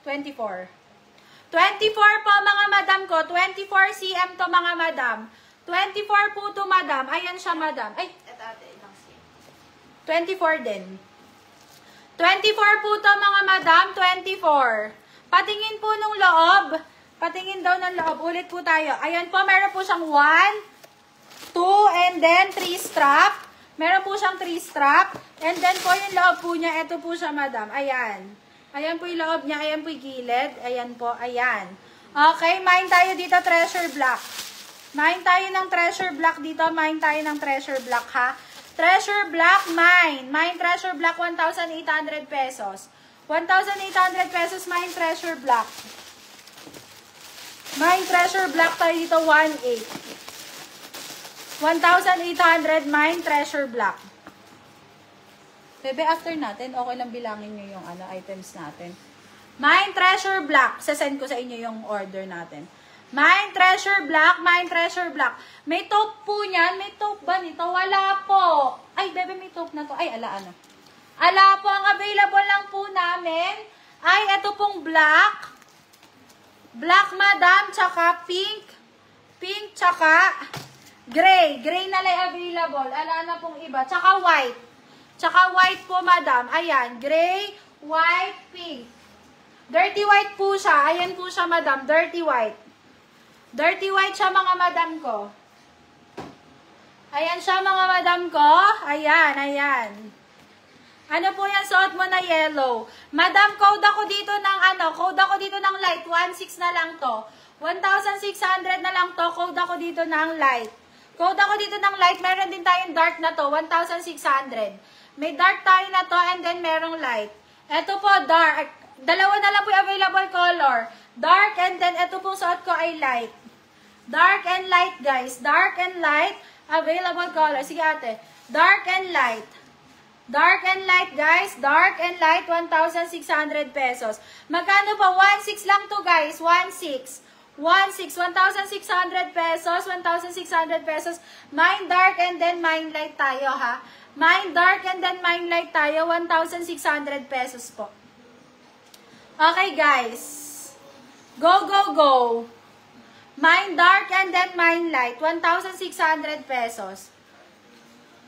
Speaker 2: 24. 24 po, mga madam ko. 24 cm to, mga madam. 24 po to, madam. Ayan siya, madam. Ay,
Speaker 3: At ate, ilang siya?
Speaker 2: 24 din. 24 po to, mga madam. 24. Patingin po nung loob. Patingin daw ng loob. Ulit po tayo. Ayan po, meron po siyang 1, 2, and then 3 strap. Meron po siyang 3 strap. And then po yung loob po niya. Ito po siya, madam. Ayan. Ayan po yung loob niya. Ayan po yung gilid. Ayan po. Ayan. Okay, mine tayo dito, treasure black. Mine tayo ng treasure black dito. Mine tayo ng treasure black, ha? Treasure black, mine. Mine treasure black, 1,800 pesos. 1,800 pesos, mine treasure black. Mine treasure black tayo dito, 1,800. 1,800, mine treasure black. Bebe, after natin, okay lang bilangin nyo yung items natin. Mine treasure black. Sasend ko sa inyo yung order natin. Mine treasure black, mine treasure black. May taupe po niyan. May taupe ba nito? Wala po. Ay, bebe, may taupe na to. Ay, ala, ano. Ala po, ang available lang po namin ay ito pong black. Black, madam, tsaka pink. Pink, tsaka gray. Gray na lang available. Ala na pong iba. Tsaka white. Tsaka white po, madam. Ayan, gray, white, pink. Dirty white po siya. Ayan po siya, madam. Dirty white. Dirty white siya, mga madam ko. Ayan siya, mga madam ko. Ayan, ayan. Ano po yan, suot mo na yellow. Madam, code ako dito ng code ako dito ng light. 1,600 na lang to. 1,600 na lang to. Code ako dito ng light. Code ako dito ng light. Meron din tayong dark na to. 1,600. May dark tayo na to and then merong light. Ito po, dark. Dalawa na lang po yung available color. Dark and then ito pong suot ko ay light. Dark and light, guys. Dark and light. Available color. Sige, ate. Dark and light. Dark and light, guys. Dark and light, 1,600 pesos. Magkano pa? 1,600 lang to, guys. 1,600. 1,600 pesos. 1,600 pesos. Mine dark and then mine light tayo, ha? Mine dark and then mine light tayo. 1,600 pesos po. Okay, guys. Go, go, go. Mine dark and then mine light. 1,600 pesos.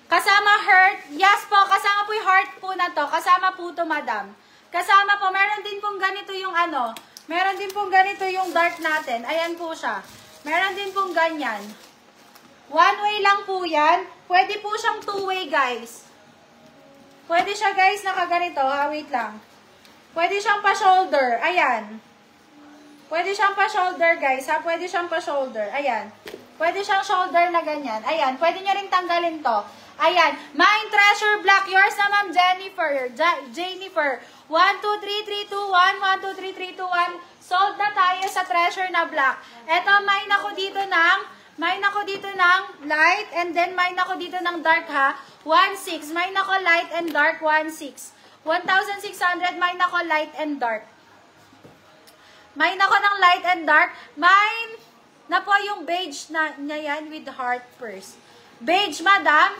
Speaker 2: Kasama heart. Yes po, kasama po yung heart po na to. Kasama po to, madam. Kasama po. Meron din pong ganito yung Meron din pong ganito yung dark natin. Ayan po siya. Meron din pong ganyan. One way lang po yan. Pwede po siyang two-way, guys. Pwede siya, guys, nakaganito. Ha, wait lang. Pwede siyang pa-shoulder. Ayan. Pwede siyang pa-shoulder, guys. Ha, pwede siyang pa-shoulder. Ayan. Pwede siyang shoulder na ganyan. Ayan. Pwede nyo rin tanggalin to. Ayan. Mine Treasure Black. Yours na, Ma'am Jennifer. Jennifer. 1, 2, 3, 3, 2, 1. 1, 2, 3, 3, 2, 1. Sold na tayo sa Treasure na Black. Eto, mine ako dito ng light, and then mine ako dito ng dark, ha. 1,600. Mine ako light and dark, 1,600. 1,600. Mine ako light and dark. Mine ako ng light and dark. Mine na po yung beige na yan with heart first. Beige, madam.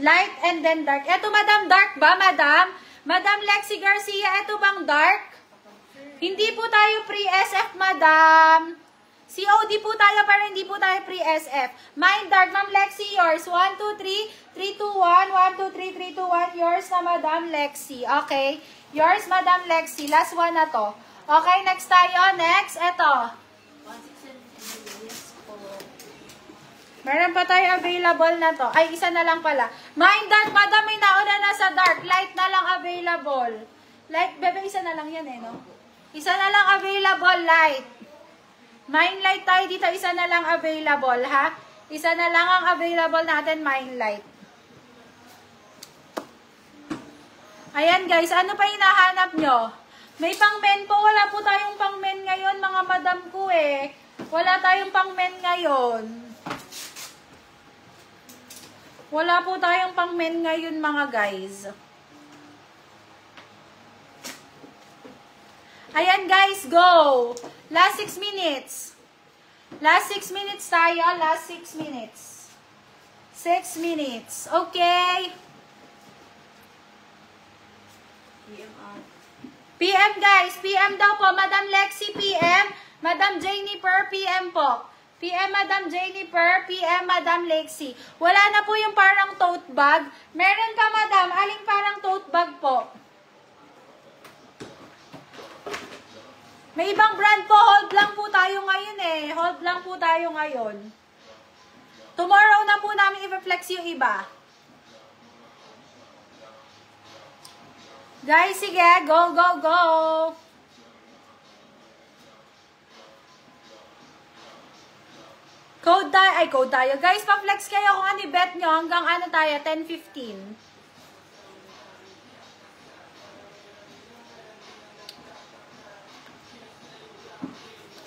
Speaker 2: Light and then dark. Eto, madam, dark ba, madam? Madam Lexi Garcia, eto bang dark? Hindi po tayo pre-SF, madam. COD po tayo, pero hindi po tayo pre-SF. Mine dark, Ma'am Lexi, yours. 1, 2, 3, 3, 2, 1. 1, 2, 3, 3, 2, 1. Yours na, Madam Lexi. Okay? Yours, Madam Lexi. Last one na to. Okay, next tayo. Next, eto. Meron pa tayo available na to. Ay, isa na lang pala. Mine dark, madam, may nauna na sa dark. Light na lang available. Light, bebe, isa na lang yan eh, no? Isa na lang available, light. Mine light tayo dito, isa na lang available, ha? Isa na lang ang available natin, mine light. Ayan, guys, ano pa hinahanap nyo? May pang men po. Wala po tayong pang men ngayon, mga madam ko eh. Wala tayong pang men ngayon. Wala po tayong pang men ngayon, mga guys. Ayan, guys, go! Last 6 minutes. Last 6 minutes tayo. Last 6 minutes. 6 minutes. Okay. PM, guys. PM daw po. Madam Lexi, PM. Madam Jennifer, PM po. PM, Madam Jennifer. PM, Madam Lexi. Wala na po yung parang tote bag. Meron ka, madam. Aling parang tote bag po? May ibang brand po. Hold lang po tayo ngayon eh. Hold lang po tayo ngayon. Tomorrow na po namin i-reflex yung iba. Guys, sige. Go, go, go. Code tayo. Ay, code tayo. Guys, pa-flex kayo kung ano bet nyo. Hanggang ano tayo? 10:15.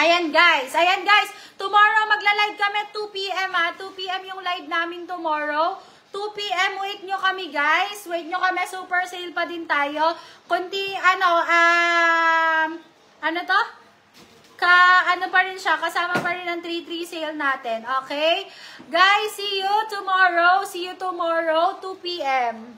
Speaker 2: Ayan guys, tomorrow magla-live kami 2 PM ha, 2 PM yung live namin tomorrow. 2 PM, wait nyo kami guys, wait nyo kami, super sale pa din tayo. Kunti, ano to? Ano pa rin siya, kasama pa rin ang 3-3 sale natin, okay? Guys, see you tomorrow, 2 PM.